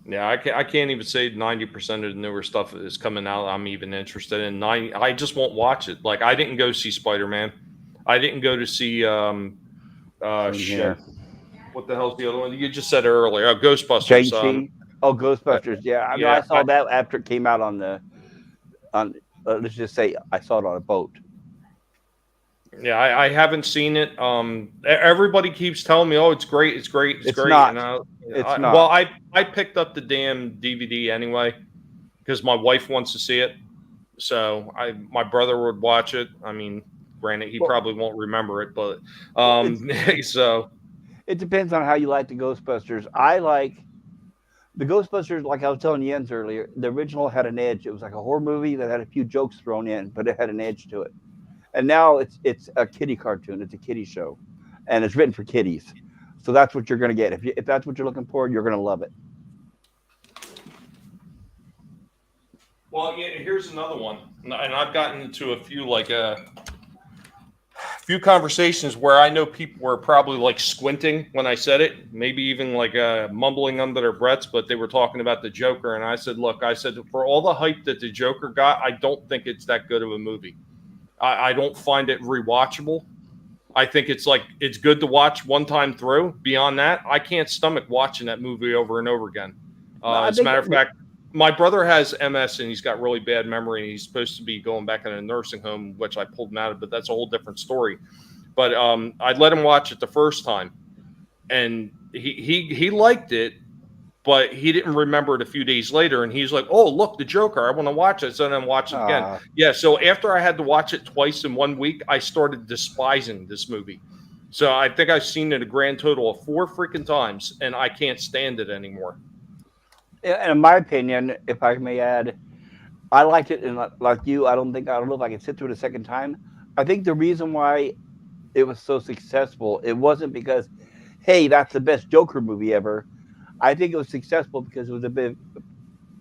Yeah, I can't even say 90% of the newer stuff that is coming out I'm even interested in. I just won't watch it. Like, I didn't go see Spider-Man. I didn't go to see shit. What the hell's the other one? You just said earlier. Ghostbusters. Ghostbusters. Yeah, I saw that after it came out on let's just say I saw it on a boat. Yeah, I haven't seen it. Everybody keeps telling me, "Oh, it's great, it's great, it's great." Not. It's not. Well, I picked up the damn DVD anyway because my wife wants to see it. So my brother would watch it. I mean, granted, he probably won't remember it, but so it depends on how you like the Ghostbusters. I like the Ghostbusters, like I was telling Jens earlier. The original had an edge. It was like a horror movie that had a few jokes thrown in, but it had an edge to it. And now it's a kiddie cartoon. It's a kiddie show, and it's written for kiddies. So that's what you're going to get. If that's what you're looking for, you're going to love it. Well, yeah, here's another one, and I've gotten into a few few conversations where I know people were probably like squinting when I said it, maybe even like mumbling under their breaths, but they were talking about the Joker, and I said, look, for all the hype that the Joker got, I don't think it's that good of a movie. I don't find it rewatchable. I think it's good to watch one time through. Beyond that, I can't stomach watching that movie over and over again. As a matter of fact, my brother has MS and he's got really bad memory. And he's supposed to be going back in a nursing home, which I pulled him out of, but that's a whole different story. But I let him watch it the first time, and he liked it. But he didn't remember it a few days later, and he's like, "Oh, look, the Joker! I want to watch it." So then watch it again. Yeah. So after I had to watch it twice in 1 week, I started despising this movie. So I think I've seen it a grand total of 4 freaking times, and I can't stand it anymore. And in my opinion, if I may add, I liked it, and like you, I don't know if I can sit through it a second time. I think the reason why it was so successful, it wasn't because, hey, that's the best Joker movie ever. I think it was successful because it was a bit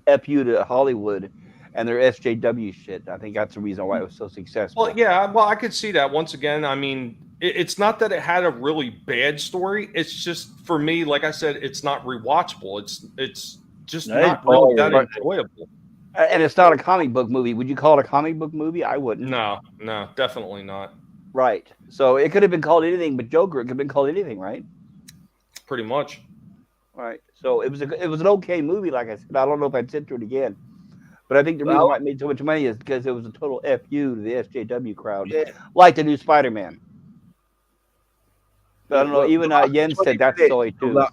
FU to Hollywood and their SJW shit. I think that's the reason why it was so successful. Well, yeah, I could see that. Once again, I mean, it's not that it had a really bad story. It's just, for me, like I said, it's not rewatchable. It's just not really that enjoyable. And it's not a comic book movie. Would you call it a comic book movie? I wouldn't. No, definitely not. Right. So it could have been called anything but Joker. It could have been called anything, right? Pretty much. Right. So it was an okay movie, like I said. I don't know if I'd sit through it again. But I think the reason why it made so much money is because it was a total FU to the SJW crowd. Yeah. Like the new Spider-Man. But I don't know, even Jens said that's silly too.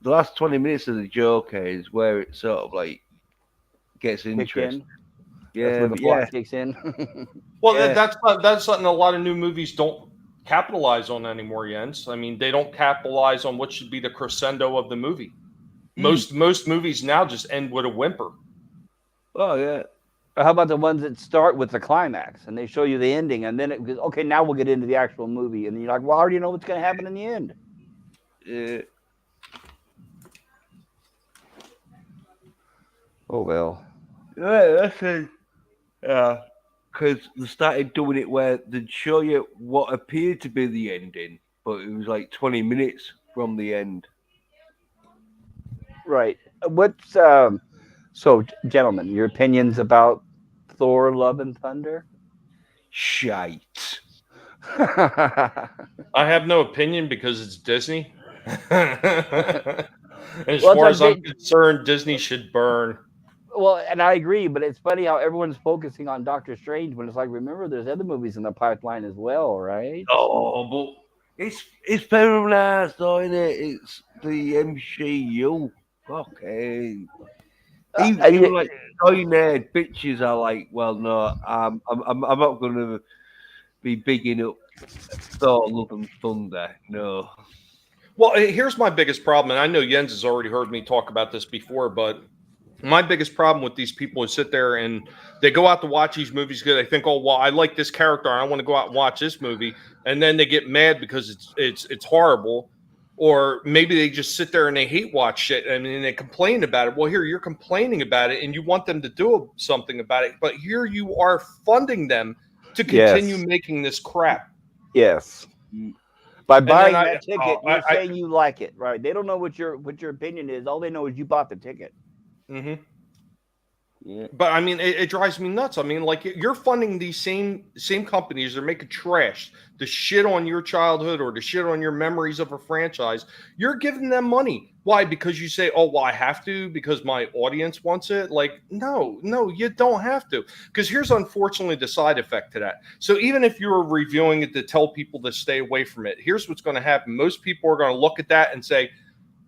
The last 20 minutes of the Joker is where it sort of like gets interesting. Yeah, that's where the plot kicks in. Well, that's something a lot of new movies don't capitalize on anymore, Jens. I mean, they don't capitalize on what should be the crescendo of the movie. Most movies now just end with a whimper. Oh yeah. How about the ones that start with the climax and they show you the ending, and then it goes, okay, now we'll get into the actual movie, and then you're like, well, how do you know what's going to happen in the end? Oh well. Yeah, that's it. Yeah, because they started doing it where they'd show you what appeared to be the ending, but it was like 20 minutes from the end. Right. What's so, gentlemen, your opinions about Thor: Love and Thunder? Shite. I have no opinion because it's Disney. As Well, it's far like as I'm concerned, Disney should burn. well, and I agree, but it's funny how everyone's focusing on Doctor Strange when it's like, remember, there's other movies in the pipeline as well, right? Oh, but it's paralyzed, though, isn't it? It's the MCU. Okay. And Even like toy-nerd bitches are like, well, no, I'm not going to be bigging up Thor: Love and Thunder. No. Well, here's my biggest problem, and I know Jens has already heard me talk about this before, but my biggest problem with these people is sit there and they go out to watch these movies because they think, oh, well, I like this character, I want to go out and watch this movie, and then they get mad because it's horrible, or maybe they just sit there and they hate watch shit and they complain about it. Well, here you're complaining about it and you want them to do something about it, but here you are funding them to continue Yes. making this crap. Yes. By buying then that ticket, you're saying you like it, right? They don't know what your opinion is. All they know is you bought the ticket. Mm-hmm. Yeah. But I mean, it drives me nuts. I mean, like you're funding these same companies that are making trash, the shit on your childhood or the shit on your memories of a franchise. You're giving them money. Why? Because you say, "Oh, well, I have to because my audience wants it." Like, no, you don't have to. Because here's unfortunately the side effect to that. So even if you're reviewing it to tell people to stay away from it, here's what's going to happen. Most people are going to look at that and say,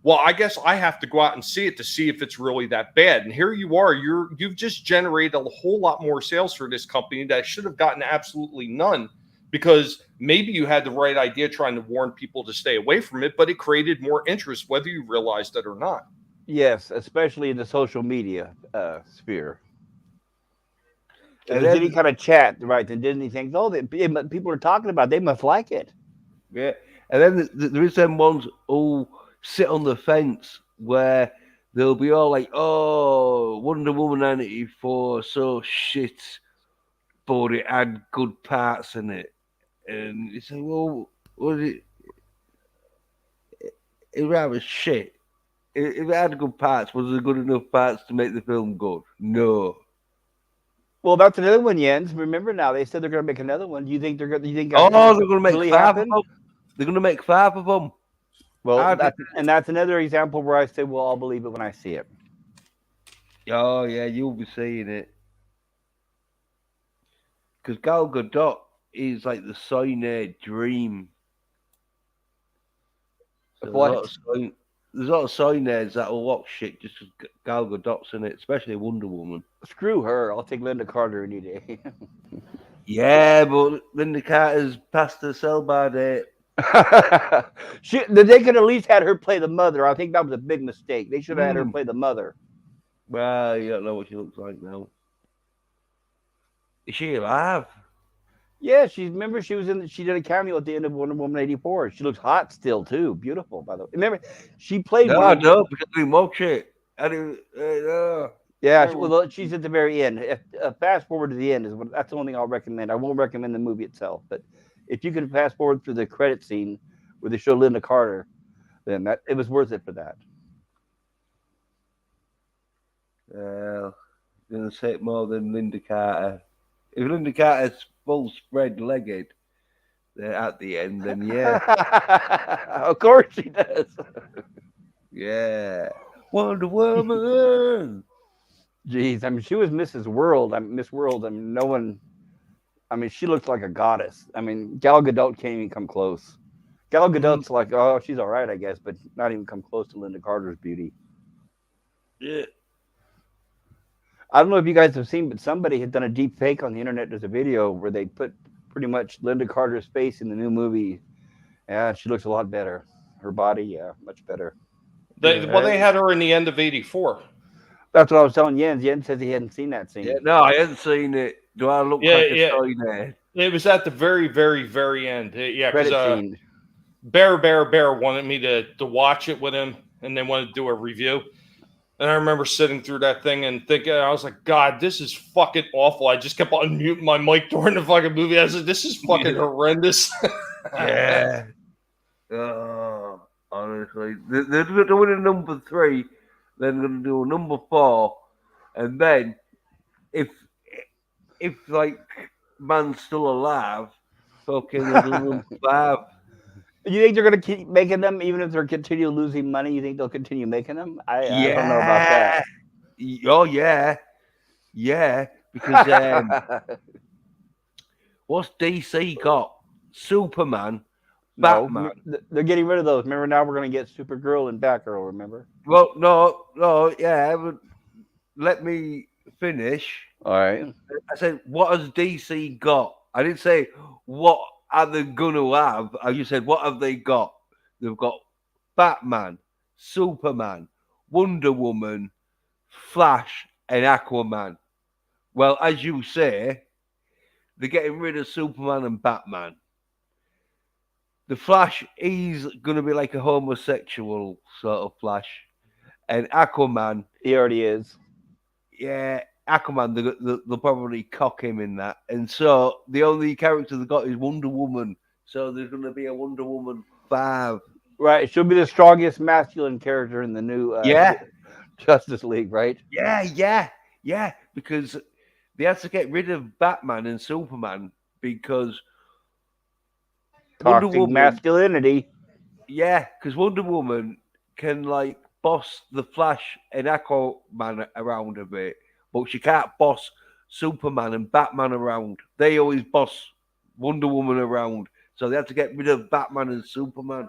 well, I guess I have to go out and see it to see if it's really that bad. And here you are, you've just generated a whole lot more sales for this company that should have gotten absolutely none because maybe you had the right idea trying to warn people to stay away from it, but it created more interest whether you realized it or not. Yes, especially in the social media sphere. If And there's any then, kind of chat, right, then Disney thinks, oh, people are talking about it, they must like it. yeah, and then there is them ones who sit on the fence where they'll be all like, "Oh, Wonder Woman 94, so shit, but it had good parts in it." And you say, "Well, was it? It rather shit. If it had good parts, was there good enough parts to make the film good? No. Well, that's another one, Jens. Remember now, they said they're going to make another one. Do you think they're going? You think Oh, that's they're going to make really 5 happen? of them. They're going to make 5 of them. Well, that's another example where I say, well, I'll believe it when I see it. Oh yeah, you'll be seeing it. Because Gal Gadot is like the Soine dream. So What? there's a lot of Soineheads that will watch shit just because Gal Gadot's in it, especially Wonder Woman. Screw her. I'll take Linda Carter any day. Yeah, but Linda Carter's past her sell-by date. They could at least had her play the mother. I think that was a big mistake. They should have had her play the mother. Well, you don't know what she looks like now. Is she alive? Yeah, remember she did a cameo at the end of Wonder Woman 84. She looks hot still too. Beautiful, by the way. Remember, she played No, because we watch it. I do. Yeah, well, she's at the very end. Fast forward to the end that's the only thing I'll recommend. I won't recommend the movie itself, but if you could fast forward through the credit scene where they show Linda Carter, then it was worth it for that. Well, gonna say it more than Linda Carter. If Linda Carter's full spread legged at the end, then yeah. Of course she does. Yeah. Wonder Woman. Jeez, I mean, she was Mrs. World. Miss World. I mean, no one. I mean, she looks like a goddess. I mean, Gal Gadot can't even come close. Gal Gadot's like, oh, she's all right, I guess, but not even come close to Linda Carter's beauty. Yeah. I don't know if you guys have seen, but somebody had done a deep fake on the internet. There's a video where they put pretty much Linda Carter's face in the new movie. Yeah, she looks a lot better. Her body, yeah, much better. Well, they had her in the end of 84. That's what I was telling Jens. Jens says he hadn't seen that scene. Yeah, no, I hadn't seen it. Do I look like a toy there? It was at the very, very, very end. Yeah, because scene. Bear wanted me to watch it with him, and they wanted to do a review. And I remember sitting through that thing and thinking, I was like, God, this is fucking awful. I just kept on muting my mic during the fucking movie. I was like, this is fucking horrendous. Yeah. Honestly, they're doing a number 3, then going to do a number 4, and then if like man's still alive, fucking they'll do number 5. You think they're going to keep making them even if they're continue losing money? You think they'll continue making them? I don't know about that. Oh yeah, because what's DC got? Superman, No, Batman. they're getting rid of those. Remember, now we're going to get Supergirl and Batgirl. Remember? Well, no, yeah, but let me finish. All right. I said, what has DC got? I didn't say what are they gonna have. I just said, what have they got? They've got Batman, Superman, Wonder Woman, Flash, and Aquaman. Well, as you say, they're getting rid of Superman and Batman. The Flash, he's going to be like a homosexual sort of Flash. And Aquaman, He already is. yeah, Aquaman, they'll probably cock him in that. And so the only character they got is Wonder Woman. So there's going to be a Wonder Woman 5. Right. She'll be the strongest masculine character in the new Justice League, right? Yeah. Because they had to get rid of Batman and Superman because Toxic masculinity. Yeah, because Wonder Woman can like boss the Flash and Aquaman around a bit, but she can't boss Superman and Batman around. They always boss Wonder Woman around, so they had to get rid of Batman and Superman.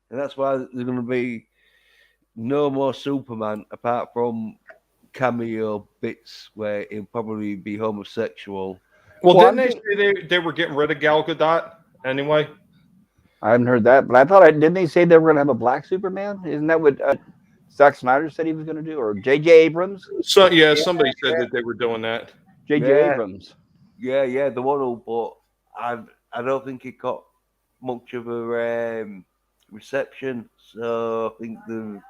And that's why there's going to be no more Superman apart from cameo bits where he'll probably be homosexual. Well, didn't they say they were getting rid of Gal Gadot anyway? I haven't heard that, but I thought didn't they say they were going to have a black Superman? Isn't that what Zack Snyder said he was going to do, or J.J. Abrams? So somebody said that they were doing that. J.J. Abrams. Yeah, the one, but I don't think it got much of a reception, so I think they've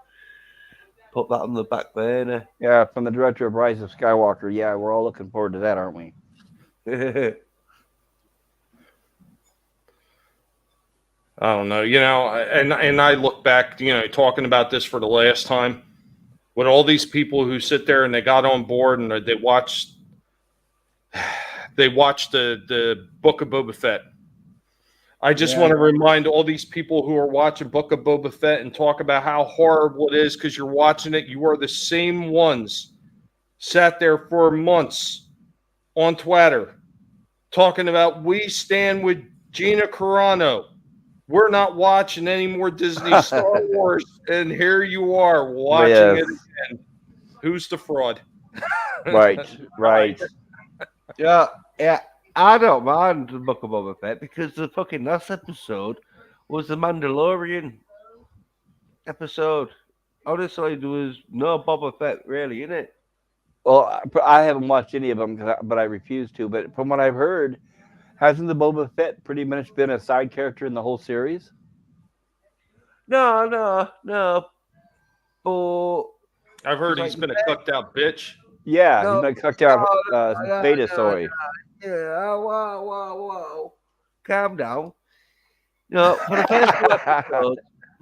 put that on the back burner. Yeah, from the director of Rise of Skywalker. Yeah, we're all looking forward to that, aren't we? I don't know, and I look back, talking about this for the last time, with all these people who sit there and they got on board and they watched the Book of Boba Fett. I just want to remind all these people who are watching Book of Boba Fett and talk about how horrible it is because you're watching it. You are the same ones sat there for months on Twitter talking about we stand with Gina Carano. We're not watching any more Disney Star Wars, and here you are watching it again. Who's the fraud? Right. Yeah. I don't mind the Book of Boba Fett because the fucking last episode was the Mandalorian episode. Honestly, there was no Boba Fett really in it. Well, I haven't watched any of them, but I refuse to. But from what I've heard, hasn't the Boba Fett pretty much been a side character in the whole series? No. But I've heard he's been a cucked out bitch. Yeah, he's been cucked out beta soy. Yeah, whoa. Calm down. For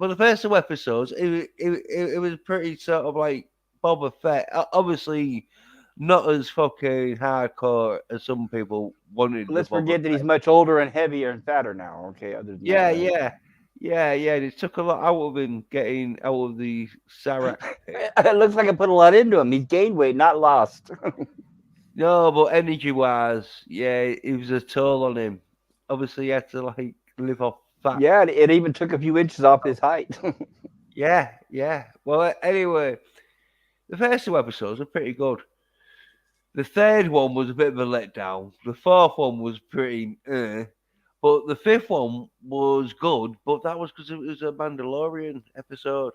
the first two episodes, it was pretty sort of like Boba Fett. Obviously, not as fucking hardcore as some people wanted. Let's forget that he's much older and heavier and fatter now. Okay, other than yeah. They took a lot out of him getting out of the Sarek. It looks like I put a lot into him. He's gained weight, not lost. No, but energy-wise, it was a toll on him. Obviously, he had to like live off fat. Yeah, it even took a few inches off his height. Yeah. Well, anyway, the first two episodes were pretty good. The third one was a bit of a letdown. The fourth one was pretty, but the fifth one was good. But that was because it was a Mandalorian episode.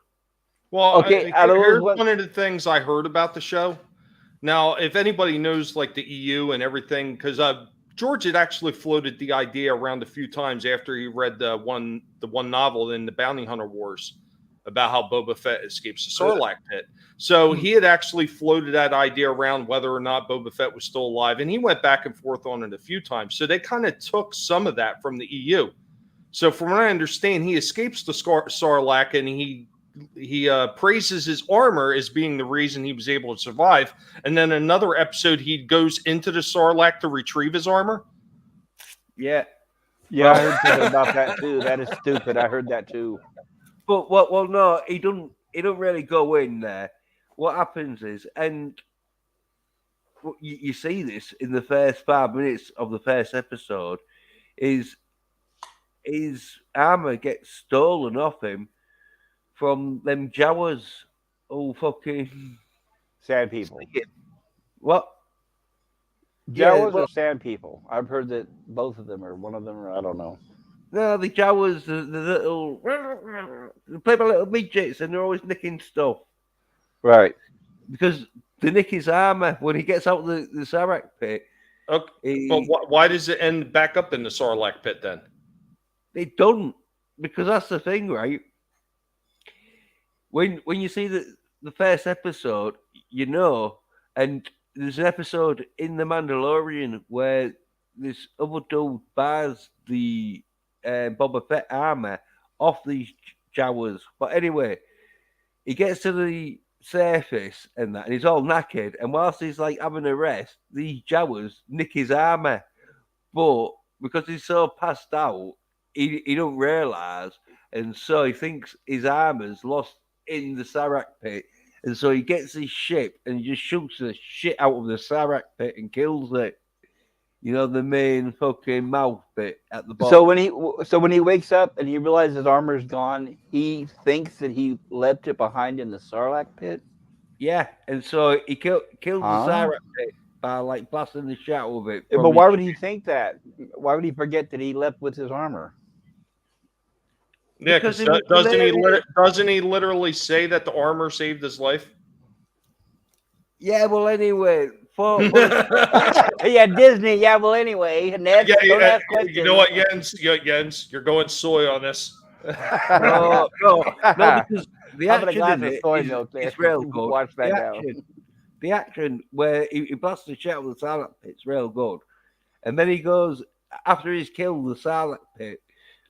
Well, okay. Here's one of the things I heard about the show. Now, if anybody knows like the EU and everything, because George had actually floated the idea around a few times after he read the one novel in the Bounty Hunter Wars about how Boba Fett escapes the Sarlacc pit. So he had actually floated that idea around whether or not Boba Fett was still alive, and he went back and forth on it a few times. So they kind of took some of that from the EU. So from what I understand, he escapes the Sarlacc, and he praises his armor as being the reason he was able to survive. And then another episode, he goes into the Sarlacc to retrieve his armor. Yeah. Yeah, I heard something about that too. That is stupid. I heard that too. But well, no, he don't really go in there. What happens is, and you see this in the first 5 minutes of the first episode, is his armor gets stolen off him from them Jawas. Oh, fucking Sand people. what? Jawas well- or sand people? I've heard that both of them or one of them, or I don't know. No, the Jawas, the little, they play by little midgets, and they're always nicking stuff Right. because they nick his armor when he gets out of the Sarlacc pit. Okay, but why does it end back up in the Sarlacc pit then? They don't, because that's the thing, right? When you see the first episode, you know, and there's an episode in The Mandalorian where this other dude buys the Boba Fett armor off these Jawas. But anyway, he gets to the surface and he's all knackered. And whilst he's like having a rest, these Jawas nick his armor. But because he's so passed out, he don't realise. And so he thinks his armor's lost in the Sarlacc pit. And so he gets his ship and he just shoots the shit out of the Sarlacc pit and kills it. You know, the main fucking mouth bit at the bottom. So when he wakes up and he realizes his armor's gone, he thinks that he left it behind in the Sarlacc pit. Yeah, and so he kills the Sarlacc pit by like blasting the shit out of it. But why would he think that? Why would he forget that he left with his armor? Yeah, because doesn't he literally say that the armor saved his life? Yeah, well, anyway, yeah, Disney. Yeah, well, anyway, Ned, don't ask questions. You know what, Jens, you're going soy on this. no, because the action in it's real good. Watch that now. The action where he blasts the shit out of the Sarlacc pit's real good, and then he goes after he's killed the Sarlacc pit,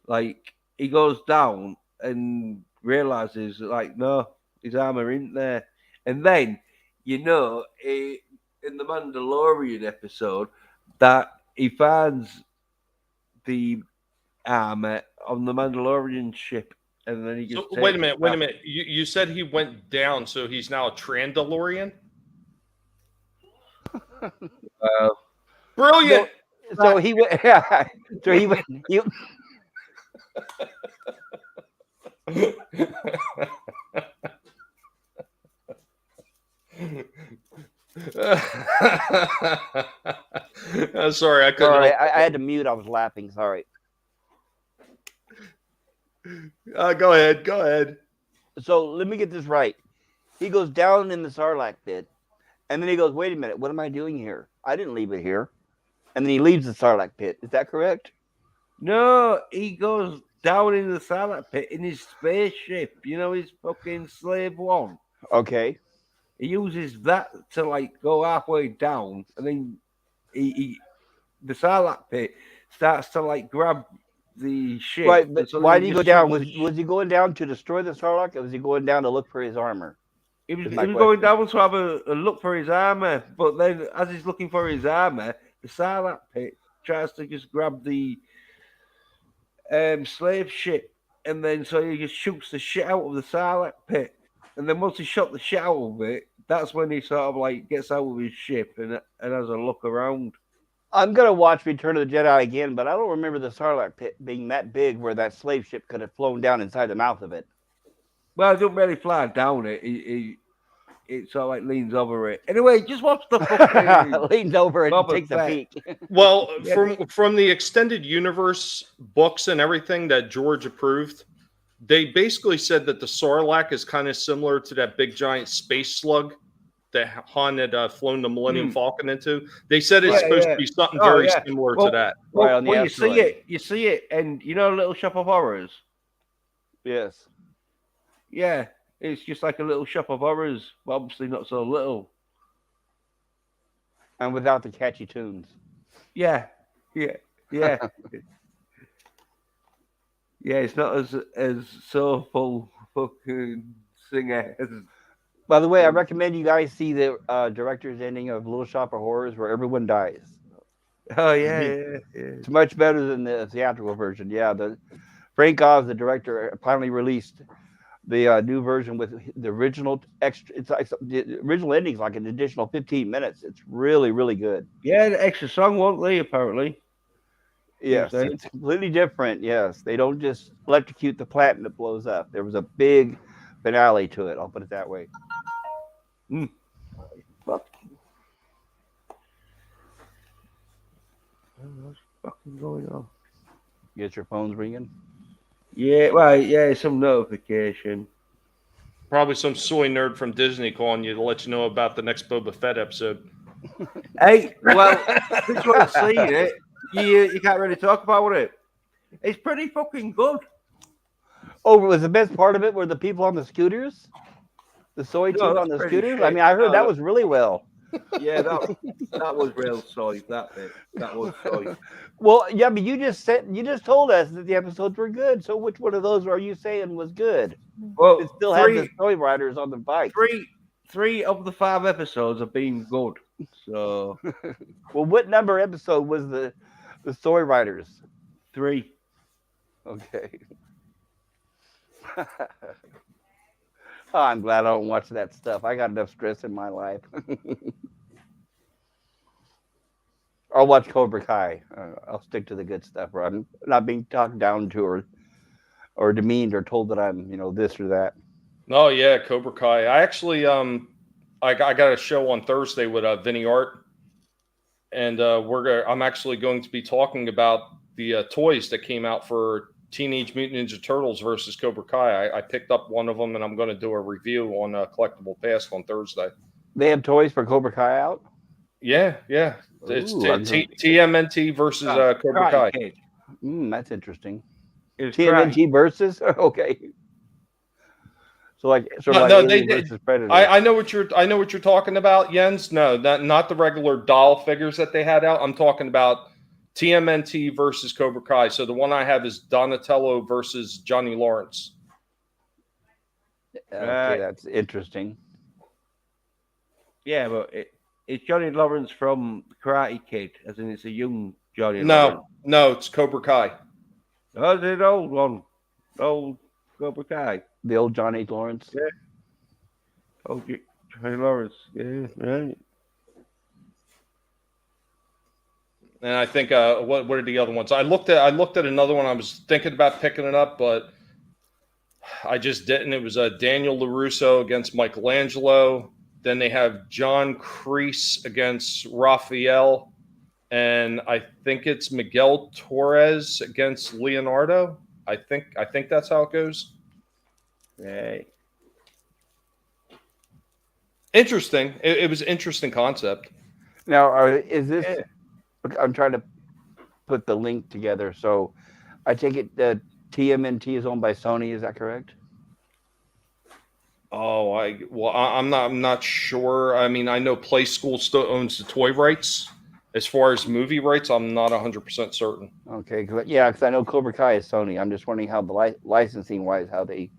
like he goes down and realizes like no, his armor isn't there, and then you know in the Mandalorian episode that he finds the armor on the Mandalorian ship, and then he just wait a minute. You said he went down, so he's now a Trandalorian? Brilliant. So he went. Yeah. So he went. I'm sorry, I couldn't. Sorry, I had to mute. I was laughing. Sorry. Go ahead. So let me get this right. He goes down in the Sarlacc pit, and then he goes, "Wait a minute, what am I doing here? I didn't leave it here." And then he leaves the Sarlacc pit. Is that correct? No, he goes down in the Sarlacc pit in his spaceship. You know, his fucking Slave One. Okay. He uses that to like go halfway down, and then the Sarlacc pit starts to like grab the ship. Right, but so why did he go down? Was he going down to destroy the Sarlacc, or was he going down to look for his armor? He was going down to have a look for his armor, but then as he's looking for his armor, the Sarlacc pit tries to just grab the slave ship, and then so he just shoots the shit out of the Sarlacc pit. And then once he shot the shit out of it, that's when he sort of like gets out of his ship and has a look around. I'm gonna watch Return of the Jedi again, but I don't remember the Sarlacc pit being that big where that slave ship could have flown down inside the mouth of it. Well, it don't really fly down it. It sort of like leans over it. Anyway, just watch the fucking leans over it and takes a peek. Well, from the extended universe books and everything that George approved, they basically said that the Sarlacc is kind of similar to that big giant space slug Han had flown the Millennium Falcon into. They said it's supposed to be something very similar to that. Well, Right on the asteroid. you see it, and you know Little Shop of Horrors? Yes. Yeah, it's just like a little shop of horrors, but obviously not so little. And without the catchy tunes. Yeah. Yeah, it's not as soulful fucking singer as. By the way, I recommend you guys see the director's ending of Little Shop of Horrors where everyone dies. Oh yeah. It's much better than the theatrical version. Yeah, Frank Oz, the director, finally released the new version with the original extra. It's like the original ending's like an additional 15 minutes. It's really, really good. Yeah, the extra song won't they apparently? Yes, it's completely different. Yes, they don't just electrocute the plant and it blows up. There was a big finale to it. I'll put it that way. What's fucking going on? Get your phones ringing. Yeah, well, yeah, some notification. Probably some soy nerd from Disney calling you to let you know about the next Boba Fett episode. Hey, well, since you haven't seen it, you can't really talk about it. It's pretty fucking good. Oh, was the best part of it were the people on the scooters? The soy team on the scooters? I mean, I heard that was really well. Yeah, that was real soy. That was soy. Well, yeah, but you just told us that the episodes were good. So which one of those are you saying was good? Well, it still had the soy riders on the bike. Three of the 5 episodes have been good. So, well, what number episode was the soy riders? 3. Okay. Oh, I'm glad I don't watch that stuff. I got enough stress in my life. I'll watch Cobra Kai. I'll stick to the good stuff where I'm not being talked down to or demeaned or told that I'm, this or that. Oh yeah, Cobra Kai. I actually I got a show on Thursday with Vinny Art, and I'm actually going to be talking about the toys that came out for Teenage Mutant Ninja Turtles versus Cobra Kai. I picked up one of them, and I'm going to do a review on Collectible Pass on Thursday. They have toys for Cobra Kai out? Yeah. It's TMNT versus Cobra Kai. That's interesting. TMNT versus? Okay. So like Alien versus Predator. I know what you're talking about, Jens. No, not the regular doll figures that they had out. I'm talking about TMNT versus Cobra Kai. So the one I have is Donatello versus Johnny Lawrence. Okay, that's interesting. Yeah, but it's Johnny Lawrence from Karate Kid, as in it's a young Johnny Lawrence. No, it's Cobra Kai. Oh, the old one. Old Cobra Kai. The old Johnny Lawrence? Yeah. Old Johnny Lawrence. Yeah, right. And I think what are the other ones? I looked at another one. I was thinking about picking it up, but I just didn't. It was Daniel LaRusso against Michelangelo. Then they have John Kreese against Raphael, and I think it's Miguel Torres against Leonardo. I think that's how it goes. Right. Interesting. It was an interesting concept. Now, is this? Yeah. I'm trying to put the link together. So, I take it that TMNT is owned by Sony. Is that correct? Oh, I'm not sure. I mean, I know Play School still owns the toy rights. As far as movie rights, I'm not 100% certain. Okay, because I know Cobra Kai is Sony. I'm just wondering how the licensing wise, how they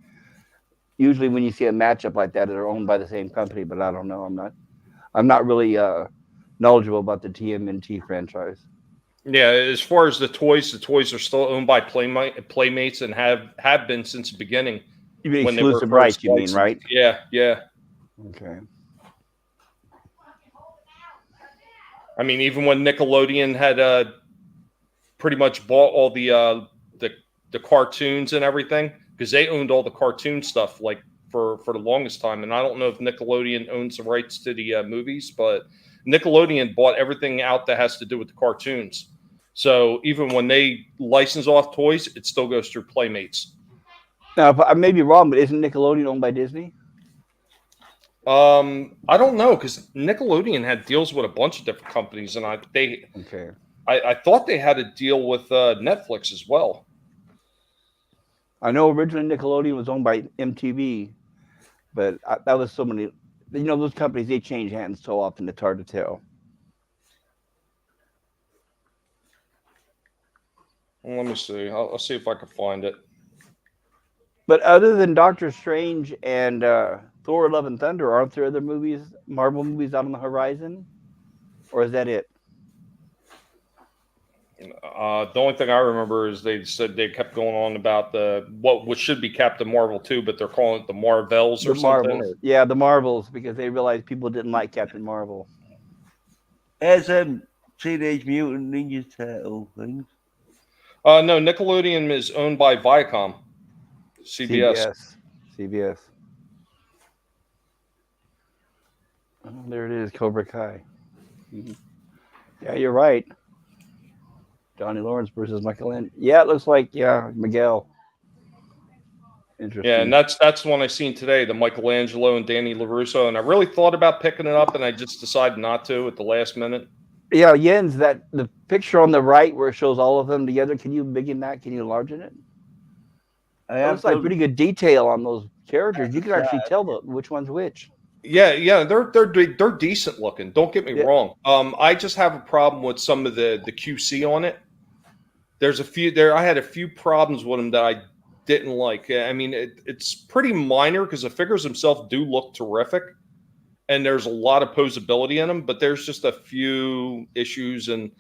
usually when you see a matchup like that, they're owned by the same company. But I don't know. I'm not really knowledgeable about the TMNT franchise. Yeah, as far as the toys are still owned by Playmates and have been since the beginning. You mean exclusive rights, you mean, right? Yeah. Okay. I mean, even when Nickelodeon had pretty much bought all the cartoons and everything, because they owned all the cartoon stuff like for the longest time. And I don't know if Nickelodeon owns the rights to the movies, but Nickelodeon bought everything out that has to do with the cartoons. So even when they license off toys, it still goes through Playmates. Now, I may be wrong, but isn't Nickelodeon owned by Disney? I don't know because Nickelodeon had deals with a bunch of different companies, and I thought they had a deal with Netflix as well. I know originally Nickelodeon was owned by MTV, but that was so many. Those companies, they change hands so often it's hard to tell. Let me see. I'll see if I can find it. But other than Doctor Strange and Thor: Love and Thunder, aren't there other movies, Marvel movies, out on the horizon, or is that it? The only thing I remember is they said they kept going on about what should be Captain Marvel 2, but they're calling it the Marvels or something. Marvels. Yeah, the Marvels, because they realized people didn't like Captain Marvel. As Teenage Mutant Ninja Turtle things. No, Nickelodeon is owned by Viacom. CBS. Oh, there it is, Cobra Kai. Mm-hmm. Yeah, you're right. Johnny Lawrence versus Michelangelo. Yeah, it looks like Miguel. Interesting. Yeah, and that's the one I seen today, the Michelangelo and Danny LaRusso, and I really thought about picking it up, and I just decided not to at the last minute. Yeah, Jens, the picture on the right where it shows all of them together. Can you begin that? Can you enlarge it? It looks like pretty good detail on those characters. You can actually tell which one's which. Yeah, they're decent looking. Don't get me wrong. I just have a problem with some of the QC on it. There's a few there. I had a few problems with them that I didn't like. I mean, it's pretty minor because the figures themselves do look terrific, and there's a lot of posability in them. But there's just a few issues, and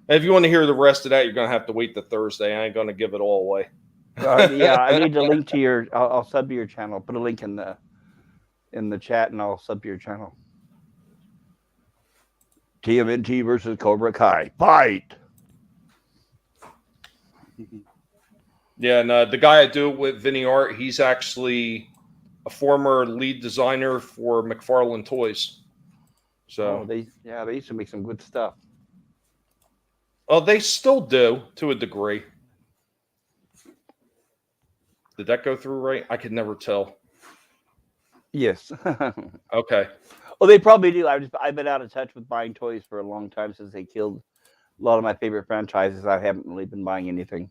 if you want to hear the rest of that, you're gonna have to wait till Thursday. I ain't gonna give it all away. I need to link to your. I'll sub to your channel. I'll put a link in the chat, and I'll sub to your channel. TMNT versus Cobra Kai. Fight! Yeah, and the guy I do it with, Vinny Art, he's actually a former lead designer for McFarlane Toys. So they used to make some good stuff. Well, they still do to a degree. Did that go through right? I could never tell. Yes. Okay. Well, they probably do. I've been out of touch with buying toys for a long time since they killed a lot of my favorite franchises. I haven't really been buying anything.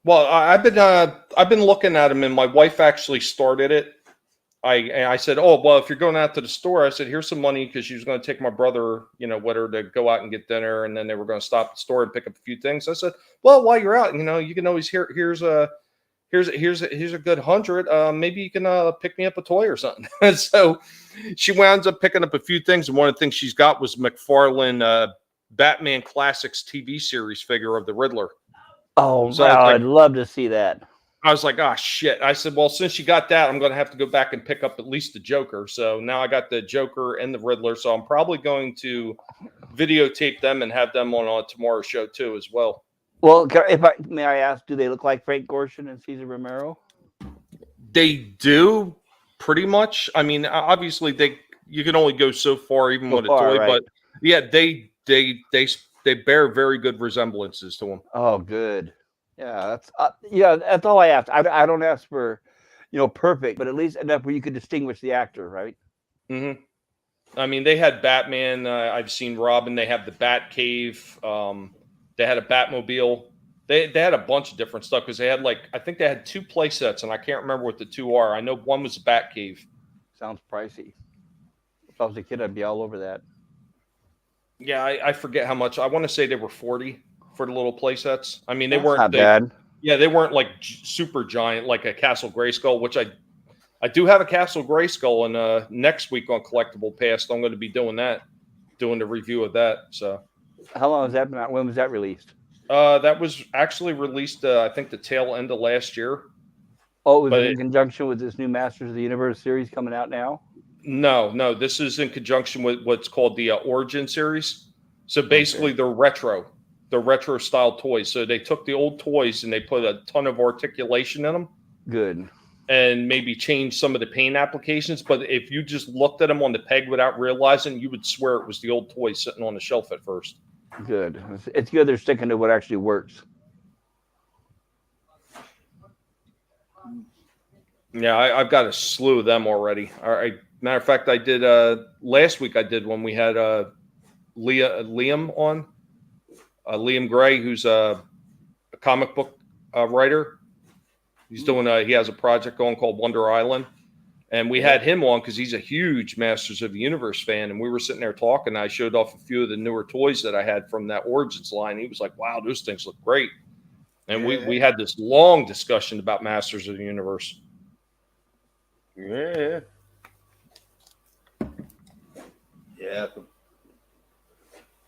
Well, I've been looking at them, and my wife actually started it. I said, oh, well, if you're going out to the store, I said, here's some money because she was going to take my brother, with her to go out and get dinner, and then they were going to stop at the store and pick up a few things. I said, well, while you're out, you can always here's a good 100. Maybe you can pick me up a toy or something. And so she winds up picking up a few things, and one of the things she's got was McFarlane Batman Classics TV series figure of the Riddler. Oh, so wow, I'd love to see that. I was like, oh, shit. I said, well, since you got that, I'm going to have to go back and pick up at least the Joker. So now I got the Joker and the Riddler. So I'm probably going to videotape them and have them on tomorrow's show, too, as well. Well, may I ask, do they look like Frank Gorshin and Cesar Romero? They do, pretty much. I mean, obviously, you can only go so far, even with a toy. Right? But, yeah, they bear very good resemblances to them. Oh, good. Yeah, that's all I ask. I don't ask for, perfect, but at least enough where you could distinguish the actor, right? Mm-hmm. I mean, they had Batman. I've seen Robin. They have the Batcave. They had a Batmobile. They had a bunch of different stuff because they had I think they had 2 play sets, and I can't remember what the 2 are. I know one was a Batcave. Sounds pricey. If I was a kid, I'd be all over that. Yeah, I forget how much. I want to say they were $40 for the little play sets. I mean, That's not bad. Yeah, they weren't super giant like a Castle Grayskull, which I do have a Castle Grayskull, and next week on Collectible Pass, I'm going to be doing the review of that. So, how long has that been out? When was that released? That was actually released, I think, the tail end of last year. Oh, was it in conjunction with this new Masters of the Universe series coming out now? No, this is in conjunction with what's called the Origin series. So basically, they're retro style toys. So they took the old toys and they put a ton of articulation in them. Good. And maybe change some of the paint applications. But if you just looked at them on the peg without realizing, you would swear it was the old toy sitting on the shelf at first. Good. It's good they're sticking to what actually works. Yeah, I've got a slew of them already. Matter of fact, I did last week. I did when we had Liam on, Liam Gray, who's a comic book writer. He's doing he has a project going called Wonder Island, and we had him on because he's a huge Masters of the Universe fan, and we were sitting there talking. I showed off a few of the newer toys that I had from that Origins line. He was like, "Wow, those things look great," and we had this long discussion about Masters of the Universe. Yeah. Yeah, I can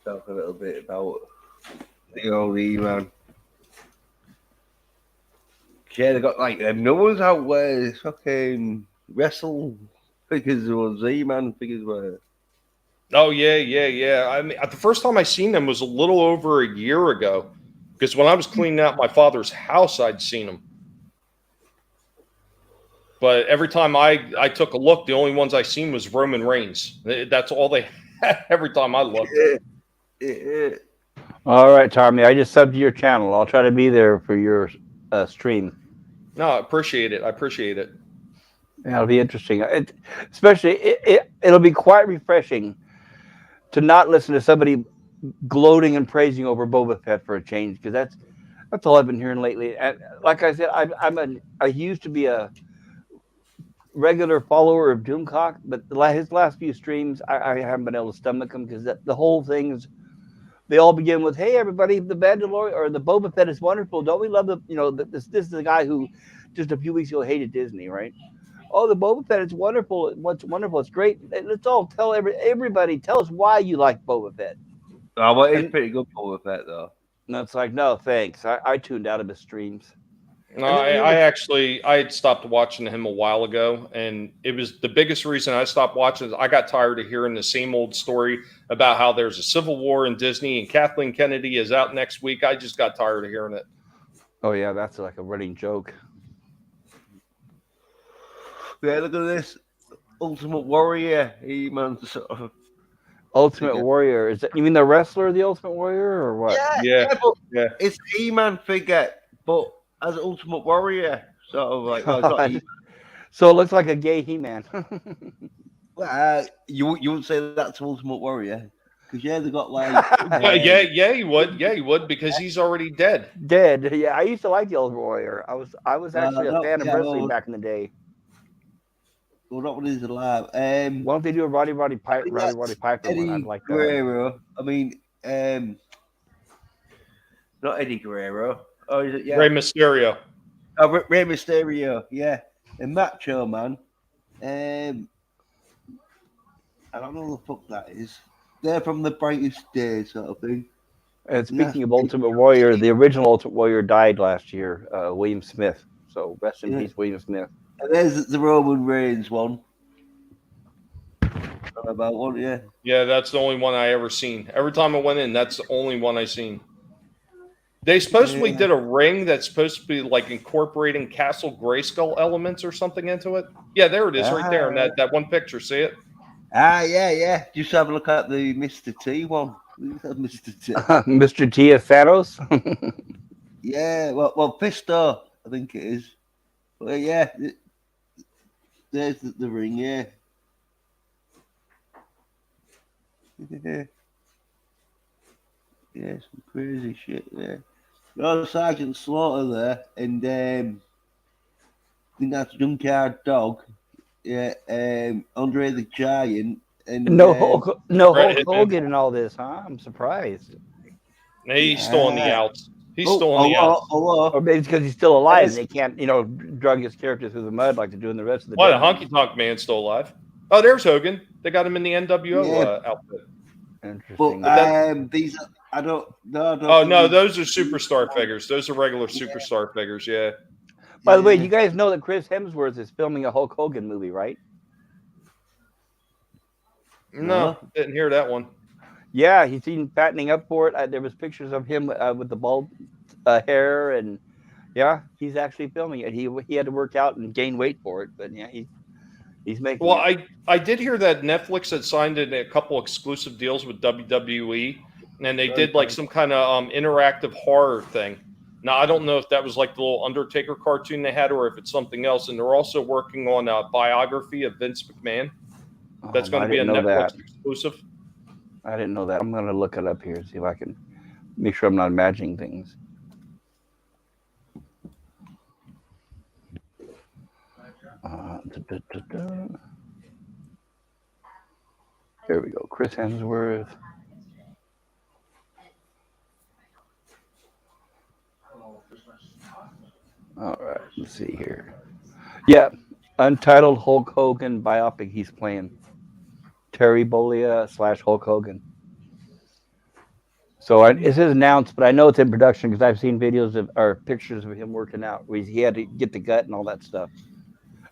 talk a little bit about the old E-Man. Yeah, they got like them new ones out where it's fucking wrestle figures or Z-Man figures were. Oh yeah. I mean, the first time I seen them was a little over a year ago, because when I was cleaning out my father's house, I'd seen them. But every time I took a look, the only ones I seen was Roman Reigns. That's all they had every time I looked. Yeah. All right, Tommy. I just subbed to your channel. I'll try to be there for your stream. No, I appreciate it. Yeah, it'll be interesting. It'll be quite refreshing to not listen to somebody gloating and praising over Boba Fett for a change, because that's all I've been hearing lately. And like I said, I used to be a regular follower of Doomcock, but his last few streams, I haven't been able to stomach them, because the whole thing is, they all begin with, "Hey everybody, the Mandalorian or the Boba Fett is wonderful. Don't we love this is the guy who just a few weeks ago hated Disney, right? Oh, the Boba Fett is wonderful. What's wonderful? It's great. Let's all tell everybody. Tell us why you like Boba Fett." Oh, well, it's pretty good Boba Fett though. And it's like, no, thanks. I tuned out of his streams. No, I had stopped watching him a while ago, and it was the biggest reason I stopped watching. Is I got tired of hearing the same old story about how there's a civil war in Disney and Kathleen Kennedy is out next week. I just got tired of hearing it. Oh yeah, that's like a running joke. Yeah, look at this Ultimate Warrior. E-Man sort of Ultimate Warrior. Is that, you mean the wrestler, the Ultimate Warrior, or what? Yeah. It's E-Man figure, but as Ultimate Warrior, sort of like. Well, so it looks like a gay He-Man. You would say that's Ultimate Warrior, because they got like. Yeah, he would because he's already dead. Dead. Yeah, I used to like the Ultimate Warrior. I was actually a fan of wrestling back in the day. Well, not when he's alive. Why don't they do a Roddy Piper Eddie one? I'd like that. Guerrero. I mean, not Eddie Guerrero. Oh, is it? Yeah. Rey Mysterio. Oh, Rey Mysterio. Yeah, and Macho Man. I don't know who the fuck that is. They're from the brightest day, sort of thing. And speaking of Ultimate Warrior, the original Ultimate Warrior died last year. William Smith. So rest in peace, William Smith. And there's the Roman Reigns one. About one, yeah. Yeah, that's the only one I ever seen. Every time I went in, that's the only one I seen. They supposedly did a ring that's supposed to be like incorporating Castle Grayskull elements or something into it. Yeah, there it is, right there in that one picture. See it? Yeah. Just have a look at the Mr. T one. Mr. T. Mr. T of Thanos? Yeah, well, Fisto, I think it is. But yeah, there's the ring, yeah. Yeah, some crazy shit there. Oh, Sergeant Slaughter there, and I think that's Junkyard Dog. Yeah, Andre the Giant, and Hulk Hogan and all this, huh? I'm surprised. He's still on the outs. He's still on the outs. Or maybe it's because he's still alive and they can't, drug his character through the mud like they're doing the rest of the day. The Honky Tonk Man's still alive. Oh, there's Hogan. They got him in the NWO outfit. Interesting. But these are, I don't. No, those are superstar figures. Those are regular superstar figures. Yeah. By the way, you guys know that Chris Hemsworth is filming a Hulk Hogan movie, right? No, didn't hear that one. Yeah, he's been fattening up for it. There was pictures of him with the bald hair, and yeah, he's actually filming it. He had to work out and gain weight for it, but yeah, he's making. Well, I did hear that Netflix had signed a couple exclusive deals with WWE, and they did like some kind of interactive horror thing. Now, I don't know if that was like the little Undertaker cartoon they had, or if it's something else. And they're also working on a biography of Vince McMahon. That's going I to be a didn't know Netflix that. exclusive. I didn't know that. I'm going to look it up here, see if I can make sure I'm not imagining things. Da, da, da, da. There we go. Chris Hemsworth. All right, let's see here. Yeah, Untitled Hulk Hogan biopic he's playing. Terry Bollea / Hulk Hogan. So it says announced, but I know it's in production because I've seen videos of or pictures of him working out. Where he had to get the gut and all that stuff.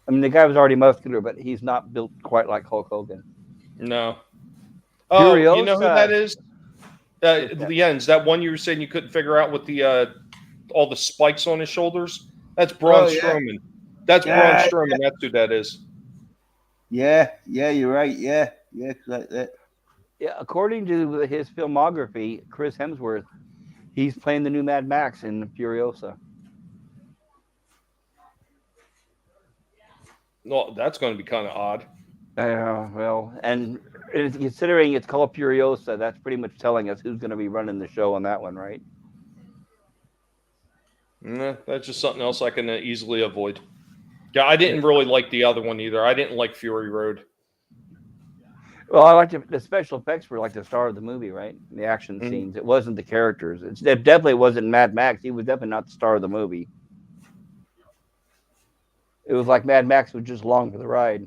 I mean, the guy was already muscular, but he's not built quite like Hulk Hogan. No. Oh, you know who that Furiosa. is? What's that? Jens, that one you were saying you couldn't figure out with the all the spikes on his shoulders. That's Braun Oh, yeah. Strowman. That's Braun Yeah, Strowman. That's who that is. Yeah, you're right. Yeah, like that. Yeah, according to his filmography, Chris Hemsworth, he's playing the new Mad Max in Furiosa. Well, that's going to be kind of odd. Well, and considering it's called Furiosa, that's pretty much telling us who's going to be running the show on that one, right? Nah, that's just something else I can easily avoid. Yeah, I didn't really like the other one either. I didn't like Fury Road. Well, I liked the special effects were like the star of the movie, right? The action scenes. It wasn't the characters. It definitely wasn't Mad Max. He was definitely not the star of the movie. It was like Mad Max was just along for the ride.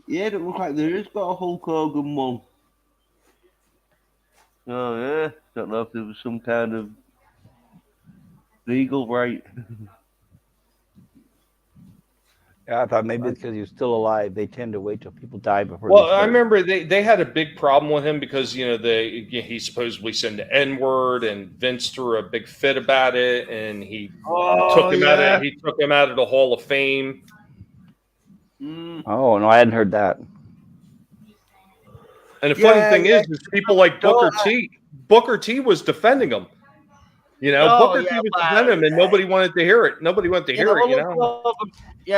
Yeah, it looks like there is got a Hulk Hogan one. Oh yeah, don't know if there was some kind of legal right. Yeah, I thought maybe because he was still alive, they tend to wait till people die before. Well, I remember they had a big problem with him because he supposedly said the N word, and Vince threw a big fit about it, and he took him out of the Hall of Fame. Oh no, I hadn't heard that. And the funny thing is people like Booker T. Booker T was defending him. Booker T was defending him, and nobody wanted to hear it. Nobody wanted to hear it.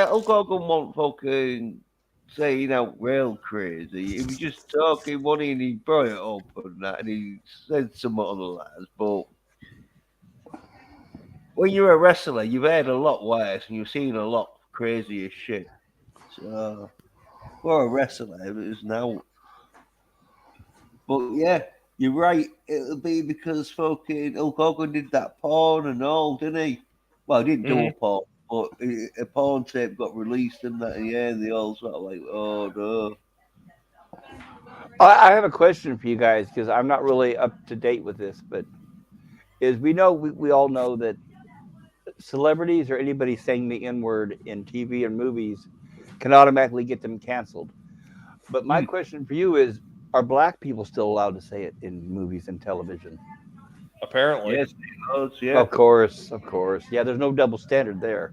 Hulk Hogan won't fucking say real crazy. He was just talking money, and he brought it up and that, and he said some other lies. But when you're a wrestler, you've heard a lot worse, and you've seen a lot crazier shit. So for a wrestler, it is now. But yeah, you're right. It'll be because fucking Hulk Hogan did that porn and all, didn't he? Well, he didn't do a porn, but a porn tape got released and that. Yeah, and they all sort of like, oh no. I have a question for you guys because I'm not really up to date with this, but we all know that celebrities or anybody saying the N word in TV and movies can automatically get them canceled. But my question for you is, are black people still allowed to say it in movies and television? Apparently. Yes, yeah. Of course. Yeah, there's no double standard there.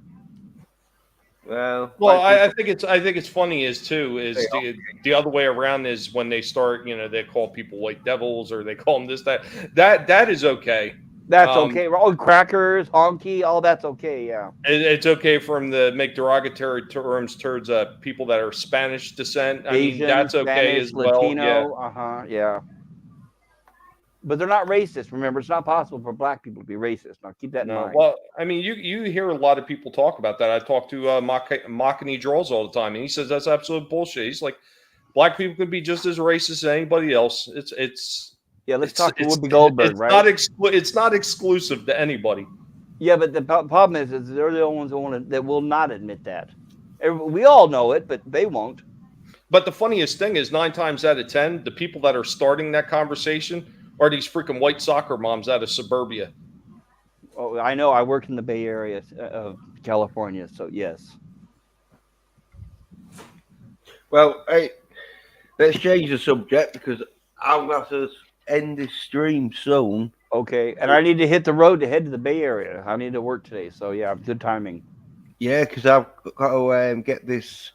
Well, I think it's funny is the other way around is when they start, they call people white devils or they call them this, that is okay. That's okay. All crackers, honky, all that's okay. Yeah, it's okay for them to make derogatory terms towards people that are Spanish descent. Asian, that's okay Spanish, as well. Latino, yeah. But they're not racist. Remember, it's not possible for black people to be racist. Now, keep that in mind. Well, you hear a lot of people talk about that. I talk to Makani Draws all the time, and he says that's absolute bullshit. He's like, black people can be just as racist as anybody else. Yeah, let's talk to Whoopi Goldberg, right? It's not exclusive to anybody. Yeah, but the problem is they're the only ones that will not admit that. We all know it, but they won't. But the funniest thing is 9 times out of 10, the people that are starting that conversation are these freaking white soccer moms out of suburbia. Oh, I know. I work in the Bay Area of California, so yes. Well, hey, let's change the subject because I'm going to end this stream soon. Okay, and I need to hit the road to head to the Bay Area. I need to work today, so yeah, good timing. Yeah, because I've got to get this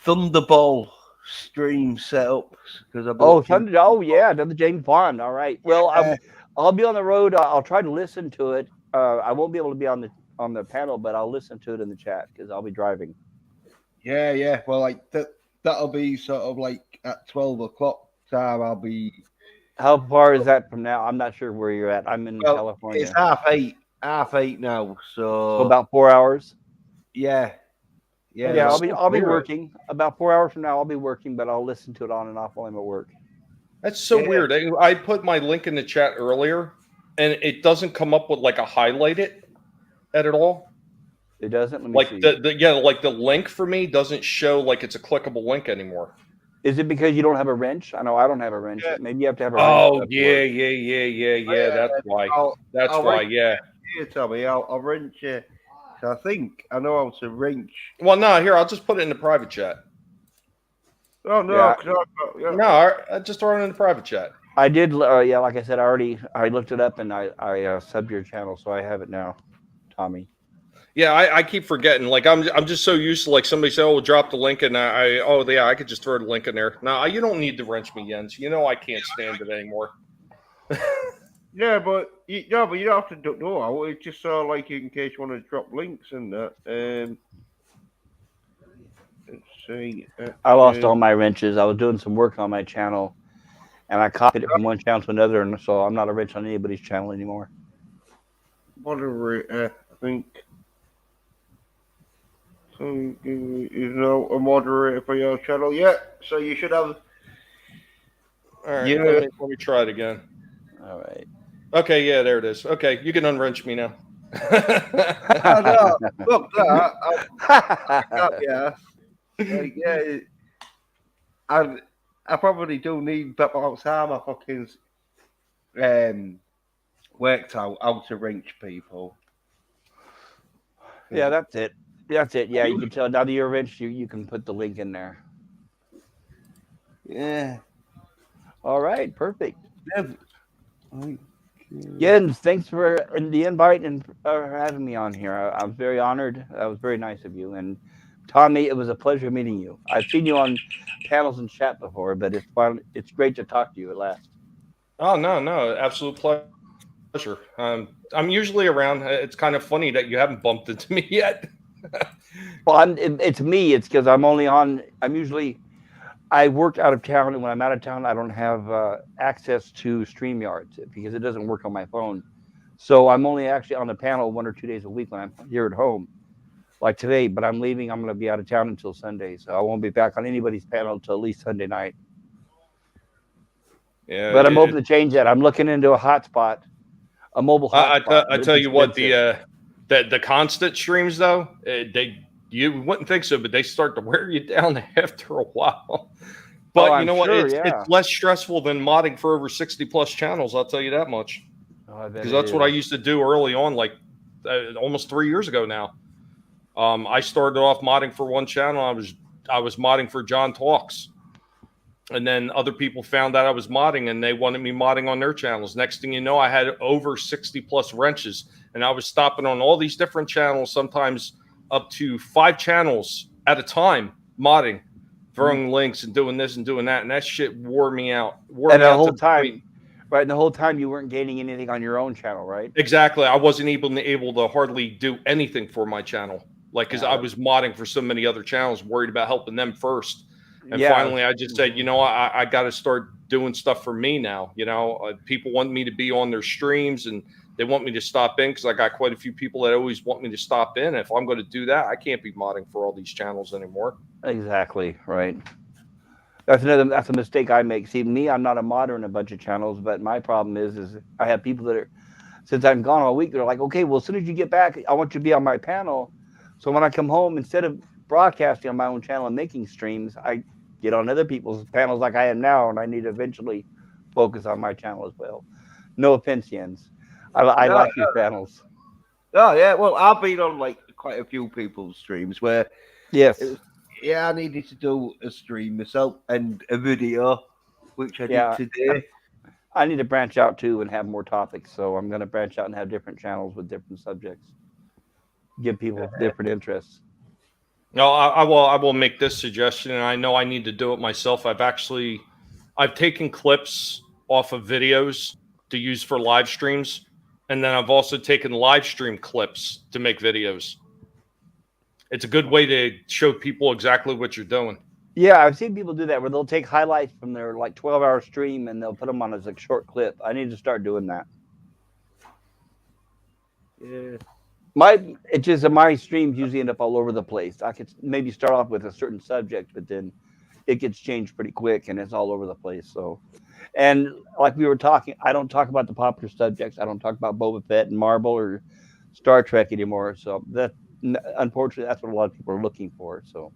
Thunderball stream set up. Oh yeah, another James Bond. All right. Well, I'll be on the road. I'll try to listen to it I won't be able to be on the panel, but I'll listen to it in the chat because I'll be driving. Yeah. Well, like that'll be sort of like at 12 o'clock time. I'll be. How far is that from now? I'm not sure where you're at. I'm in Well, California. it's half eight now. So So about 4 hours. yeah. Yeah, I'll be weird. working. About 4 hours from now, I'll be working, but I'll listen to it on and off while I'm at work. That's so Yeah. weird. I put my link in the chat earlier, and it doesn't come up with like a highlighted at all. It doesn't. Let me Like see. like the link for me doesn't show like it's a clickable link anymore. Is it because you don't have a wrench? I know I don't have a wrench. Yeah. Maybe you have to have a wrench. Oh to yeah, work. yeah. That's why. That's I'll why. wrench Yeah. Here, Tommy. I'll wrench you. So I think I know how to wrench. Well, no. Here, I'll just put it in the private chat. Oh no! Yeah. 'Cause yeah. No, I just throw it in the private chat. I did. Yeah, like I said, I looked it up and I subbed your channel, so I have it now, Tommy. Yeah, I keep forgetting. Like I'm just so used to like somebody say, "Oh, we'll drop the link," and I could just throw the link in there. No, you don't need to wrench me, Jens. You know I can't stand it anymore. Yeah, but you don't have to do it. It's just so like in case you want to drop links and that. Let's see. I lost all my wrenches. I was doing some work on my channel, and I copied it from one channel to another, and so I'm not a wrench on anybody's channel anymore. Moderator, I think. So you know a moderator for your channel. Yeah, so you should have. All right, Yeah. let me try it again. All right. Okay, yeah, there it is. Okay, you can unwrench me now. Oh, no, look, yeah, like, yeah. I probably do need, but by the time I fucking worked out how to wrench people. Yeah, that's it. That's it. Yeah, you can tell now that you're wrench, you can put the link in there. Yeah. All right, perfect. Yeah. Jens, thanks for the invite and for having me on here. I'm very honored. That was very nice of you. And Tommy, it was a pleasure meeting you. I've seen you on panels and chat before, but it's great to talk to you at last. Oh no, absolute pleasure. I'm usually around. It's kind of funny that you haven't bumped into me yet. Well, it's me. It's because I'm only on. I work out of town, and when I'm out of town, I don't have access to StreamYard because it doesn't work on my phone. So I'm only actually on the panel 1 or 2 days a week when I'm here at home, like today. But I'm leaving. I'm going to be out of town until Sunday, so I won't be back on anybody's panel until at least Sunday night. Yeah, but I'm hoping to change that. I'm looking into a hotspot, a mobile hotspot. I tell you what, the constant streams though, you wouldn't think so, but they start to wear you down after a while. But you know what? It's less stressful than modding for over 60 plus channels. I'll tell you that much. Because that's what I used to do early on, like almost 3 years ago now. I started off modding for one channel. I was modding for John Talks. And then other people found out I was modding and they wanted me modding on their channels. Next thing you know, I had over 60 plus wrenches and I was stopping on all these different channels, sometimes up to 5 channels at a time, modding, throwing links and doing this and doing that. And that shit wore me out. And the whole time, right? And the whole time you weren't gaining anything on your own channel, right? Exactly. I wasn't able to hardly do anything for my channel. Like, because I was modding for so many other channels, worried about helping them first. And finally, I just said, you know, I got to start doing stuff for me now. You know, people want me to be on their streams and they want me to stop in because I got quite a few people that always want me to stop in. If I'm going to do that, I can't be modding for all these channels anymore. Exactly. Right. That's a mistake I make. See, me, I'm not a modder in a bunch of channels, but my problem is I have people that are, since I'm gone all week, they're like, okay, well, as soon as you get back, I want you to be on my panel. So when I come home, instead of broadcasting on my own channel and making streams, I get on other people's panels like I am now, and I need to eventually focus on my channel as well. No offense, Jens. I like your panels. Oh yeah, well, I've been on like quite a few people's streams where I needed to do a stream myself and a video, which I did today. I need to branch out too and have more topics, so I'm going to branch out and have different channels with different subjects. Give people different interests. No, I will make this suggestion, and I know I need to do it myself. I've taken clips off of videos to use for live streams, And then I've also taken live stream clips to make videos. It's a good way to show people exactly what you're doing. Yeah, I've seen people do that where they'll take highlights from their like 12-hour stream and they'll put them on as a short clip. I need to start doing that. Yeah. My streams usually end up all over the place. I could maybe start off with a certain subject, but then it gets changed pretty quick and it's all over the place. So, and like we were talking, I don't talk about the popular subjects. I don't talk about Boba Fett and Marvel or Star Trek anymore. So unfortunately, that's what a lot of people are looking for. So,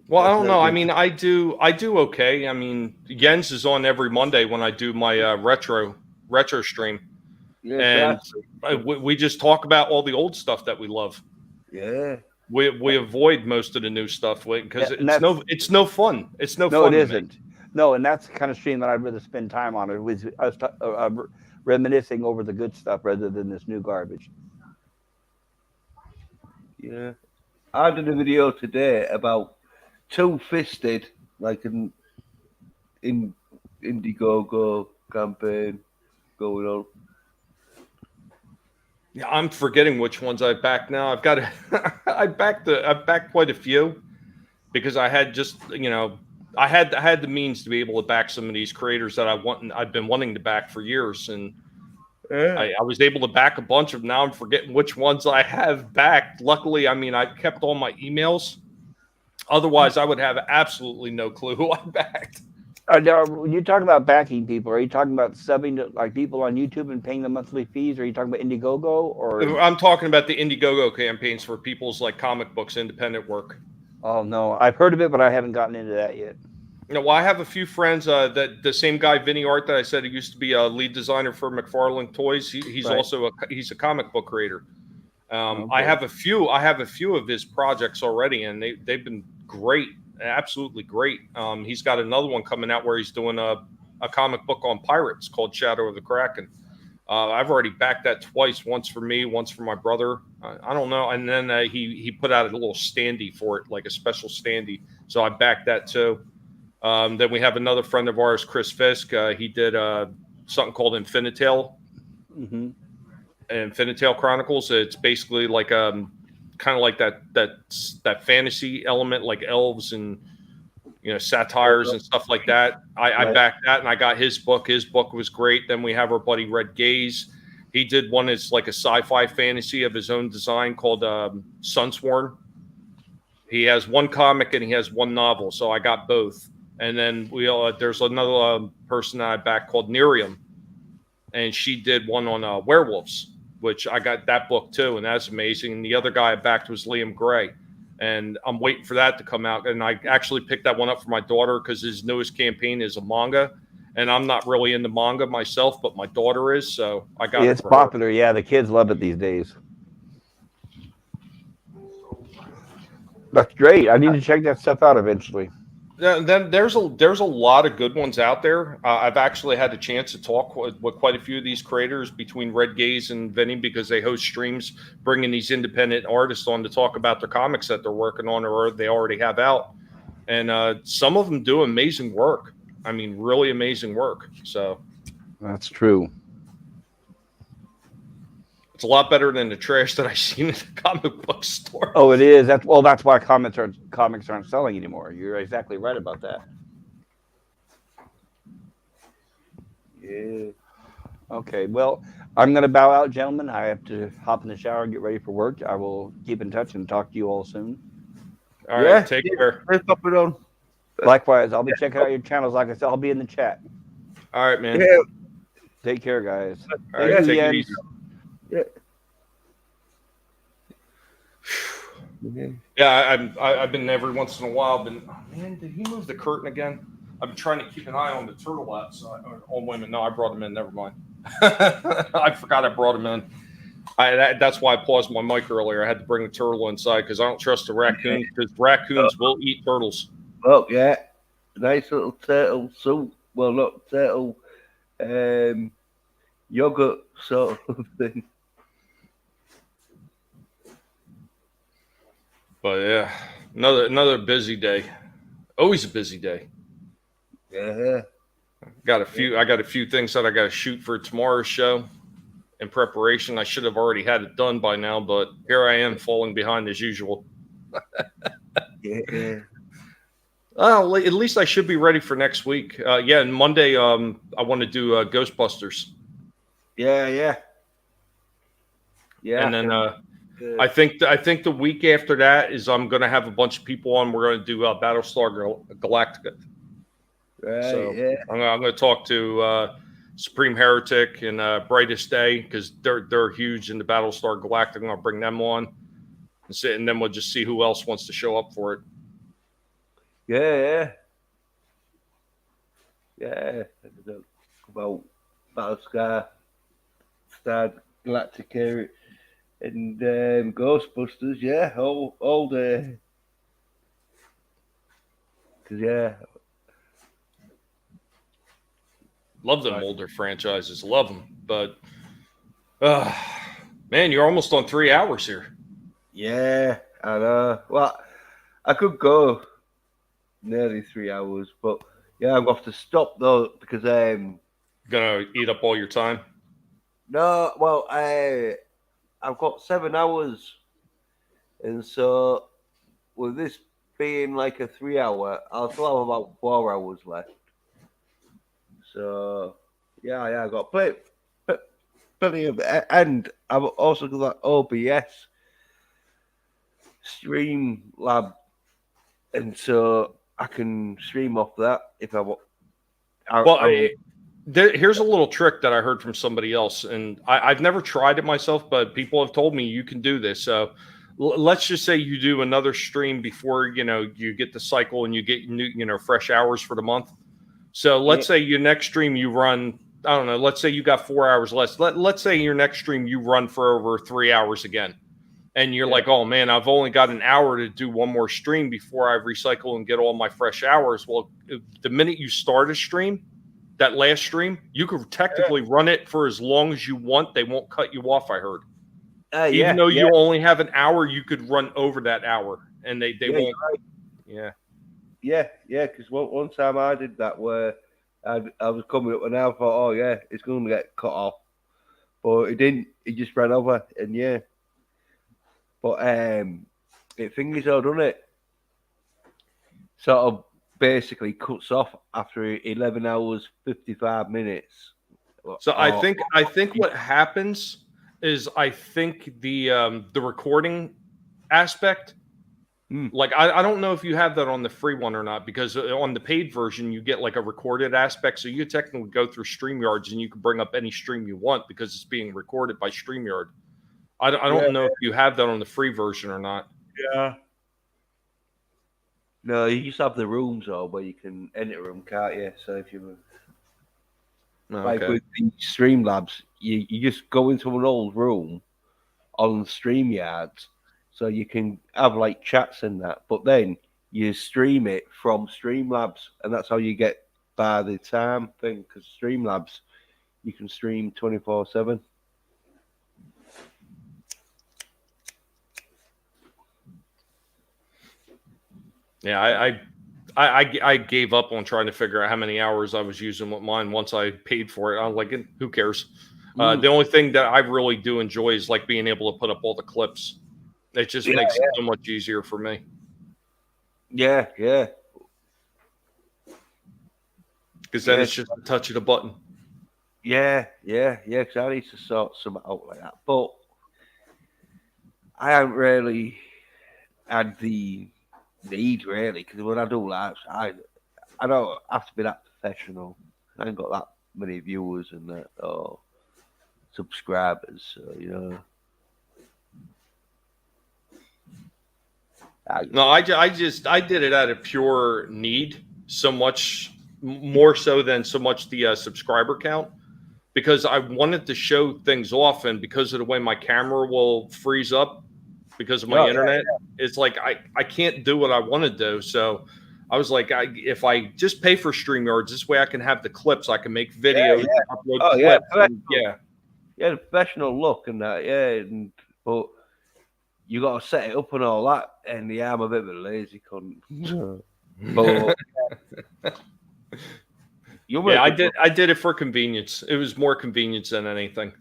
well, I don't know. I mean, I do okay. I mean, Jens is on every Monday when I do my retro stream. Yeah, and we just talk about all the old stuff that we love. Yeah. We avoid most of the new stuff because it's no fun. It's no fun. No, it isn't. No, and that's the kind of stream that I'd rather spend time on. It was reminiscing over the good stuff rather than this new garbage. Yeah. I did a video today about Two-Fisted, like an Indiegogo campaign going on. Yeah, I'm forgetting which ones I've backed now. I've got I've backed quite a few because I had just I had the means to be able to back some of these creators that I've been wanting to back for years, and I was able to back a bunch of them. Now I'm forgetting which ones I have backed. Luckily, I mean, I kept all my emails. Otherwise, I would have absolutely no clue who I backed. When you talk about backing people, are you talking about subbing to like people on YouTube and paying the monthly fees? Or are you talking about Indiegogo? Or I'm talking about the Indiegogo campaigns for people's like comic books, independent work. Oh no, I've heard of it, but I haven't gotten into that yet. Well, I have a few friends that the same guy, Vinny Art, that I said he used to be a lead designer for McFarlane Toys. He's right. also he's a comic book creator. Okay. I have a few of his projects already, and they've been great. Absolutely great. He's got another one coming out where he's doing a comic book on pirates called Shadow of the Kraken. I've already backed that twice, once for me, once for my brother. I don't know. And then he put out a little standee for it, like a special standee. So I backed that too. Then we have another friend of ours, Chris Fisk. He did something called Infinitale. Mm-hmm. Infinitale Chronicles. It's basically like kind of like that fantasy element, like elves and satires and stuff like that. I backed that, and I got his book. His book was great. Then we have our buddy Red Gaze. He did one that's like a sci-fi fantasy of his own design called Sunsworn. He has one comic and he has one novel, so I got both. And then there's another person that I backed called Nerium, and she did one on werewolves, which I got that book too, and that's amazing. And the other guy I backed was Liam Gray, and I'm waiting for that to come out. And I actually picked that one up for my daughter because his newest campaign is a manga, and I'm not really into manga myself, but my daughter is, so I got it. It's popular, yeah. The kids love it these days. That's great. I need to check that stuff out eventually. Then there's a lot of good ones out there. I've actually had a chance to talk with quite a few of these creators between Red Gaze and Vinny because they host streams bringing these independent artists on to talk about their comics that they're working on or they already have out. And some of them do amazing work. I mean, really amazing work. So that's true. It's a lot better than the trash that I've seen in the comic book store. Oh, it is. That's why comics aren't selling anymore. You're exactly right about that. Yeah. Okay. Well, I'm going to bow out, gentlemen. I have to hop in the shower and get ready for work. I will keep in touch and talk to you all soon. All right. Take care. Likewise. I'll be checking out your channels. Like I said, I'll be in the chat. All right, man. Yeah. Take care, guys. All right. Take it easy. Yeah, I've been every once in a while. Man, did he move the curtain again? I've been trying to keep an eye on the turtle outside. On women, no, I brought him in. Never mind. I forgot I brought him in. That's why I paused my mic earlier. I had to bring the turtle inside because I don't trust the raccoon because raccoons will eat turtles. Oh yeah, nice little turtle soup. Well, not turtle, yogurt sort of thing. But yeah, another busy day. Always a busy day. Yeah. I got a few things that I got to shoot for tomorrow's show. in preparation. I should have already had it done by now, but here I am falling behind as usual. Yeah. Well, at least I should be ready for next week. Yeah, and Monday, I want to do Ghostbusters. Yeah. And then I think the week after that is I'm going to have a bunch of people on. We're going to do Battlestar Galactica. Right, So yeah. I'm going to talk to Supreme Heretic and Brightest Day because they're huge in the Battlestar Galactica. I'm going to bring them on and then we'll just see who else wants to show up for it. Yeah. About Battlestar, Star Galactica, and Ghostbusters. Yeah, all day. Cause love them older franchises. Love them, but man, you're almost on 3 hours here. Yeah, I know. Well, I could go nearly 3 hours, but yeah, I'm gonna have to stop though because Gonna eat up all your time. no, well, I've got 7 hours, and so with this being like a 3 hour, I'll still have about 4 hours left. So yeah, I got plenty of, and I've also got that OBS stream lab, and so I can stream off that if I want. Here's a little trick that I heard from somebody else, and I've never tried it myself, but people have told me you can do this. So let's just say you do another stream before you get the cycle and you get new fresh hours for the month. So let's say your next stream you run, I don't know, let's say you got 4 hours less. Let's say your next stream you run for over 3 hours again. And you're like, oh man, I've only got an hour to do one more stream before I recycle and get all my fresh hours. Well, the minute you start a stream, that last stream, you could technically run it for as long as you want. They won't cut you off, I heard. Even though you only have an hour, you could run over that hour and they won't. Right. Yeah, because one time I did that where I was coming up and I thought, oh yeah, it's going to get cut off. But it didn't. It just ran over, and yeah. But the thing is, doesn't it? Sort of basically cuts off after 11 hours 55 minutes. So I think what happens is I think the recording aspect. Like I don't know if you have that on the free one or not, because on the paid version you get like a recorded aspect, so you technically go through StreamYards and you can bring up any stream you want because it's being recorded by StreamYard. I don't know if you have that on the free version or not. Yeah. No, you just have the rooms where you can enter them, can't you? So if you like with the Streamlabs, you just go into an old room on StreamYards. So you can have like chats in that, but then you stream it from Streamlabs, and that's how you get by the time thing. Because Streamlabs, you can stream 24/7. Yeah, I gave up on trying to figure out how many hours I was using with mine once I paid for it. I was like, who cares? The only thing that I really do enjoy is like being able to put up all the clips. It just makes it so much easier for me. Yeah. Because then it's just a touch of the button. Yeah. Because I need to sort some out like that. But I haven't really had the need, really, because when I do lives, I don't have to be that professional. I ain't got that many viewers and that or subscribers, so No, I did it out of pure need, so much more so than so much the subscriber count, because I wanted to show things off, and because of the way my camera will freeze up because of my internet, it's like I can't do what I want to do. So I was like, if I just pay for StreamYards, this way I can have the clips, I can make videos, upload clips. The professional look and that, but you got to set it up and all that, and I'm a bit of a lazy cunt. But I did it for convenience. It was more convenience than anything.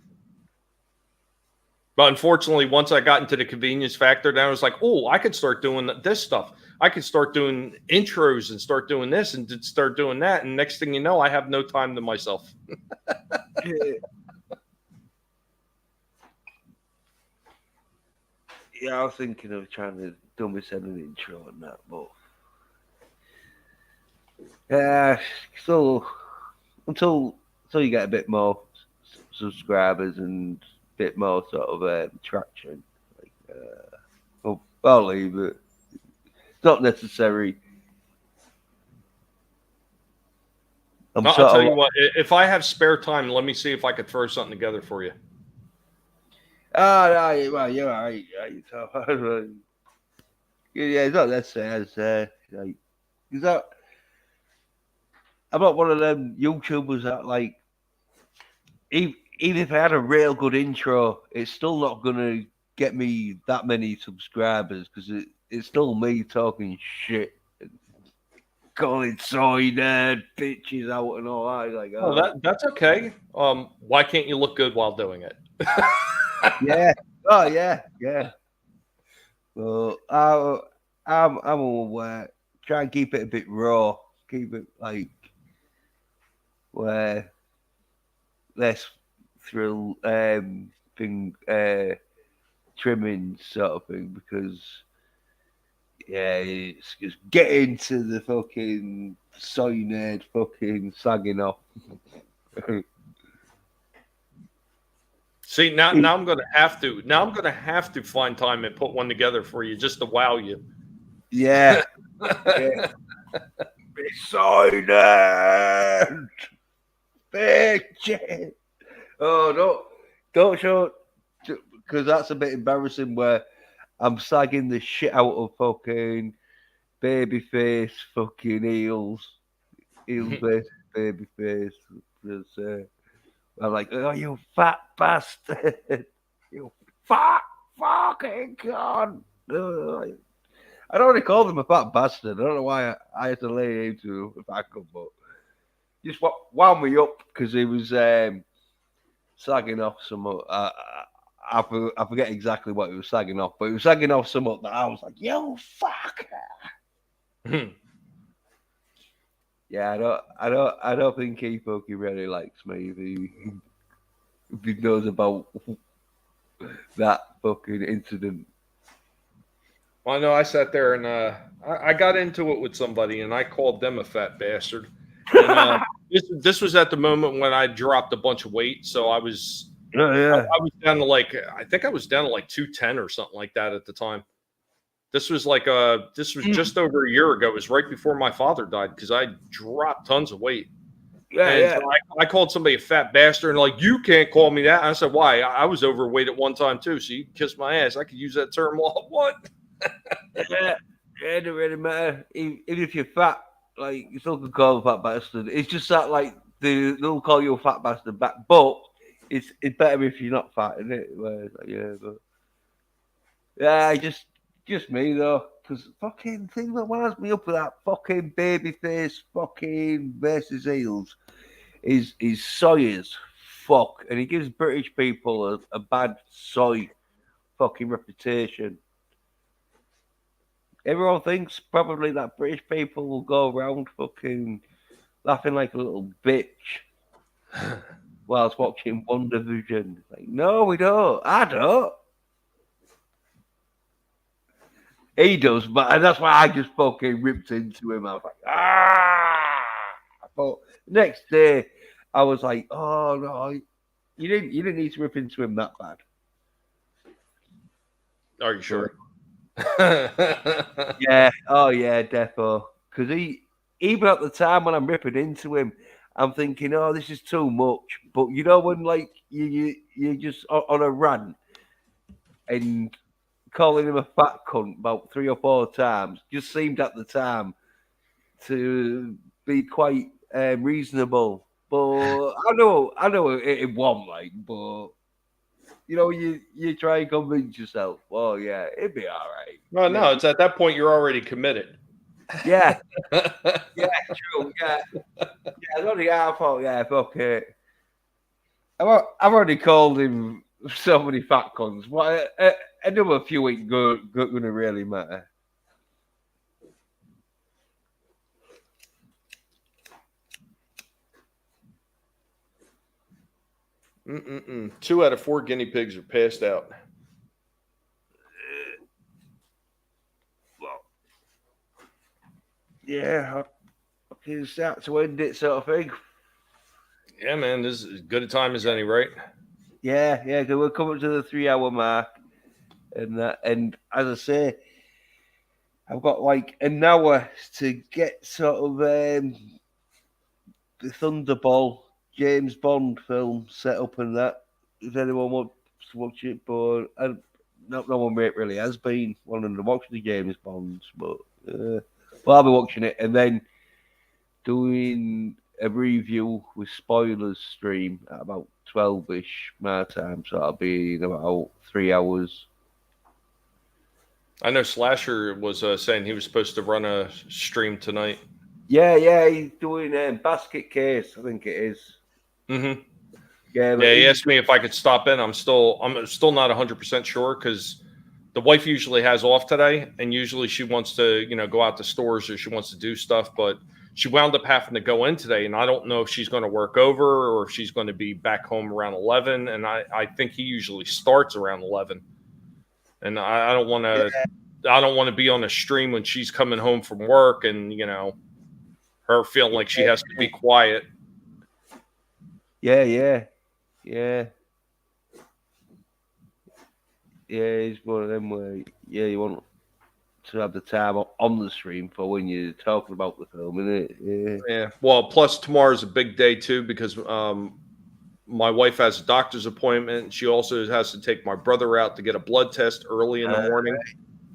But unfortunately, once I got into the convenience factor, then I was like, oh, I could start doing this stuff. I could start doing intros and start doing this and start doing that. And next thing you know, I have no time to myself. Yeah, I was thinking of trying to do myself an intro and that, but yeah, so until you get a bit more subscribers and a bit more sort of traction, like, I'll leave it. It's not necessary. I'll tell you what, if I have spare time, let me see if I could throw something together for you. Oh, no, well, you're right. So, yeah, it's not necessary. Like, is that I'm not one of them YouTubers that like, even if I had a real good intro, it's still not gonna get me that many subscribers because it's still me talking shit, calling soy nerd bitches out and all that. Like, That's okay. Why can't you look good while doing it? yeah. Oh yeah, yeah. Well, I'm aware. Try and keep it a bit raw. Keep it like where less thrill thing trimming sort of thing because yeah, it's just get into the fucking soy nerd fucking sagging off. See, now I'm gonna have to find time and put one together for you just to wow you. Yeah. Yeah. Soy nerd bitch. Oh, don't show because that's a bit embarrassing. Where I'm sagging the shit out of fucking babyface, fucking heels based babyface. I'm like, oh, you fat bastard, you fat fucking con. I don't want to call him a fat bastard. I don't know why I had to lay into a back up, but just wound me up because he was sagging off some. I forget exactly what he was sagging off, but he was sagging off some that I was like, "Yo, fuck." Yeah, I don't think he fucking really likes me if he knows about that fucking incident. Well, I know I sat there and I got into it with somebody and I called them a fat bastard. And this was at the moment when I dropped a bunch of weight, so I was I was down to I think I was down to 210 or something like that at the time. This was just over a year ago. It was right before my father died because I dropped tons of weight. So I called somebody a fat bastard and you can't call me that. And I said, why? I was overweight at one time too, so you can kiss my ass. I could use that term all I want. Yeah, it doesn't really matter. Even if you're fat, you still can call them a fat bastard. It's just that they'll call you a fat bastard back, but it's better if you're not fat, isn't it? Just me though, because fucking thing that winds me up with that fucking baby face fucking versus heels is soy as fuck, and he gives British people a bad soy fucking reputation. Everyone thinks probably that British people will go around fucking laughing like a little bitch whilst watching Wonder Vision. No, we don't. I don't. He does, but that's why I just fucking ripped into him. I was like, But next day, I was like, oh no, you didn't need to rip into him that bad. Are you sure? Yeah. Oh yeah, defo. Because even at the time when I'm ripping into him, I'm thinking, oh, this is too much. But you know when you just on a rant and calling him a fat cunt about 3 or 4 times just seemed at the time to be quite reasonable. But I know it won't but you try and convince yourself. Well, yeah, it'd be all right. Well, no, it's at that point you're already committed. Yeah, yeah, true. Yeah, it's only our fault. Yeah, fuck it. I've already called him so many fat cons. Well, another few ain't going to really matter. Mm-mm-mm. 2 out of 4 guinea pigs are passed out. Well, yeah, okay, start to end it, sort of thing. Yeah, man, this is as good a time as any, right? Yeah, because we're coming to the 3 hour mark, and as I say, I've got like an hour to get sort of the Thunderball James Bond film set up and that. If anyone wants to watch it, but no one really has been wanting to watch the James Bonds, but well, I'll be watching it and then doing a review with spoilers stream at about 12ish my time, so I'll be in about 3 hours. I know Slasher was saying he was supposed to run a stream tonight. Yeah, he's doing Basket Case, I think it is. Mm-hmm. Yeah, Yeah, he asked me if I could stop in. I'm still not 100% sure because the wife usually has off today, and usually she wants to, go out to stores or she wants to do stuff, but she wound up having to go in today, and I don't know if she's going to work over or if she's going to be back home around 11. And I think he usually starts around 11, and I don't want to. Yeah. I don't want to be on a stream when she's coming home from work and her feeling like she has to be quiet. Yeah. It's one of them where you want to have the time on the stream for when you're talking about the film, isn't it? Yeah. Well, plus tomorrow's a big day too because my wife has a doctor's appointment. She also has to take my brother out to get a blood test early in the morning.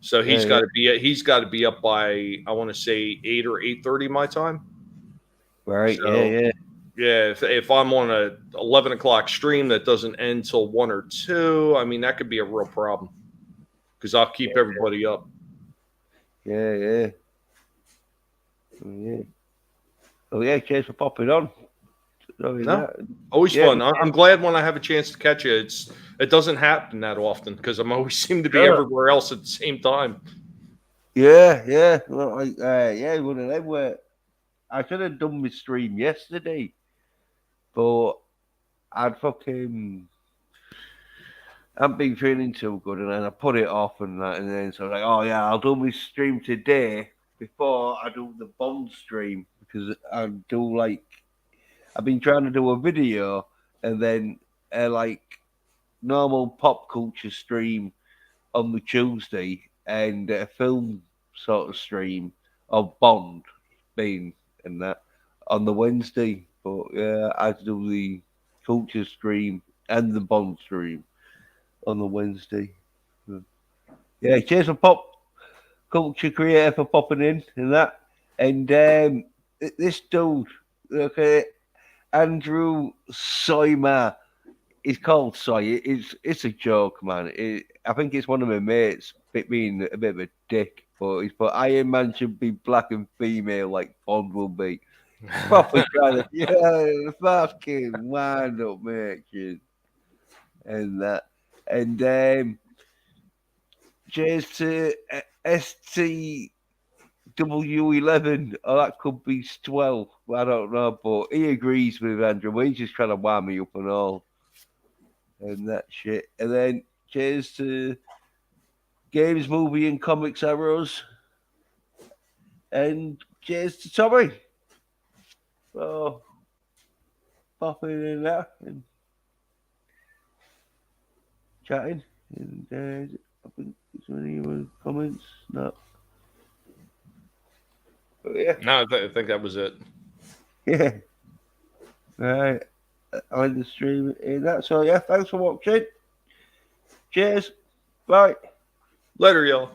So he's got to be up by, I want to say 8 or 8:30 my time. Right. So, yeah. Yeah. If I'm on a 11 o'clock stream that doesn't end till 1 or 2, I mean, that could be a real problem because I'll keep everybody up. Yeah. Oh yeah, cheers for popping on. Always fun. I'm glad when I have a chance to catch you. It doesn't happen that often because I'm always seem to be everywhere else at the same time. Yeah. Well, one of them where I should have done my stream yesterday, but I'd haven't been feeling too good, and then I put it off and that, and then so I was like, oh yeah, I'll do my stream today before I do the Bond stream because I've been trying to do a video and then like normal pop culture stream on the Tuesday and a film sort of stream of Bond being and that on the Wednesday. But yeah, I had to do the culture stream and the Bond stream on the Wednesday. Yeah, cheers for Pop Culture Creator for popping in and that. And this dude, okay, Andrew Soyma. It's called Soy. It's a joke, man. I think it's one of my mates being a bit of a dick, but he's put Iron Man should be black and female like Bond will be. Proper kind of fucking wind up, mate. And that. And cheers to STW11. Oh, that could be 12. I don't know, but he agrees with Andrew. He's just trying to wind me up and all. And that shit. And then cheers to Games, Movie, and Comics Arrows. And cheers to Tommy. So, popping in there and chatting. And I think is there any other comments? No. But yeah. No, I think that was it. Yeah. Right. On the stream in that. So yeah, thanks for watching. Cheers. Bye. Later, y'all.